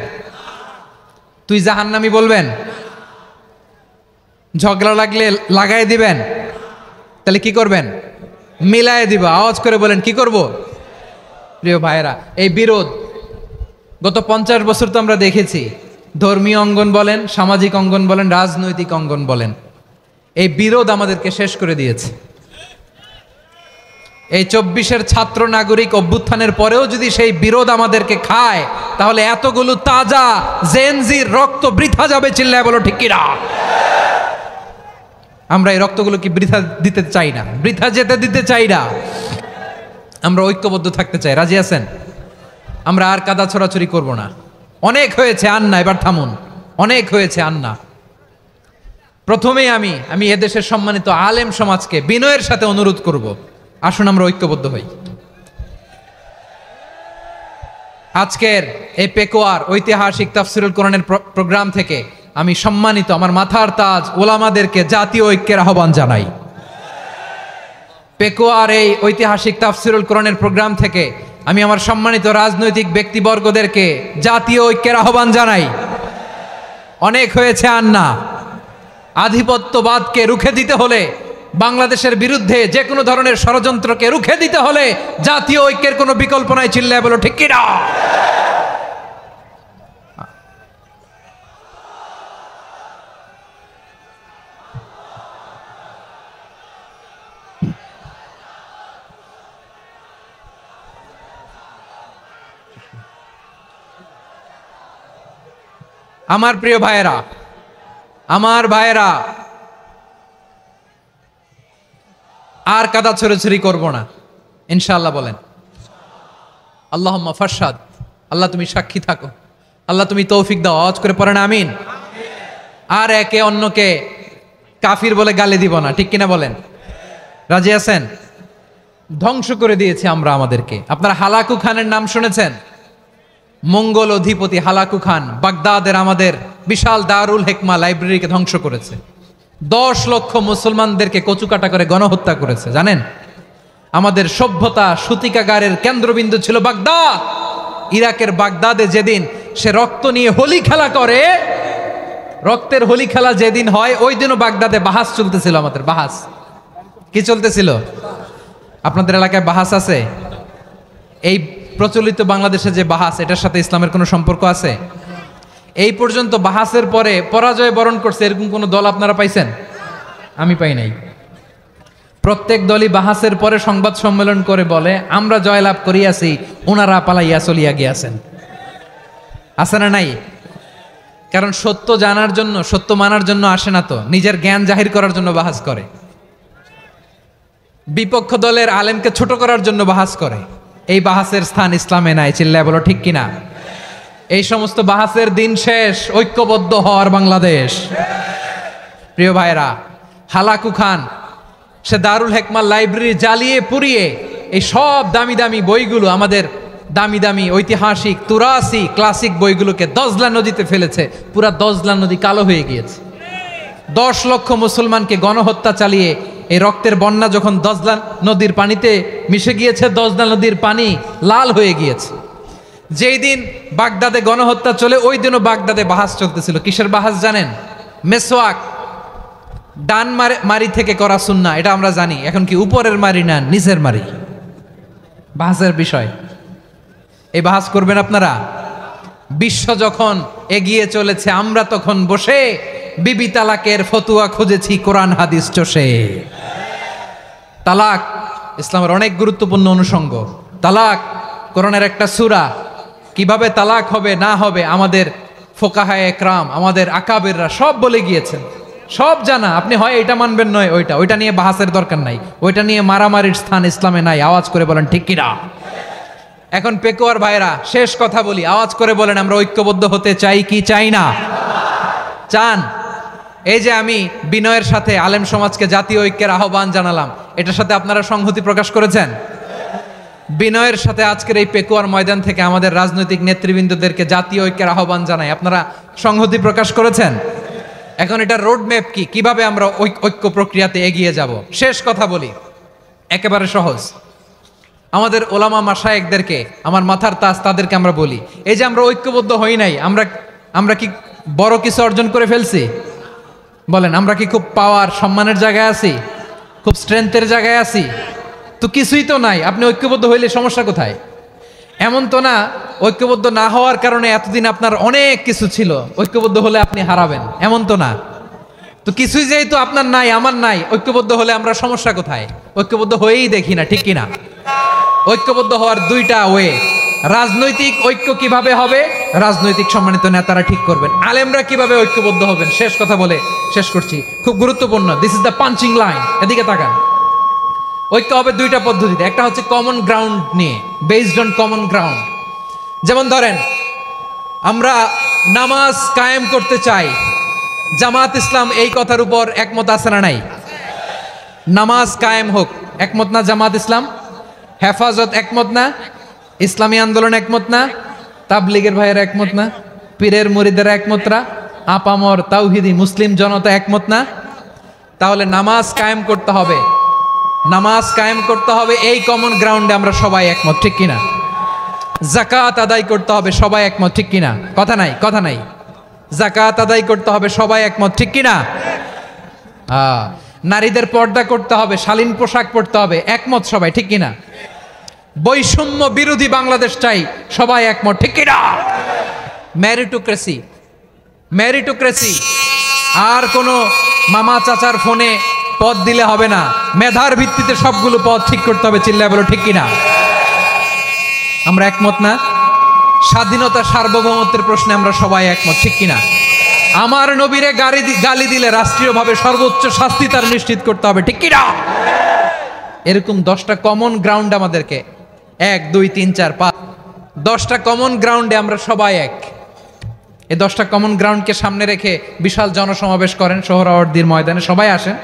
তুই জাহান্নামী বলবেন? ঝগড়া লাগলে লাগাই দিবেন? তাহলে কি করবেন? মিলায় দিব। আওয়াজ করে বলেন, কি করব? প্রিয় ভাইয়েরা, এই বিরোধ গত 50 বছর তো আমরা দেখেছি। ধর্মীয় অঙ্গন বলেন, সামাজিক অঙ্গন বলেন, রাজনৈতিক অঙ্গন বলেন, এই বিরোধ আমাদেরকে শেষ করে দিয়েছে। এই 24-এর ছাত্র নাগরিক অভ্যুত্থানের পরেও যদি সেই বিরোধ আমাদেরকে খায়, তাহলে এতগুলো তাজা জেনজির রক্ত বৃথা যাবে। চিল্লায় বলো ঠিক কিনা? আমরা এই রক্তগুলো কি বৃথা দিতে চাই না, বৃথা যেতে দিতে চাই না। আমরা ঐক্যবদ্ধ থাকতে চাই। রাজি আছেন? আমরা আর কাদা ছড়াছড়ি করব না। অনেক হয়েছে, আন্না, এবার থামুন। অনেক হয়েছে, আন্না। প্রথমেই আমি এদেশের সম্মানিত আলেম সমাজকে বিনয়ের সাথে অনুরোধ করব, আসুন আমরা ঐক্যবদ্ধ হই। আজকের এই পেকুয়ার ঐতিহাসিক তাফসিরুল কোরআনের প্রোগ্রাম থেকে আমি সম্মানিত আমার মাথার তাজ ওলামাদেরকে জাতীয় ঐক্যের আহ্বান জানাই। পেকুয়ার এই ঐতিহাসিক তাফসিরুল কোরআনের প্রোগ্রাম থেকে আমি আমার সম্মানিত রাজনৈতিক ব্যক্তিবর্গদেরকে জাতীয় ঐক্যের আহ্বান জানাই। অনেক হয়েছে, আন্না। আধিপত্যবাদকে রুখে দিতে হলে, বাংলাদেশের বিরুদ্ধে যে কোনো ধরনের ষড়যন্ত্রকে রুখে দিতে হলে জাতীয় ঐক্যের কোনো বিকল্প নাই। চিল্লায় বলো ঠিক কিনা? আমার প্রিয় ভাইয়েরা, আমার ভাইয়েরা, আর কাদা ছড়াছড়ি করব না ইনশাআল্লাহ বলেন। আল্লাহুম্মা ফারশাদ। আল্লাহ তুমি সাক্ষী থাকো, আল্লাহ তুমি তৌফিক দাও। আওয়াজ করে পড়েন আমিন। আর একে অন্যকে কাফির বলে গালি দিব না, ঠিক কিনা বলেন? রাজি আছেন? ধ্বংস করে দিয়েছে আমরা আমাদেরকে। আপনারা হালাকু খানের নাম শুনেছেন? মঙ্গল অধিপতি হালাকু খান বাগদাদের আমাদের বিশাল দারুল হিকমা লাইব্রেরিকে ধ্বংস করেছে। 10 লক্ষ মুসলমানদেরকে কচুকাটা করে গণহত্যা করেছে। জানেন, আমাদের সভ্যতা সূতিকাগারের কেন্দ্রবিন্দু ছিল বাগদাদ। ইরাকের বাগদাদে যেদিন সে রক্ত নিয়ে হোলি খেলা করে, রক্তের হোলি খেলা যেদিন হয়, ওই দিনও বাগদাদে বাহাস চলতেছিল। আমাদের বাহাস কি চলতেছিল? আপনাদের এলাকায় বাহাস আছে? এই প্রচলিত বাংলাদেশে যে বাহাস, এটার সাথে ইসলামের কোনো সম্পর্ক আছে? এই পর্যন্ত বাহাসের পরে পরাজয় বরণ করছে এরকম কোন দল আপনারা পাইছেন? আমি পাই নাই। প্রত্যেক দলই বাহাসের পরে সংবাদ সম্মেলন করে বলে, আমরা জয়লাভ করিয়াছি, ওনারা পালাইয়া চলিয়া গিয়াছেন। আছে না নাই? কারণ সত্য জানার জন্য, সত্য মানার জন্য আসে না তো, নিজের জ্ঞান জাহির করার জন্য বাহাস করে। বিপক্ষ দলের আলেমকে ছোট করার জন্য বাহাস করে। এই বাহাসের স্থান ইসলামে নাই। চিল্লায় বলো ঠিক কিনা? এই সমস্ত বাহাসের দিন শেষ। ঐক্যবদ্ধ হওয়ার বাংলাদেশ। প্রিয় ভাইরা, হালাকু খান সে দারুল হিকমা লাইব্রেরি জ্বালিয়ে পুড়িয়ে এই সব দামি দামি বইগুলো, আমাদের দামি দামি ঐতিহাসিক তুরাসি ক্লাসিক বইগুলোকে দজলা নদীতে ফেলেছে। পুরা দজলা নদী কালো হয়ে গিয়েছে। 10 লক্ষ মুসলমানকে গণহত্যা চালিয়ে এই রক্তের বন্যা যখন দজলা নদীর পানিতে মিশে গিয়েছে, দজলা নদীর পানি লাল হয়ে গিয়েছে। যেই দিন বাগদাদে গণহত্যা চলে, ওই দিনও বাগদাদে বাহাস চলতেছিল। কিসের বাহাস জানেন? মেসওয়াক, ডান মারি থেকে করা সুন্নাহ, এটা আমরা জানি। এখন কি উপরের মারি না নিচের মারি? বাহাসের বিষয়। এই বাহাস করবেন আপনারা? বিশ্ব যখন এগিয়ে চলেছে, আমরা তখন বসে বিবি তালাকের ফতুয়া খুঁজেছি কোরআন হাদিস চষে। তালাক ইসলামের অনেক গুরুত্বপূর্ণ অনুষঙ্গ। তালাক কোরআনের একটা সূরা। কিভাবে তালাক হবে না হবে আমাদের ফোকাহায়ে একরাম, আমাদের আকাবেররা সব বলে গিয়েছেন, সব জানা। আপনি হয় এটা মানবেন নয় ওইটা নিয়ে বাহাসের দরকার নাই, ওইটা নিয়ে মারামারির স্থান ইসলামে নাই। আওয়াজ করে বলেন ঠিক কিনা? এখন পেকুয়ার ভাইরা শেষ কথা বলি, আওয়াজ করে বলেন আমরা ঐক্যবদ্ধ হতে চাই কি চাই না? চান? এই যে আমি বিনয়ের সাথে আলেম সমাজকে জাতীয় ঐক্যের আহ্বান জানালাম, এটার সাথে আপনারা সংহতি প্রকাশ করেছেন? বিনয়ের সাথে আজকের এই পেকুয়ার ময়দান থেকে আমাদের রাজনৈতিক নেতৃবৃন্দদেরকে জাতীয় ঐক্যের আহ্বান জানাই, আপনারা সংহতি প্রকাশ করেছেন? এখন এটা রোড ম্যাপ কি, কিভাবে আমরা ঐক্য প্রক্রিয়াতে এগিয়ে যাব? শেষ কথা বলি, একেবারে সহজ। আমাদের ওলামা মাশায়েখদেরকে, আমার মাথার তাজ, তাদেরকে আমরা বলি, এই যে আমরা ঐক্যবদ্ধ হই নাই, আমরা কি বড় কিছু অর্জন করে ফেলছি? বলেন, আমরা কি খুব পাওয়ার সম্মানের জায়গায় আছি? খুব স্ট্রেংথের জায়গায় আছি? তো কিছুই তো নাই। আপনি ঐক্যবদ্ধ হইলে সমস্যা কোথায়? এমন তো না ঐক্যবদ্ধ না হওয়ার কারণে এতদিন আপনার অনেক কিছু ছিল, ঐক্যবদ্ধ হলে আপনি হারাবেন, এমন তো না। তো কিছুই যেহেতু আপনার নাই, আমার নাই, ঐক্যবদ্ধ হলে আমরা সমস্যা কোথায়? ঐক্যবদ্ধ হয়েই দেখি না, ঠিক কিনা? ঐক্যবদ্ধ হওয়ার দুইটা ওয়ে। রাজনৈতিক ঐক্য কিভাবে হবে? রাজনৈতিক সম্মানিত নেতারা ঠিক করবেন। আলেমরা কিভাবে ঐক্যবদ্ধ হবেন? শেষ কথা বলে শেষ করছি, খুব গুরুত্বপূর্ণ। This is the punching line, এদিকে তাকান। ঐক্য হবে দুইটা পদ্ধতিতে। একটা হচ্ছে কমন গ্রাউন্ড নিয়ে, বেসড অন কমন গ্রাউন্ড। যেমন ধরেন, আমরা নামাজ কায়েম করতে চাই, জামাত ইসলাম এই কথার উপর একমত আছে না নাই? নামাজ কায়েম হোক, একমত না জামাত ইসলাম? হেফাজত একমত না? ইসলামী আন্দোলন একমত না? তাবলীগের ভাইয়েরা একমত না? পীরের মুরিদেরা একমত না? আপামর তাওহিদি মুসলিম জনতা একমত না? তাহলে নামাজ কায়েম করতে হবে, নামাজ কায়েম করতে হবে এই কমন গ্রাউন্ডে আমরা সবাই একমত, ঠিক কিনা? যাকাত আদায় করতে হবে, সবাই একমত, ঠিক কিনা? কথা নাই, কথা নাই। যাকাত আদায় করতে হবে, সবাই একমত, ঠিক কিনা? নারীদের পর্দা করতে হবে, শালীন পোশাক পরতে হবে, একমত সবাই, ঠিক কিনা? বৈষম্য বিরোধী বাংলাদেশ চাই, সবাই একমত, ঠিক কিনা? মেরিটোক্রেসি, মেরিটোক্রেসি, আর কোনো মামা চাচার ফোনে পদ দিলে হবে না, মেধার ভিত্তিতে সবগুলো পদ ঠিক করতে হবে, চিল্লায় বলো ঠিক কিনা? আমরা একমত না? স্বাধীনতা সার্বভৌমত্বের প্রশ্নে আমরা সবাই একমত, ঠিক কিনা? আমার নবীরে গালি দিলে রাষ্ট্রীয়ভাবে সর্বোচ্চ শাস্তি তার নিশ্চিত করতে হবে, ঠিক কিনা? এরকম 10টা কমন গ্রাউন্ড আমাদেরকে, 1 2 3 4 5, 10টা কমন গ্রাউন্ডে আমরা সবাই এক। এই 10টা কমন গ্রাউন্ডকে সামনে রেখে বিশাল জনসমাবেশ করেন সোহরাওয়ার্দীর ময়দানে, সবাই আসেন।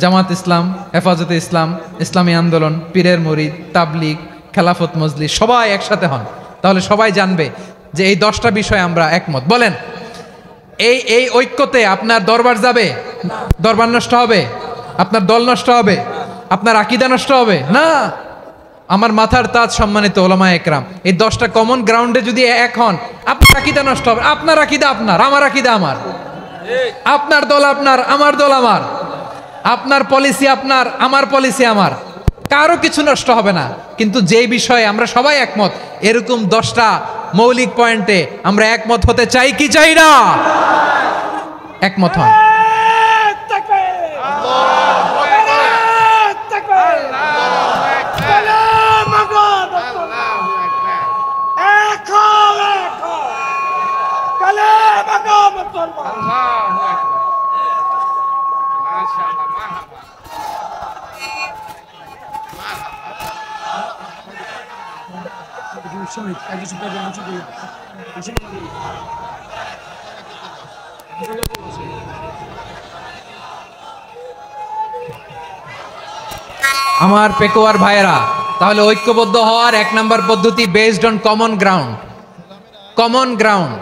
জামাত ইসলাম, হেফাজতে ইসলাম, ইসলামী আন্দোলন, পীরের মুরিদ, তাবলীগ, খেলাফত মজলিস, সবাই একসাথে হন। তাহলে সবাই জানবে যে এই 10টা বিষয়ে আমরা একমত। বলেন, এই ঐক্যতে আপনার দরবার যাবে? দরবার নষ্ট হবে? আপনার দল নষ্ট হবে? আপনার আকীদা নষ্ট হবে? না। আমার মাথার তাজ সম্মানিত ওলামায়ে একরাম, এই 10টা কমন গ্রাউন্ডে যদি এক হন, আপনার আকীদা নষ্ট হবে? আপনার আকীদা আপনার, আমার আকীদা আমার, আপনার দল আপনার, আমার দল আমার, আপনার পলিসি আপনার, আমার পলিসি আমার, কারো কিছু নষ্ট হবে না। কিন্তু যেই বিষয়ে আমরা সবাই একমত, এরকম 10টা মৌলিক পয়েন্টে আমরা একমত হতে চাই কি চাই না? একমত হন। আমার পেকুয়ার ভাইয়েরা, তাহলে ঐক্যবদ্ধ হওয়ার 1 নম্বর পদ্ধতি based on common ground. Common ground,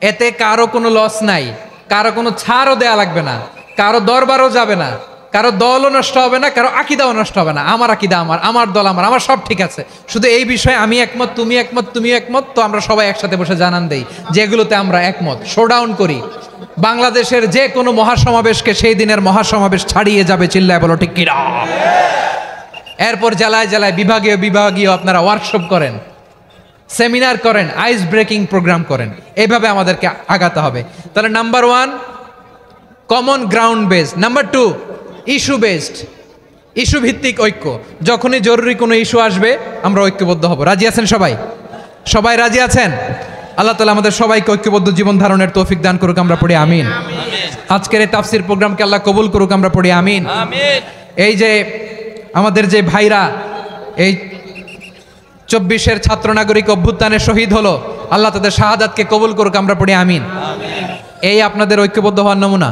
এতে কারো কোনো লস নাই, কারো কোনো ছাড়ও দেয়া লাগবে না, কারো দরবারও যাবে না, কারো দলও নষ্ট হবে না, কারো আকীদাও নষ্ট হবে না। আমার আকীদা আমার, আমার দল আমার, আমার সব ঠিক আছে। শুধু এই বিষয়ে আমি একমত, তুমি একমত, তুমি একমত, তো আমরা সবাই একসাথে বসে জানান দেই যেগুলোতে আমরা একমত, শোডাউন করি। বাংলাদেশের যে কোনো মহাসমাবেশকে সেই দিনের মহাসমাবেশ ছাড়িয়ে যাবে, চিল্লায় বলো ঠিক কিনা? এরপর জেলায় জেলায় বিভাগীয় আপনারা ওয়ার্কশপ করেন, সেমিনার করেন, আইস ব্রেকিং প্রোগ্রাম করেন, এইভাবে আমাদেরকে আগাতে হবে। তাহলে number 1 common ground based, number 2 issue based, issue ভিত্তিক ঐক্য। যখনই জরুরি কোনো ইস্যু আসবে আমরা ঐক্যবদ্ধ হব। রাজি আছেন সবাই? সবাই রাজি আছেন? আল্লাহ তাআলা আমাদের সবাইকে ঐক্যবদ্ধ জীবন ধারণের তৌফিক দান করুক, আমরা পড়ি আমিন। আজকের এই তাফসীর প্রোগ্রামকে আল্লাহ কবুল করুক, আমরা পড়ি আমিন। এই যে আমাদের যে ভাইরা এই 24-এর ছাত্র নাগরিক অভ্যুত্থানে শহীদ হলো, আল্লাহ তাদের শাহাদাতকে কবুল করুক, আমরা পড়ি আমিন। এই আপনাদের ঐক্যবদ্ধ হওয়ার নমুনা।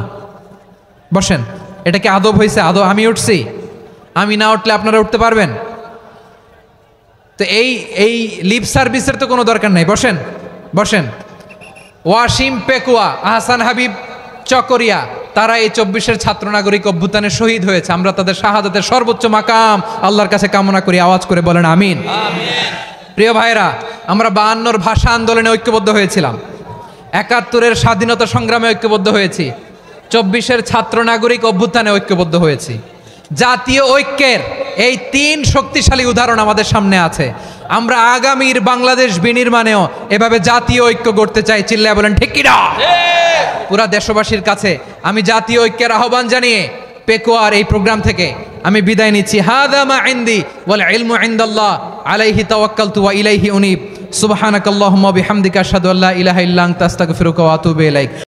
বসেন, এটা কি আদব হয়েছে? আদব আমি উঠছি, আমি না উঠলে আপনারা উঠতে পারবেন? তো এই লিপ সার্ভিসের তো কোনো দরকার নাই। বসেন বসেন। ওয়াসিম পেকুয়া, আহসান হাবিব চকরিয়া, তারা এই 24-এর ছাত্র নাগরিক অভ্যুত্থানে শহীদ হয়েছে। আমরা তাদের শাহাদাতের সর্বোচ্চ মাকাম আল্লাহর কাছে কামনা করি। আওয়াজ করে বলেন আমিন। প্রিয় ভাইরা, আমরা 52-র ভাষা আন্দোলনে ঐক্যবদ্ধ হয়েছিলাম, 71-এর স্বাধীনতা সংগ্রামে ঐক্যবদ্ধ হয়েছি, 24-এর ছাত্র নাগরিক অভ্যুত্থানে ঐক্যবদ্ধ হয়েছি। জাতীয় ঐক্যের এই 3 শক্তিশালী উদাহরণ আমাদের সামনে আছে। আমরা আগামীর বাংলাদেশ বিনির্মাণেও এভাবে জাতীয় ঐক্য গড়তে চাই। চিল্লায় বলেন ঠিক কিনা? পুরা দেশবাসীর কাছে আমি জাতীয় ঐক্যের আহ্বান জানিয়ে পেকুয়ার এই প্রোগ্রাম থেকে আমি বিদায় নিচ্ছি। হাদা মা ইনদি ওয়াল ইলমু ইনদাল্লাহ আলাইহি তাওয়াক্কালতু ওয়া ইলাইহি উনীব। সুবহানাকাল্লাহুম্মা বিহামদিকা আশহাদু আল্লা ইলাহা ইল্লা আনতা আস্তাগফিরুকা ওয়া আতুবু ইলাইক।